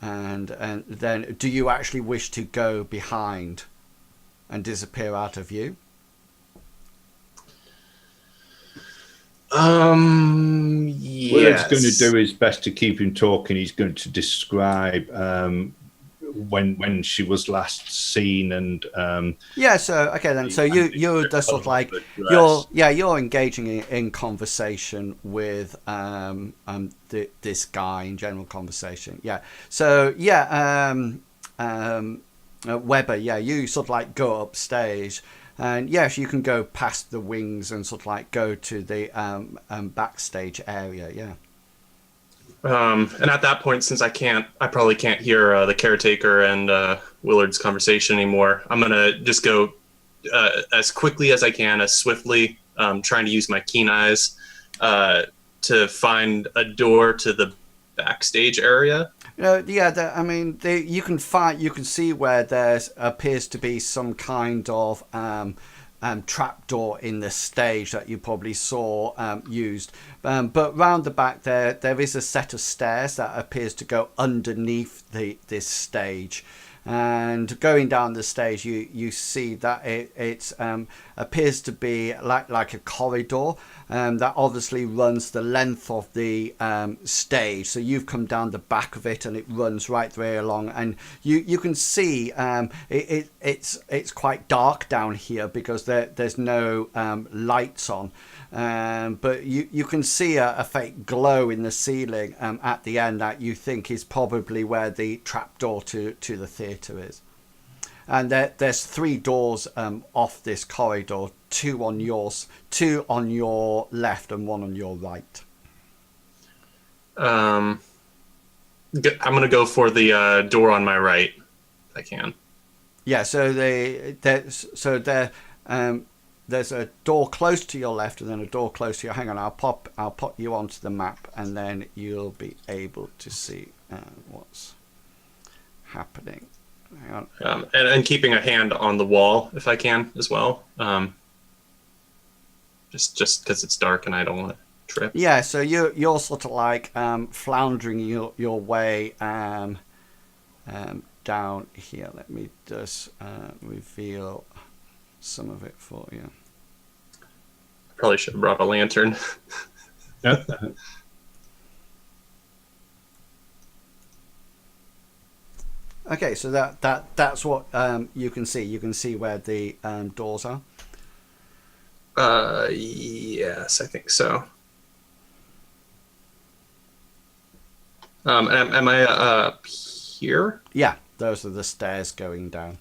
and then do you actually wish to go behind and disappear out of view? Yes. Willard's going to do his best to keep him talking. He's going to describe when she was last seen, and yeah. So okay then. So you're just sort of like you're engaging in conversation with this guy in general conversation. Yeah. So yeah. Weber. Yeah. You sort of like go upstage. And yes, you can go past the wings and sort of like go to the backstage area. Yeah. And at that point, since I probably can't hear the caretaker and Willard's conversation anymore, I'm gonna just go as quickly as I can, as swiftly, trying to use my keen eyes to find a door to the backstage area. You can see where there appears to be some kind of trapdoor in the stage that you probably saw used. But round the back there is a set of stairs that appears to go underneath this stage. And going down the stage, you see that it appears to be like a corridor that obviously runs the length of the stage. So you've come down the back of it, and it runs right the way along. And you can see it's quite dark down here because there's no lights on. But you can see a fake glow in the ceiling at the end that you think is probably where the trapdoor to the theatre is. And there's 3 doors off this corridor, two on your left and 1 on your right. I'm gonna go for the door on my right, if I can. Yeah, so there's a door close to your left and then a door close to your. Hang on, I'll pop you onto the map, and then you'll be able to see what's happening. Hang on. And keeping a hand on the wall if I can as well. Just because it's dark and I don't want to trip. Yeah, so you're sort of like floundering your way down here. Let me just reveal some of it for you. Probably should have brought a lantern. Okay, so that's what you can see. You can see where the doors are. Yes, I think so. Am I up here? Yeah, those are the stairs going down.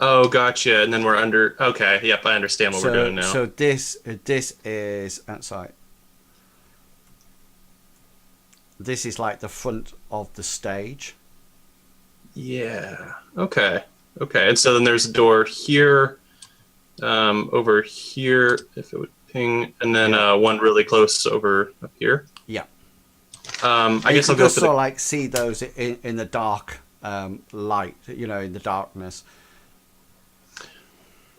Oh, gotcha. And then we're under. Okay, yep, I understand what we're doing now. So this is sorry. This is like the front of the stage. Yeah. Okay. And so then there's a door here, over here, if it would ping, and then one really close over up here. Yeah. I guess I'll go for sort of like see those in the dark light, in the darkness.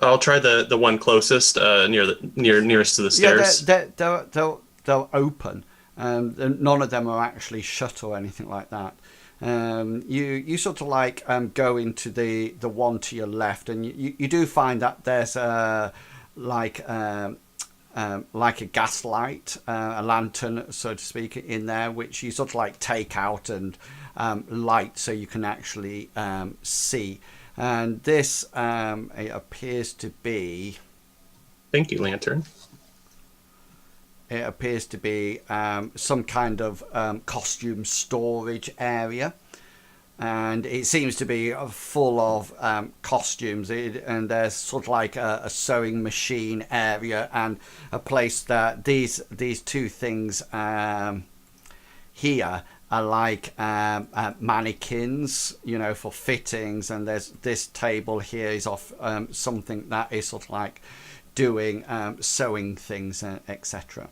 I'll try the one closest, nearest to the stairs. Yeah, they're open. None of them are actually shut or anything like that. You sort of like go into the one to your left, and you do find that there's like a gas light, a lantern, so to speak, in there, which you sort of like take out and light so you can actually see. And this it appears to be. Thank you, lantern. It appears to be some kind of costume storage area, and it seems to be full of costumes. And there's sort of like a sewing machine area and a place that these 2 things here are like mannequins, for fittings. And there's this table here is off something that is sort of like doing sewing things, etc.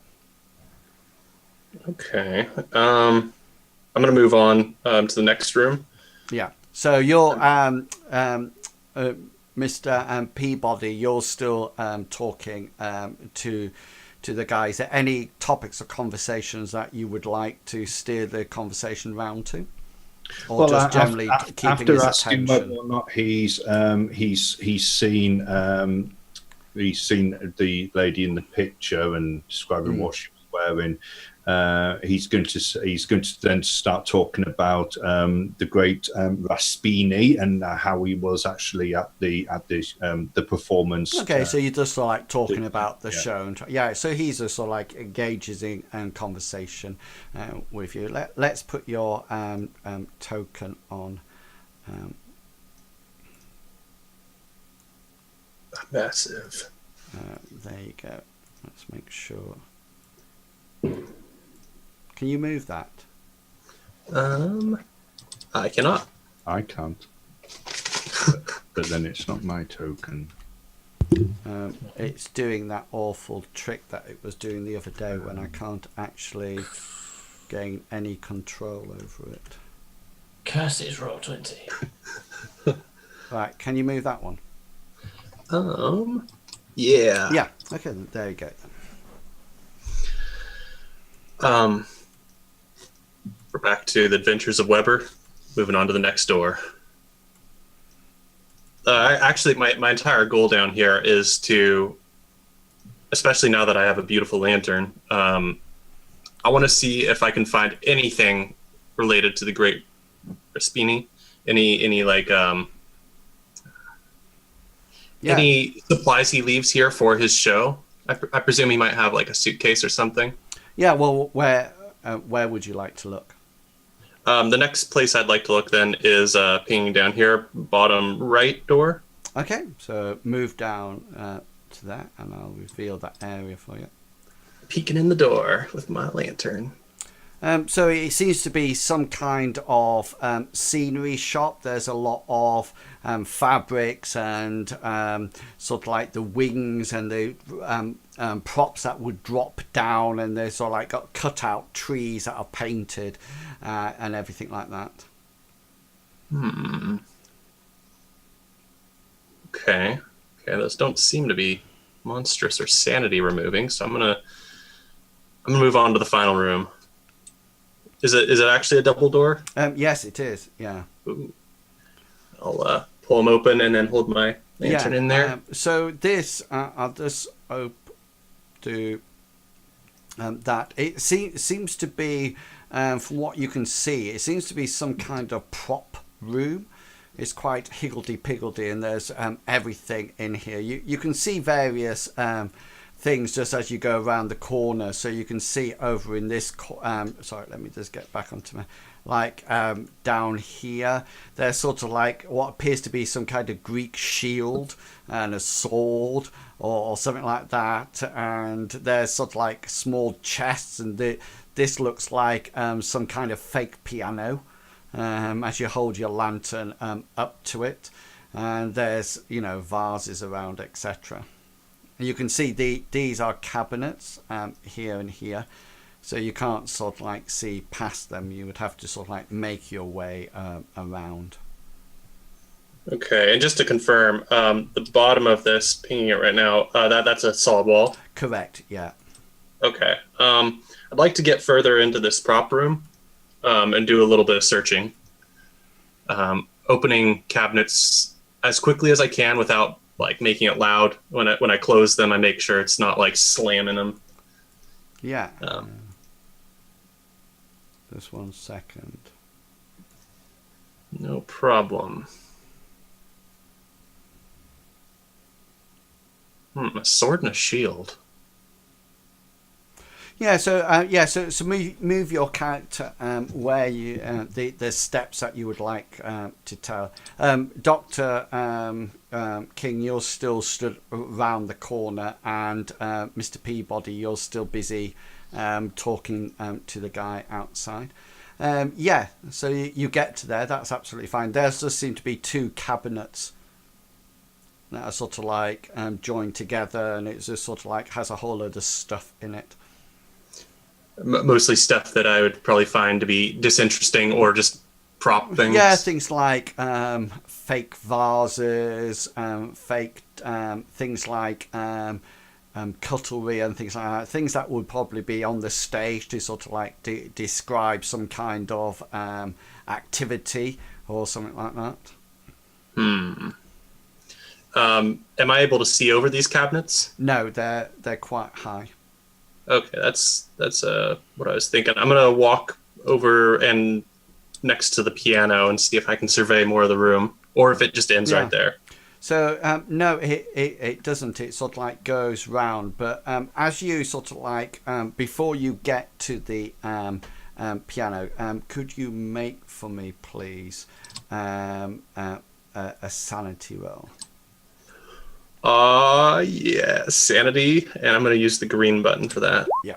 Okay. I'm gonna move on to the next room. Yeah. So you're Mr. Peabody. You're still talking to the guys. Are there any topics or conversations that you would like to steer the conversation round to, or just generally keeping after his asking attention? whether or not he's seen the lady in the picture and describing what she was wearing. He's going to then start talking about the great Raspini and how he was actually at the performance. Okay, so you're just sort of like talking about the show, and so he's just sort of like engages in conversation with you. Let's put your token on. Massive. There you go. Let's make sure. Can you move that? I cannot. I can't. But then it's not my token. It's doing that awful trick that it was doing the other day when I can't actually gain any control over it. Curses, Roll20. Right, can you move that one? Yeah. Yeah. Okay, there you go. We're back to the Adventures of Weber. Moving on to the next door. Actually, my entire goal down here is to, especially now that I have a beautiful lantern, I want to see if I can find anything related to the Great Raspini. Any like any supplies he leaves here for his show. I presume he might have like a suitcase or something. Yeah. Well, where would you like to look? The next place I'd like to look then is pinging down here, bottom right door. Okay, so move down to that, and I'll reveal that area for you. Peeking in the door with my lantern. So it seems to be some kind of scenery shop. There's a lot of fabrics and sort of like the wings and the props that would drop down, and there's sort of like got cut out trees that are painted and everything like that. Okay, those don't seem to be monstrous or sanity removing, so I'm gonna move on to the final room. Is it actually a double door? Yes, it is. Yeah. Ooh. I'll pull them open and then hold my lantern in there. So this, I'll just do that. It seems to be, from what you can see, it seems to be some kind of prop room. It's quite higgledy-piggledy, and there's everything in here. You can see various things just as you go around the corner. So you can see over in this sorry, let me just get back onto my down here there's sort of like what appears to be some kind of Greek shield and a sword or something like that, and there's sort of like small chests, and this looks like some kind of fake piano as you hold your lantern up to it, and there's vases around, etc. You can see these are cabinets here and here, so you can't sort of like see past them. You would have to sort of like make your way around. Okay, and just to confirm, the bottom of this, pinging it right now, that's a solid wall? Correct, yeah. Okay. I'd like to get further into this prop room and do a little bit of searching. Opening cabinets as quickly as I can without like making it loud. When I close them, I make sure it's not like slamming them. Yeah. Just 1 second. No problem. A sword and a shield. Yeah, so so move your character where you the steps that you would like to tell. Dr. King, you're still stood around the corner, and Mr. Peabody, you're still busy talking to the guy outside. So you get to there. That's absolutely fine. There does seem to be 2 cabinets that are sort of like joined together, and it's just sort of like has a whole load of stuff in it. Mostly stuff that I would probably find to be disinteresting or just prop things. Yeah, things like fake vases, fake things like cutlery and things like that. Things that would probably be on the stage to sort of like describe some kind of activity or something like that. Am I able to see over these cabinets? No, they're quite high. Okay, that's what I was thinking. I'm gonna walk over and next to the piano and see if I can survey more of the room, or if it just ends right there. So no, it doesn't. It sort of like goes round, but as you sort of like before you get to the piano, could you make for me, please, a sanity roll? Yeah, sanity, and I'm going to use the green button for that. Yeah.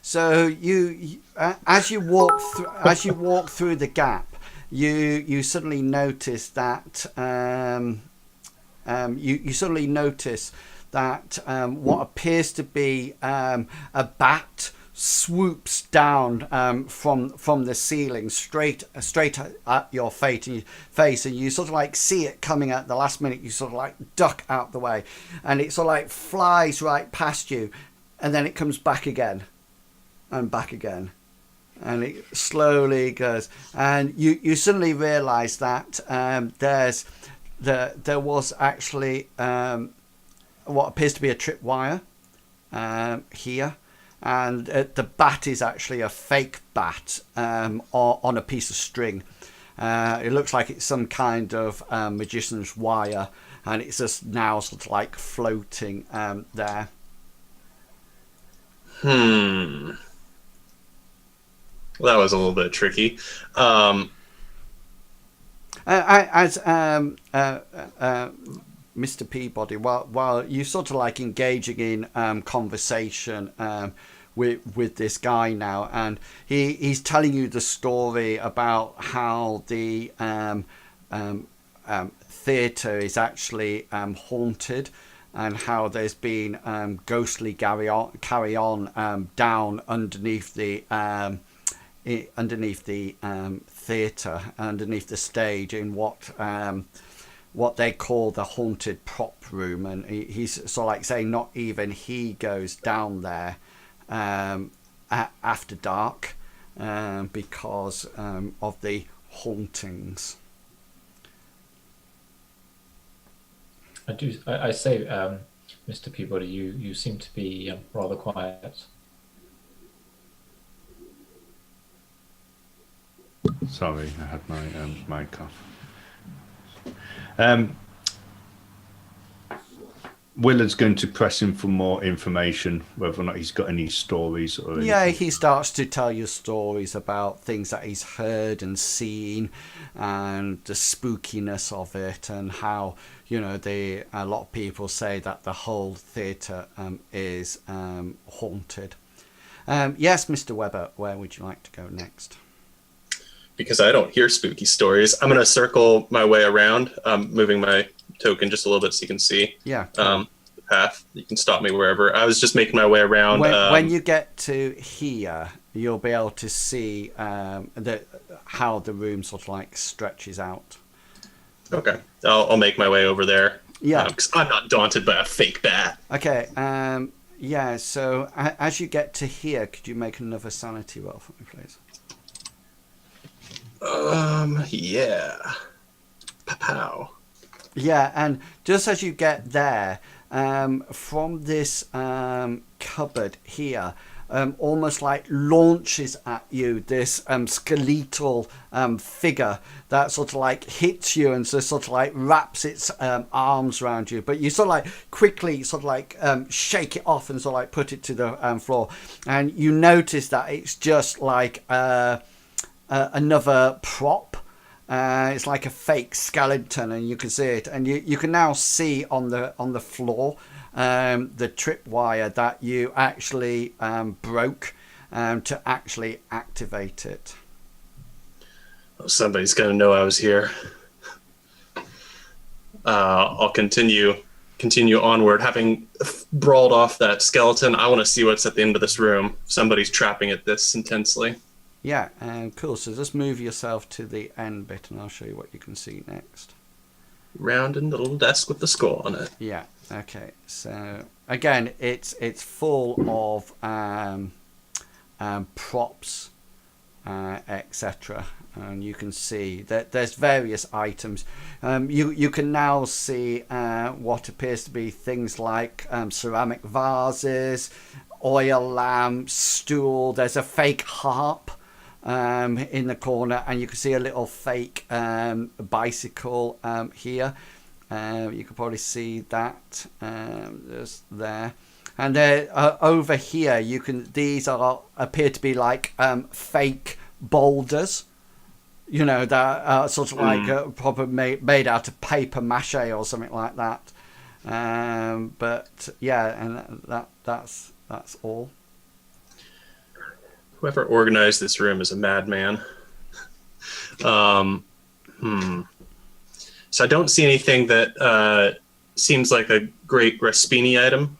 So you as you walk through the gap, you suddenly notice that you suddenly notice that what appears to be a bat swoops down from the ceiling straight at your face, and you sort of like see it coming at the last minute. You sort of like duck out the way, and it sort of like flies right past you, and then it comes back again and back again, and it slowly goes, and you suddenly realize that there was actually what appears to be a tripwire here. And the bat is actually a fake bat on a piece of string. It looks like it's some kind of magician's wire, and it's just now sort of like floating there. Well, that was a little bit tricky. As Mr. Peabody, while you sort of like engaging in conversation with this guy now, and he's telling you the story about how the theatre is actually haunted, and how there's been ghostly carry on down underneath the theatre, underneath the stage, in what they call the haunted prop room. And he's sort of like saying not even he goes down there after dark because of the hauntings. I say, Mr. Peabody, you seem to be rather quiet. Sorry, I had my mic off. Willard's going to press him for more information, whether or not he's got any stories or anything. Yeah, he starts to tell you stories about things that he's heard and seen, and the spookiness of it, and how, you know, a lot of people say that the whole theatre is haunted. Yes, Mr. Webber, where would you like to go next? Because I don't hear spooky stories, I'm going to circle my way around, moving my token just a little bit so you can see the path. You can stop me wherever. I was just making my way around. When you get to here, you'll be able to see how the room sort of like stretches out. Okay, I'll make my way over there. Yeah, because I'm not daunted by a fake bat. Okay. Yeah. So as you get to here, could you make another sanity roll for me, please? Yeah. Pow. Yeah, and just as you get there, from this cupboard here, almost like launches at you this skeletal figure that sort of like hits you and so sort of like wraps its arms around you, but you sort of like quickly sort of like shake it off and sort of like put it to the floor, and you notice that it's just like another prop. It's like a fake skeleton, and you can see it, and you can now see on the floor the tripwire that you actually broke to actually activate it. Oh, somebody's gonna know I was here. I'll continue onward. Having brawled off that skeleton, I want to see what's at the end of this room. Somebody's trapping at this intensely. Yeah, cool. So just move yourself to the end bit, and I'll show you what you can see next. Round in the little desk with the skull on it. Yeah. Okay. So again, it's full of props, etc. And you can see that there's various items. You can now see what appears to be things like ceramic vases, oil lamps, stool. There's a fake harp in the corner, and you can see a little fake bicycle here. You can probably see that just there, and over here these appear to be like fake boulders, you know, that are sort of like probably made out of paper mache or something like that. But yeah, and that's all. Whoever organized this room is a madman. So I don't see anything that seems like a great Raspini item.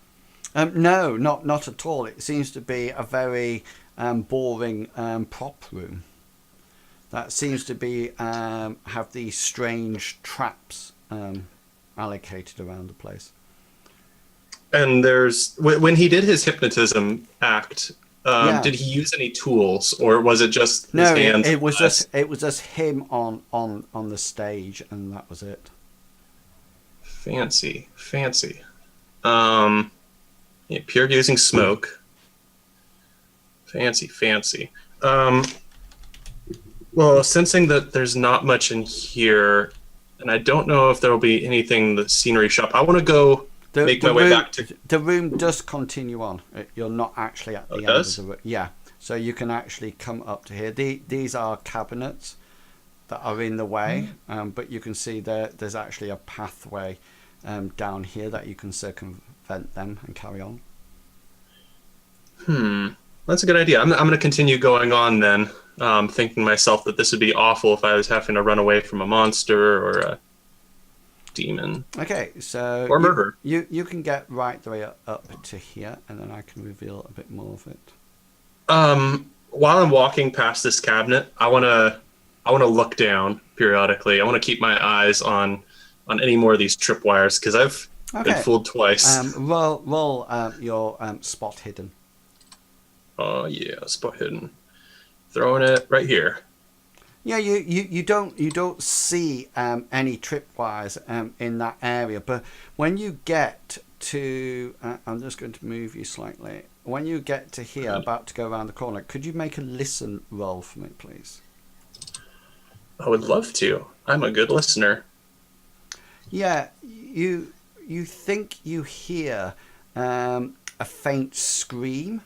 No, not at all. It seems to be a very boring prop room. That seems to be have these strange traps allocated around the place. And there's when he did his hypnotism act. Did he use any tools, or was it just his hands? It was just him on the stage, and that was it. Fancy. Yeah, pure using smoke. Fancy. Well, sensing that there's not much in here, and I don't know if there will be anything in the scenery shop. I want to go make my way back to... The room does continue on. You're not actually at the end of the room. Yeah, so you can actually come up to here. These are cabinets, that are in the way, but you can see there's actually a pathway down here that you can circumvent them and carry on. That's a good idea. I'm going to continue going on then, thinking to myself that this would be awful if I was having to run away from a monster or a demon. Okay, so or murder. You can get right the way up to here, and then I can reveal a bit more of it. While I'm walking past this cabinet, I want to look down periodically. I want to keep my eyes on any more of these tripwires because I've been fooled twice. Roll your spot hidden. Oh yeah, spot hidden. Throwing it right here. Yeah, you don't see any tripwires in that area, but when you get to, I'm just going to move you slightly. When you get to here, about to go around the corner, could you make a listen roll for me, please? I would love to. I'm a good listener. Yeah, you think you hear a faint scream.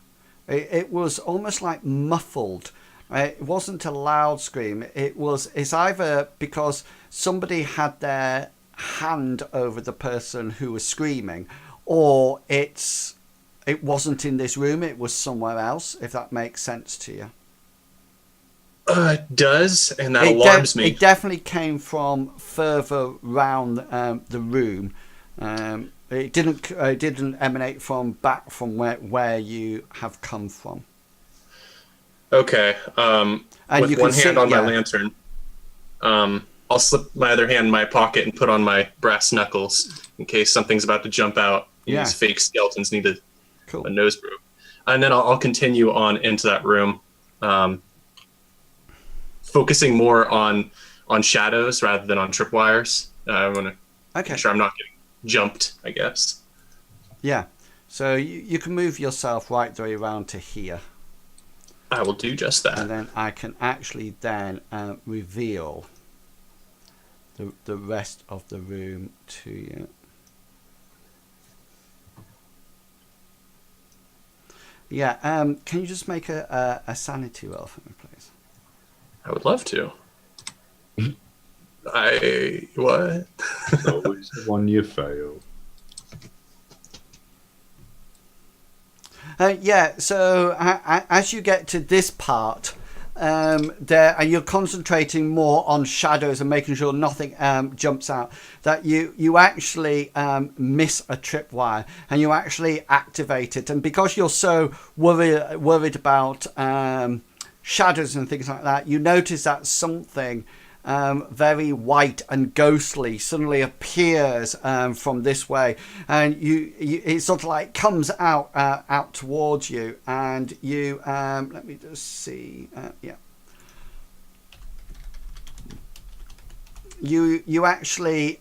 It was almost like muffled. It wasn't a loud scream. It's either because somebody had their hand over the person who was screaming, or it wasn't in this room. It was somewhere else. If that makes sense to you. It does, and that alarms me. It definitely came from further round the room. It didn't emanate from back from where you have come from. Okay. And with one hand on my lantern, I'll slip my other hand in my pocket and put on my brass knuckles in case something's about to jump out. These fake skeletons need a nose broke. And then I'll continue on into that room, focusing more on shadows rather than on tripwires. I want to make sure I'm not getting jumped, I guess. Yeah. So you can move yourself right the way around to here. I will do just that. And then I can actually then reveal the rest of the room to you. Yeah, can you just make a sanity roll for me, please? I would love to. What? It's always the one you fail. So as you get to this part, there, and you're concentrating more on shadows and making sure nothing jumps out, that you actually miss a tripwire and you actually activate it. And because you're so worried about shadows and things like that, you notice that something very white and ghostly suddenly appears from this way, and it sort of like comes out towards you, and you let me just see, you actually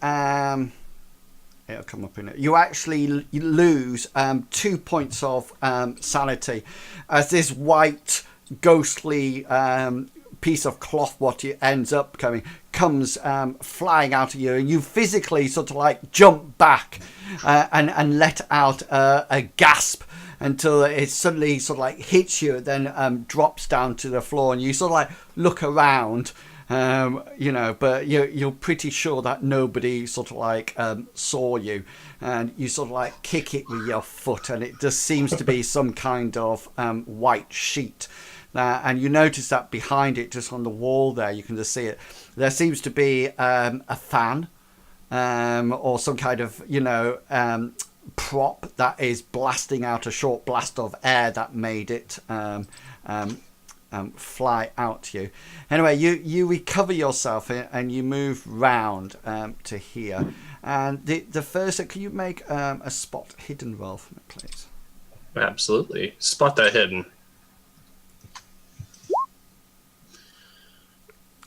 it'll come up in it. You actually lose 2 points of sanity as this white ghostly piece of cloth, what it ends up comes flying out of you, and you physically sort of like jump back and let out a gasp until it suddenly sort of like hits you, then drops down to the floor, and you sort of like look around, but you're pretty sure that nobody sort of like saw you, and you sort of like kick it with your foot, and it just seems to be some kind of white sheet. And you notice that behind it, just on the wall there, you can just see it. There seems to be a fan or some kind of, prop that is blasting out a short blast of air that made it fly out to you. Anyway, you recover yourself and you move round to here. And the first, can you make a spot hidden roll for me, please? Absolutely. Spot that hidden.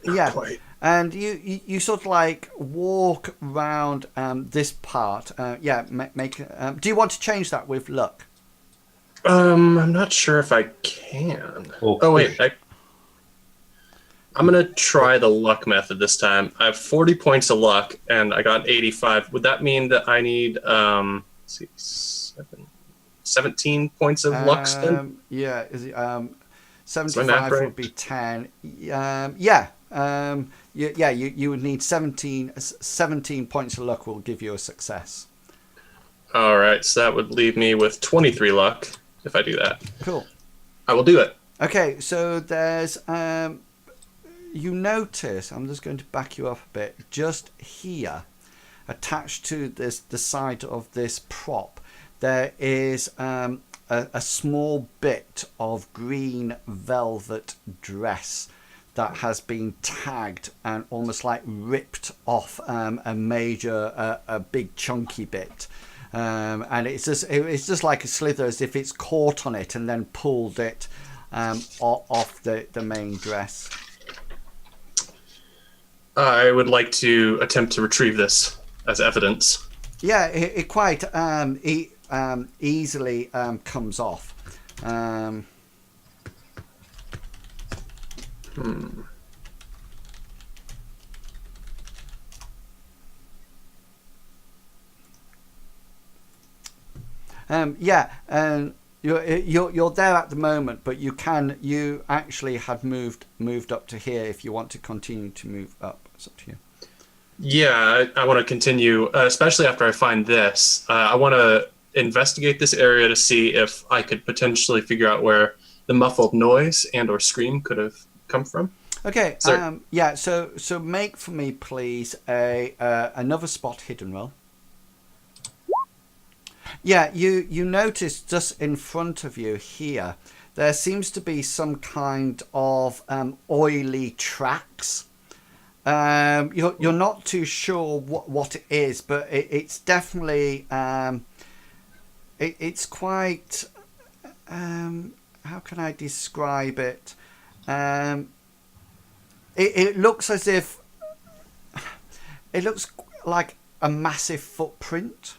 Yeah, quite. And you sort of like walk around this part. Make. Do you want to change that with luck? I'm not sure if I can. Oh wait, I'm gonna try the luck method this time. I have 40 points of luck, and I got 85. Would that mean that I need 17 points of luck spent? Yeah, is it 75 would be 10. Yeah. You would need 17 points of luck will give you a success. All right, so that would leave me with 23 luck if I do that. Cool. I will do it. Okay, so there's you notice, I'm just going to back you up a bit, just here, attached to the side of this prop, there is a small bit of green velvet dress that has been tagged and almost like ripped off a big chunky bit. And it's just like a slither, as if it's caught on it and then pulled it off the main dress. I would like to attempt to retrieve this as evidence. Yeah, it quite easily comes off. You're there at the moment, but you actually had moved up to here. If you want to continue to move up, it's up to you. Yeah, I want to continue, especially after I find this. I want to investigate this area to see if I could potentially figure out where the muffled noise and or scream could have come from. Okay. So make for me, please, another spot hidden roll. Yeah, you notice just in front of you here, there seems to be some kind of oily tracks. You're not too sure what it is, but it's definitely it's quite how can I describe it? It looks as if it looks like a massive footprint.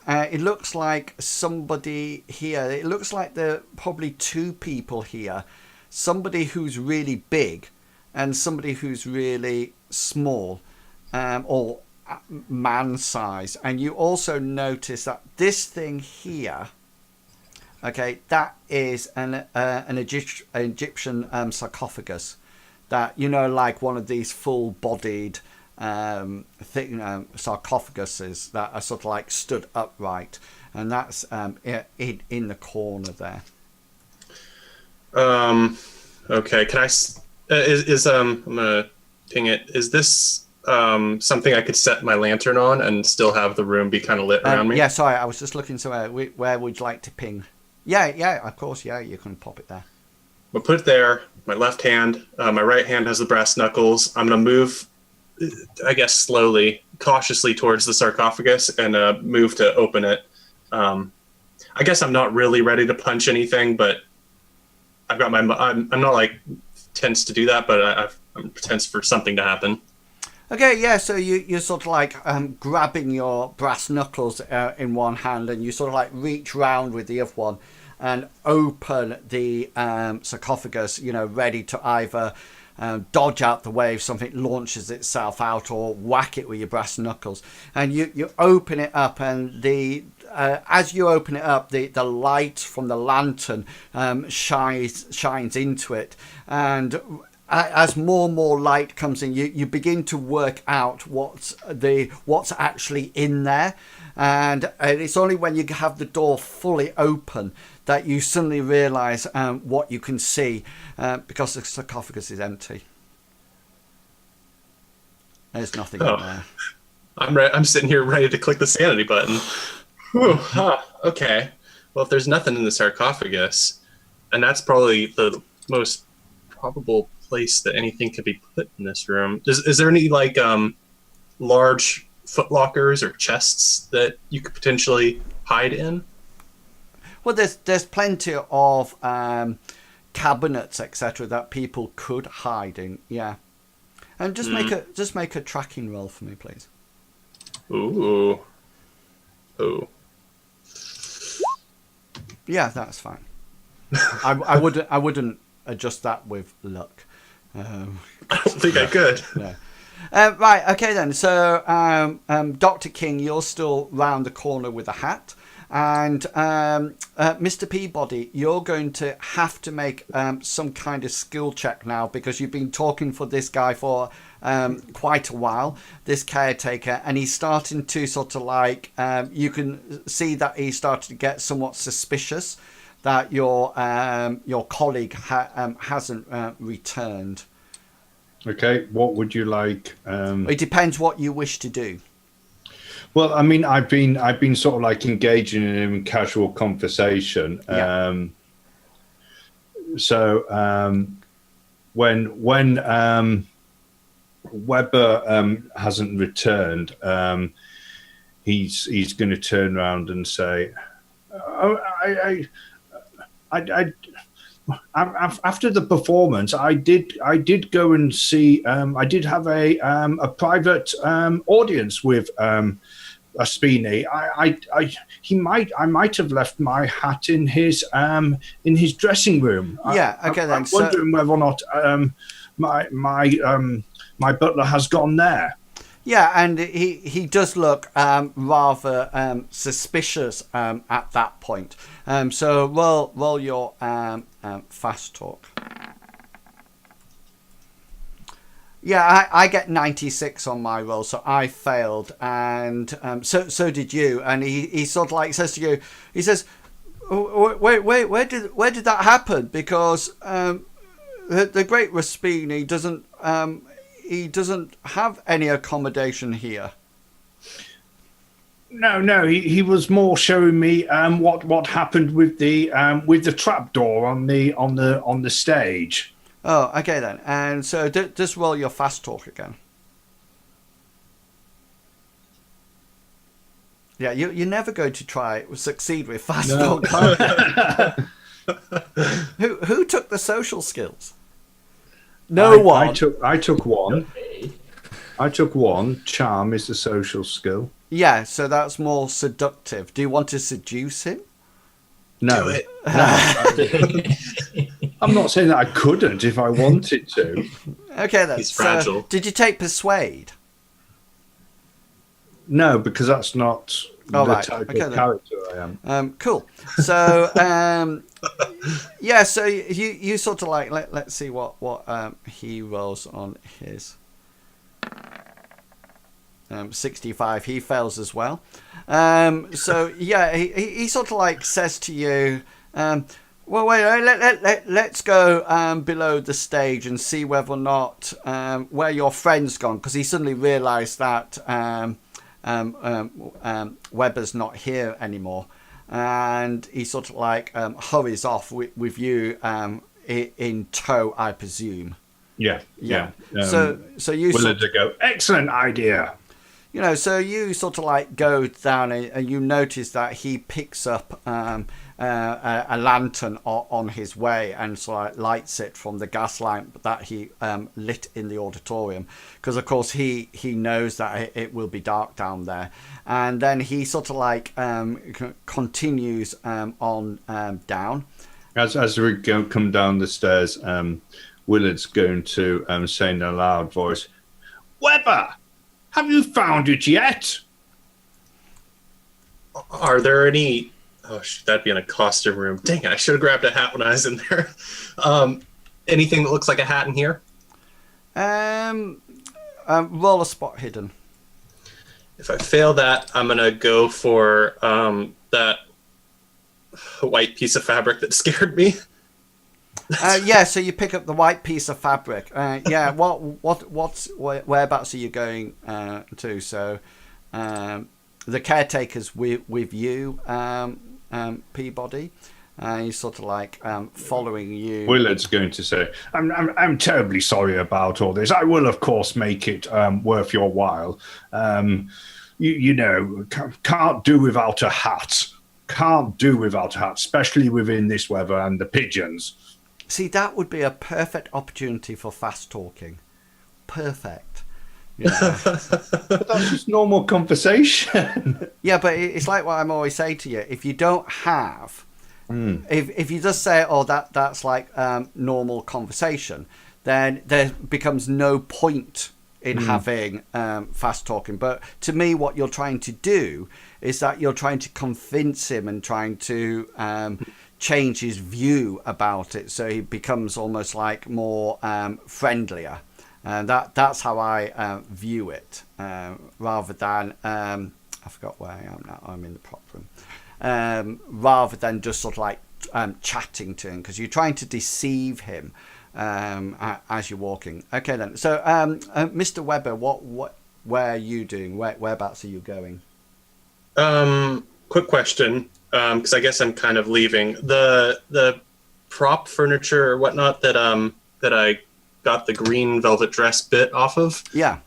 It looks like somebody here. It looks like there are probably two people here. Somebody who's really big and somebody who's really small, or man size. And you also notice that this thing here, okay, that is an Egyptian sarcophagus. That, like one of these full-bodied sarcophaguses that are sort of like stood upright, and that's in the corner there. Okay, can I I'm gonna ping it. Is this something I could set my lantern on and still have the room be kind of lit around me? Yeah, sorry, I was just looking. So where would you like to ping? Yeah, of course. Yeah, you can pop it there. We'll put it there. My left hand, my right hand has the brass knuckles. I'm gonna move, I guess, slowly, cautiously towards the sarcophagus and move to open it. I guess I'm not really ready to punch anything, but I've got I'm not like tense to do that, but I'm tense for something to happen. Okay, yeah, so you're sort of like grabbing your brass knuckles in one hand, and you sort of like reach round with the other one and open the sarcophagus, ready to either dodge out the way if something launches itself out, or whack it with your brass knuckles. And you open it up, and as you open it up, the light from the lantern shines into it, and as more and more light comes in, you begin to work out what's actually in there, and it's only when you have the door fully open that you suddenly realise what you can see, because the sarcophagus is empty. There's nothing in there. I'm sitting here ready to click the sanity button. Whew, okay. Well, if there's nothing in the sarcophagus, and that's probably the most probable place that anything could be put in this room. Is there any large footlockers or chests that you could potentially hide in? Well, there's plenty of cabinets, etc., that people could hide in. Yeah, and just make a tracking roll for me, please. Ooh. Yeah, that's fine. I wouldn't adjust that with luck. I don't think I could. No. Right, okay then. So, Dr. King, you're still round the corner with a hat. And Mr. Peabody, you're going to have to make some kind of skill check now, because you've been talking for this guy for quite a while, this caretaker, and he's starting to sort of like, you can see that he's starting to get somewhat suspicious that your colleague hasn't returned. Okay, what would you like? It depends what you wish to do. Well, I mean, I've been sort of like engaging in casual conversation. Yeah. When Weber hasn't returned, he's going to turn around and say, "Oh, after the performance, I did go and see. I did have a private audience with Aspini. I might have left my hat in his dressing room. Yeah. Okay. Then. I'm wondering whether or not my butler has gone there." Yeah, and he does look rather suspicious at that point. So roll your fast talk. Yeah, I get 96 on my roll, so I failed, and so did you. And he sort of like says to you, he says, "Wait, where did that happen? Because the great Raspini doesn't." He doesn't have any accommodation here. No. He was more showing me what happened with the trapdoor on the stage. Oh, okay then. And so just roll your fast talk again. Yeah, you're never going to succeed with fast talk. Who took the social skills? No one. I took one. I took one. Charm is the social skill. Yeah, so that's more seductive. Do you want to seduce him? No. Do it. I'm not saying that I couldn't if I wanted to. Okay then. He's fragile. So, did you take persuade? No, because that's not the type of character I am. Cool. So yeah, so you sort of like let's see what he rolls on his 65. He fails as well. So yeah, he sort of like says to you, well, wait, let's go below the stage and see whether or not where your friend's gone, because he suddenly realised that Weber's not here anymore, and he sort of like hurries off with you in tow, I presume. Yeah. So you Willard to go, excellent idea. You know, so you sort of like go down and you notice that he picks up a lantern on his way and sort of lights it from the gas lamp that he lit in the auditorium, because of course he knows that it will be dark down there. And then he sort of like continues on down. As we come down the stairs, Willard's going to say in a loud voice, "Weber, have you found it yet?" Are there any... Oh, that'd be in a costume room. Dang it, I should have grabbed a hat when I was in there. Anything that looks like a hat in here? Roll a spot hidden. If I fail that, I'm going to go for that white piece of fabric that scared me. Yeah, so you pick up the white piece of fabric. Yeah, whereabouts are you going to? So the caretaker's with you, Peabody. He's sort of like following you. Willard's going to say, I'm terribly sorry about all this. I will, of course, make it worth your while. You know, can't do without a hat. Can't do without a hat, especially within this weather and the pigeons. See, that would be a perfect opportunity for fast talking. Perfect. You know? But that's just normal conversation. Yeah, but it's like what I'm always saying to you. If you don't have... If you just say, oh, that's like normal conversation, then there becomes no point in having fast talking. But to me, what you're trying to do is that you're trying to convince him and trying to change his view about it, so he becomes almost like more friendlier. And that's how I view it, rather than I forgot where I am now. I'm in the prop room. Rather than just sort of like chatting to him, because you're trying to deceive him as you're walking. Okay then. So Mr. Webber, where are you doing? Whereabouts are you going? Quick question, because I guess I'm kind of leaving the prop furniture or whatnot that I got the green velvet dress bit off of. Yeah.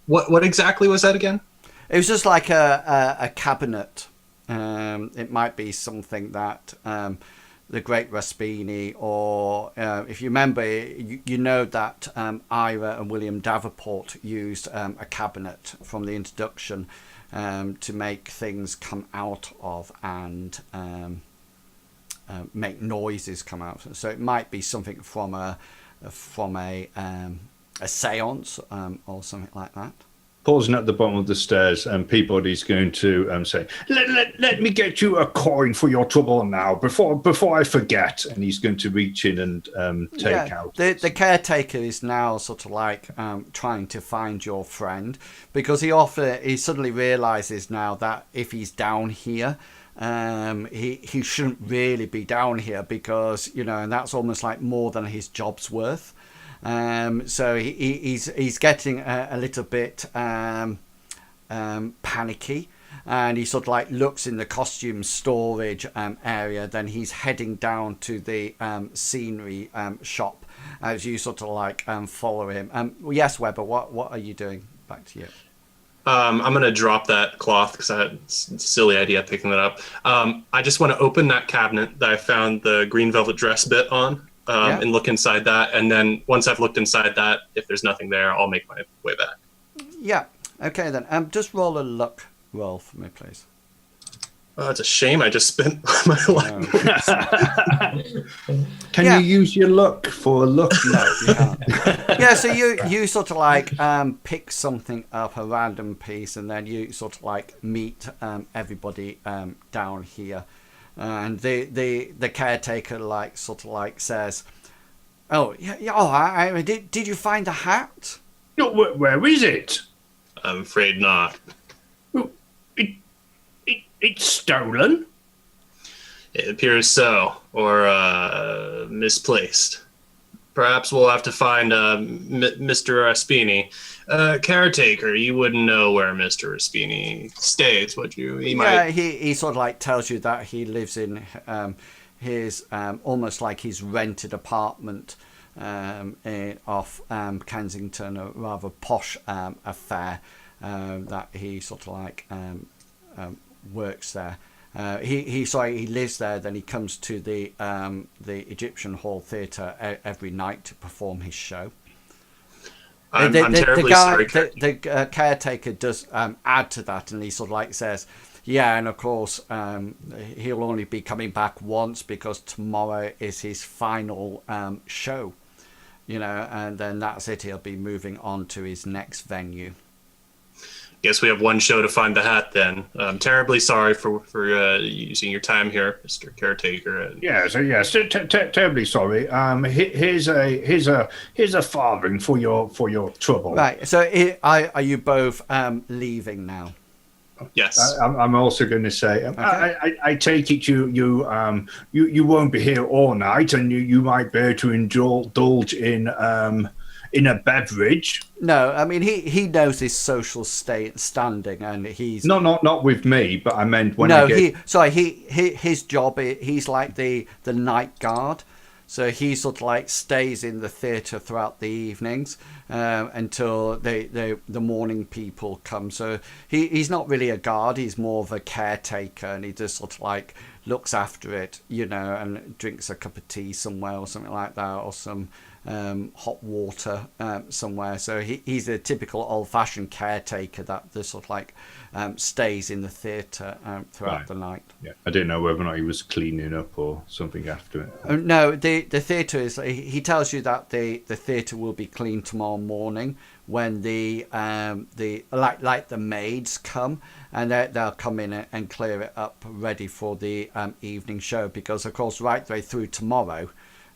What exactly was that again? It was just like a cabinet. It might be something that the Great Raspini, or if you remember, you know that Ira and William Davenport used a cabinet from the introduction to make things come out of and make noises come out. So it might be something from a seance or something like that. Pausing at the bottom of the stairs, and Peabody's going to say, let me get you a coin for your trouble now, before I forget. And he's going to reach in and take out. The caretaker is now sort of like trying to find your friend, because he suddenly realizes now that if he's down here, he shouldn't really be down here, because, and that's almost like more than his job's worth. So he's getting a little bit panicky, and he sort of like looks in the costume storage area. Then he's heading down to the scenery shop as you sort of like follow him. Yes, Webber, what are you doing? Back to you. I'm going to drop that cloth because it's a silly idea picking that up. I just want to open that cabinet that I found the green velvet dress bit on. And look inside that, and then once I've looked inside that, if there's nothing there, I'll make my way back. Yeah. Okay then. Just roll a luck roll for me, please. Oh, it's a shame I just spent my life. Can you use your luck for a look? No, you can't. Yeah. So you sort of like pick something up, a random piece, and then you sort of like meet everybody down here. And the caretaker like sort of like says, "Oh yeah, I did you find the hat?" No, where is it? I'm afraid not. It's stolen. It appears so, or misplaced. Perhaps we'll have to find Mr. Raspini. Caretaker, you wouldn't know where Mr. Raspini stays, would you? He sort of like tells you that he lives in his almost like his rented apartment off Kensington, a rather posh affair that he sort of like works there. He lives there. Then he comes to the Egyptian Hall Theatre every night to perform his show. I'm terribly sorry. The caretaker does add to that, and he sort of like says, yeah, and of course he'll only be coming back once, because tomorrow is his final show, and then that's it. He'll be moving on to his next venue. Guess we have one show to find the hat then. I'm terribly sorry for using your time here, Mr. Caretaker. Yes, terribly sorry. Here's a farthing for your trouble. Right. So are you both leaving now? Yes. I'm also going to say, okay. I take it you won't be here all night, and you might be able to indulge in a beverage. No, I mean he knows his social standing, and he's not with me, but I meant when his job, he's like the night guard, so he sort of like stays in the theatre throughout the evenings until the morning people come. So he's not really a guard, he's more of a caretaker, and he just sort of like looks after it, and drinks a cup of tea somewhere or something like that, or some hot water somewhere. So he's a typical old-fashioned caretaker that just sort of like stays in the theatre throughout the night. Yeah, I didn't know whether or not he was cleaning up or something after it. No, the theatre is. He tells you that the theatre will be clean tomorrow morning when the maids come, and they'll come in and clear it up, ready for the evening show. Because of course, right the way through tomorrow,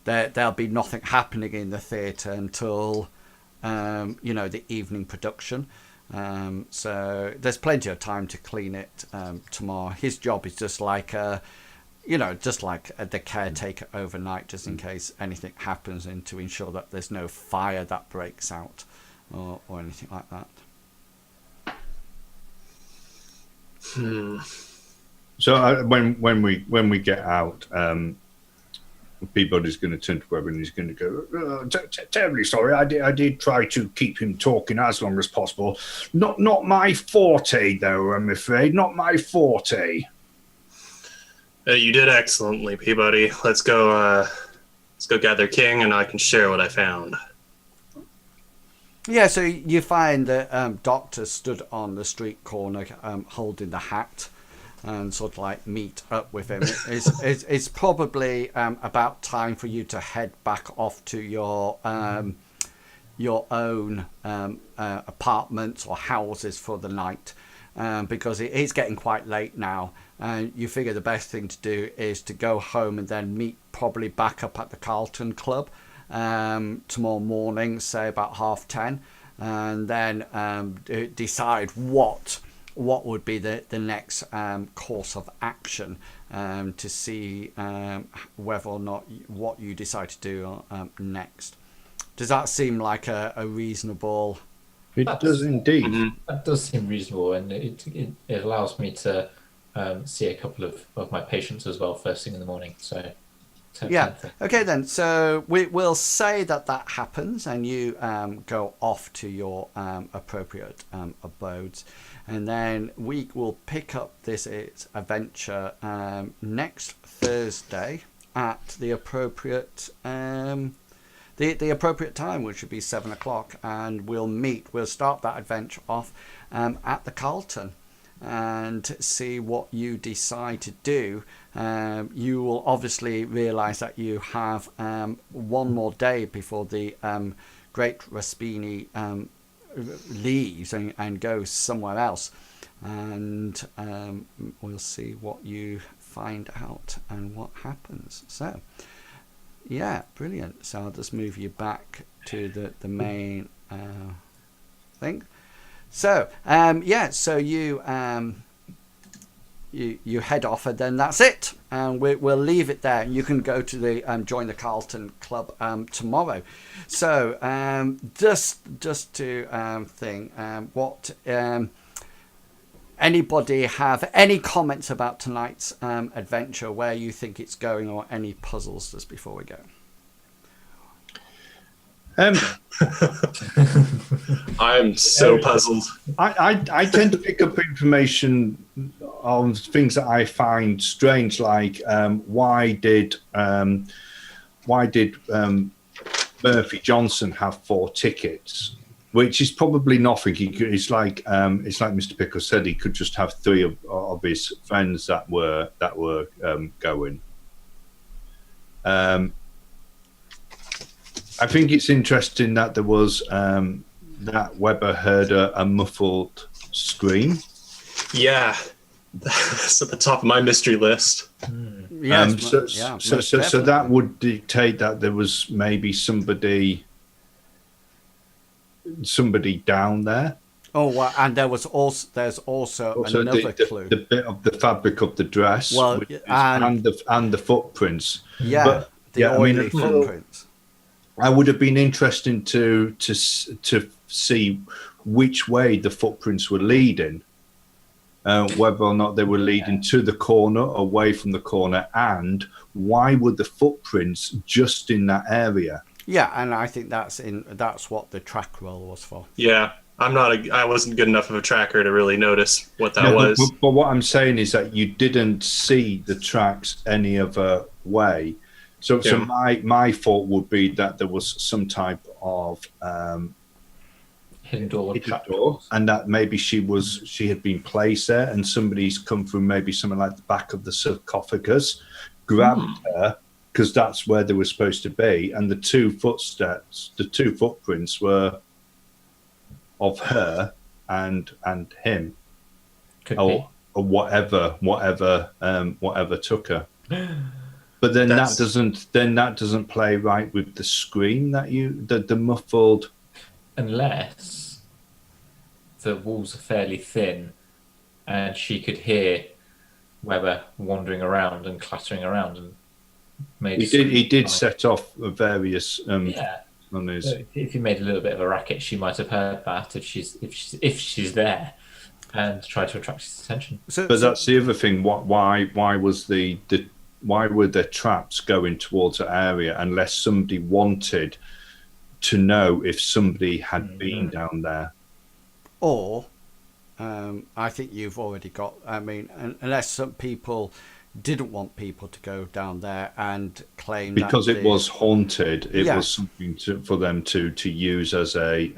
there'll be nothing happening in the theatre until the evening production. So there's plenty of time to clean it tomorrow. His job is just like the caretaker overnight, just in case anything happens, and to ensure that there's no fire that breaks out or anything like that. So when we get out, Peabody's going to turn to Webber and he's going to go, terribly sorry, I did try to keep him talking as long as possible. Not my forte, though, I'm afraid. Not my forte. You did excellently, Peabody. Let's go gather King, and I can share what I found. Yeah, so you find that Doctor stood on the street corner holding the hat, and sort of like meet up with him. It's probably about time for you to head back off to your own apartments or houses for the night, because it is getting quite late now, and you figure the best thing to do is to go home and then meet probably back up at the Carlton Club tomorrow morning, say about 10:30, and then decide what would be the next course of action, to see whether or not what you decide to do next. Does that seem like a reasonable? It does indeed. Mm-hmm. That does seem reasonable, and it allows me to see a couple of my patients as well first thing in the morning. So yeah, okay then. So we'll say that happens, and you go off to your appropriate abodes, and then we will pick up this adventure next Thursday at the appropriate the appropriate time, which would be 7:00, and we'll start that adventure off at the Carlton and see what you decide to do. You will obviously realise that you have one more day before the Great Raspini leaves and goes somewhere else, and we'll see what you find out and what happens. So yeah, brilliant. So I'll just move you back to the main thing. So so you head off, and then that's it, and we'll leave it there. You can go to the join the Carlton Club tomorrow. So just to think, what anybody have any comments about tonight's adventure, where you think it's going, or any puzzles just before we go? I'm so puzzled. I tend to pick up information on things that I find strange, like why did Murphy Johnson have 4 tickets, which is probably nothing. It's like Mr. Pickle said, he could just have 3 of his friends that were going. I think it's interesting that there was that Webber heard a muffled scream. Yeah, that's at the top of my mystery list. So that would dictate that there was maybe somebody down there. Oh, well, and there's also another clue. The bit of the fabric of the dress, well, and the footprints. Yeah, but, oily footprints. I would have been interesting to see which way the footprints were leading, whether or not they were leading to the corner, away from the corner, and why were the footprints just in that area? Yeah, and I think that's what the track roll was for. Yeah, I wasn't good enough of a tracker to really notice what that was. But what I'm saying is that you didn't see the tracks any other way. So my thought would be that there was some type of hidden door, and that maybe she had been placed there, and somebody's come from maybe something like the back of the sarcophagus, grabbed her, because that's where they were supposed to be, and the 2 footprints were of her and him, Could or whatever took her. But then That's- that doesn't play right with the scream that the muffled. unless the walls are fairly thin and she could hear Weber wandering around and clattering around and made He did set off various yeah. on his. So if you made a little bit of a racket, she might have heard that if she's there and tried to attract his attention. But that's the other thing. Why was why were the traps going towards the area unless somebody wanted to know if somebody had been down there? Or, I think you've already got. I mean, unless some people didn't want people to go down there and claim Because that it was haunted, it Yeah. was something for them to use as a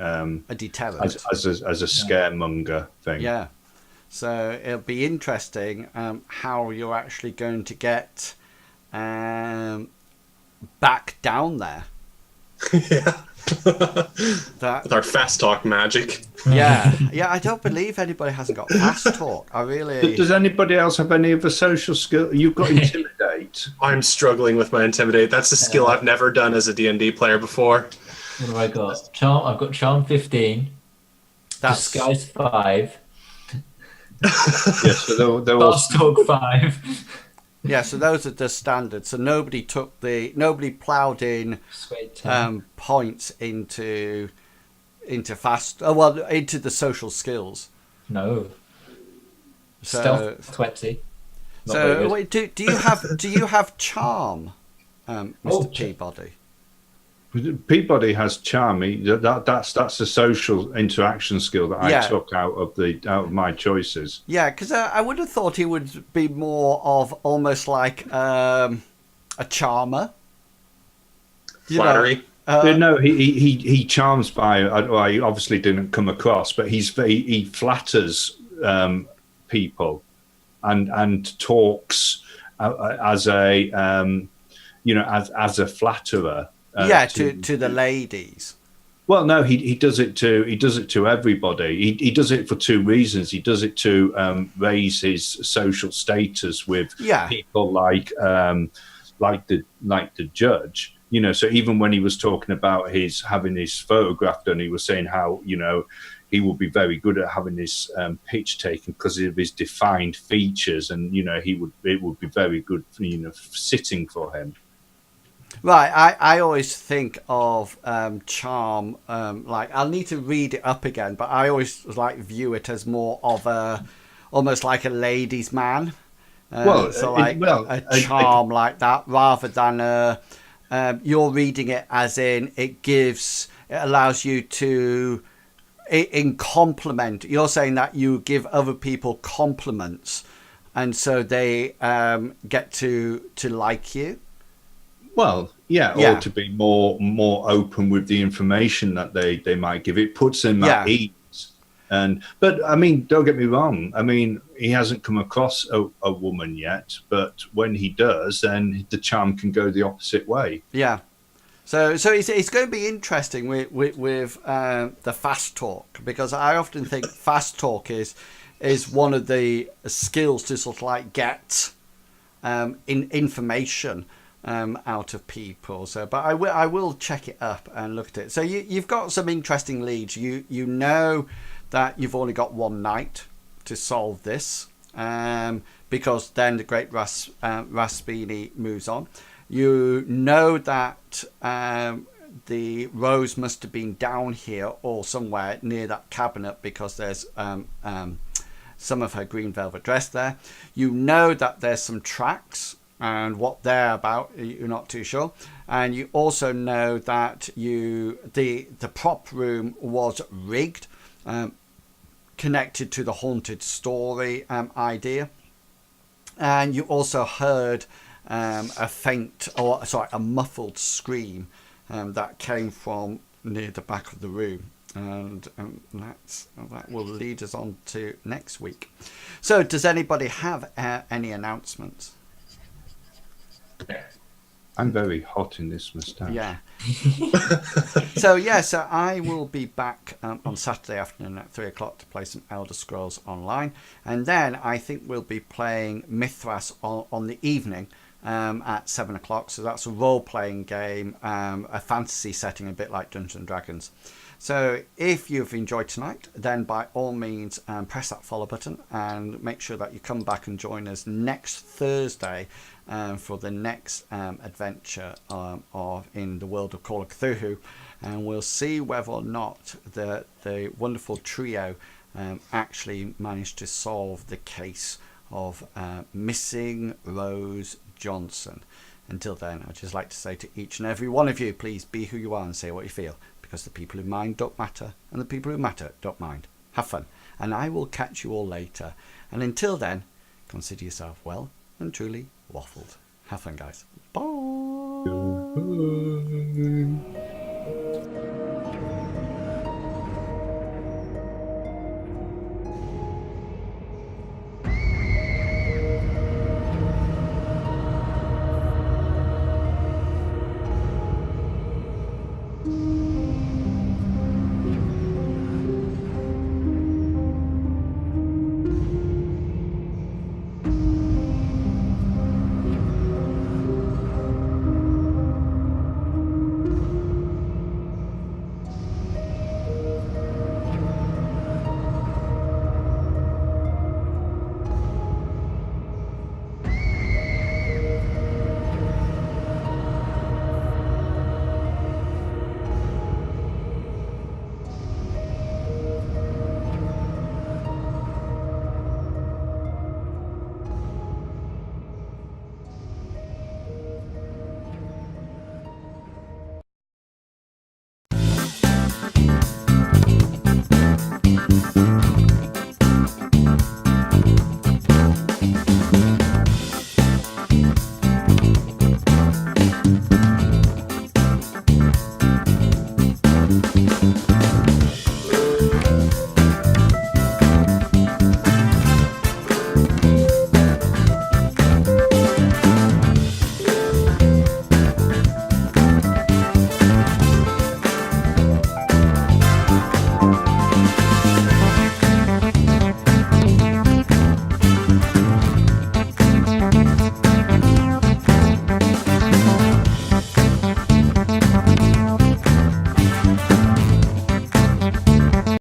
deterrent. as a scaremonger thing. Yeah. So it'll be interesting how you're actually going to get back down there. Yeah. That With our fast talk magic. yeah. I don't believe anybody hasn't got fast talk. I really. Does anybody else have any other social skill? You've got intimidate. I'm struggling with my intimidate. That's a skill I've never done as a D&D player before. What have I got? Charm. I've got charm 15. That's Disguise 5. Yes, so there was. Fast talk 5. yeah. So those are the standards. So nobody ploughed in Persuade 10. points into into the social skills. No. So Stealth 20. Not very so good. wait, do you have charm, Mr. Oh, Peabody? Peabody has charm. That's a social interaction skill that I Yeah. took out of my choices. Yeah, because I would have thought he would be more of almost like a charmer. You know, Flattery. No, he charms by. I obviously didn't come across, but he flatters people and talks as a as a flatterer. to the ladies. Well, no, he does it to everybody. He does it for two reasons. He does it to raise his social status with people like the judge. You know, so even when he was talking about having his photograph done, he was saying how he would be very good at having his pitch taken because of his defined features, and it would be very good sitting for him. Right, I always think of charm like I'll need to read it up again, but I always view it as more of almost like a ladies' man. A charm like that, rather than you're reading it as in it allows you to in compliment. You're saying that you give other people compliments, and so they get to like you. Well, or to be more open with the information that they might give. It puts them at ease. But I mean, don't get me wrong. I mean, he hasn't come across a woman yet, but when he does, then the charm can go the opposite way. Yeah. So it's going to be interesting with the fast talk, because I often think fast talk is one of the skills to sort of get information out of people. So, but I will check it up and look at it. So you've got some interesting leads. You know that you've only got one night to solve this, because then the great Raspini moves on. You know that the rose must have been down here or somewhere near that cabinet, because there's some of her green velvet dress there. You know that there's some tracks, and what they're about you're not too sure. And you also know that the prop room was rigged, connected to the haunted story idea. And you also heard a muffled scream that came from near the back of the room. And that will lead us on to next week. So does anybody have any announcements? I'm very hot in this moustache. Yeah. So I will be back on Saturday afternoon at 3 o'clock to play some Elder Scrolls Online, and then I think we'll be playing Mithras on the evening at 7 o'clock. So that's a role-playing game, a fantasy setting, a bit like Dungeons and Dragons. So if you've enjoyed tonight, then by all means press that follow button and make sure that you come back and join us next Thursday for the next adventure in the world of Call of Cthulhu, and we'll see whether or not the wonderful trio actually managed to solve the case of missing Rose Johnson. Until then, I'd just like to say to each and every one of you, please be who you are and say what you feel, because the people who mind don't matter and the people who matter don't mind. Have fun, and I will catch you all later. And until then, consider yourself well and truly waffled. Have fun, guys. Bye.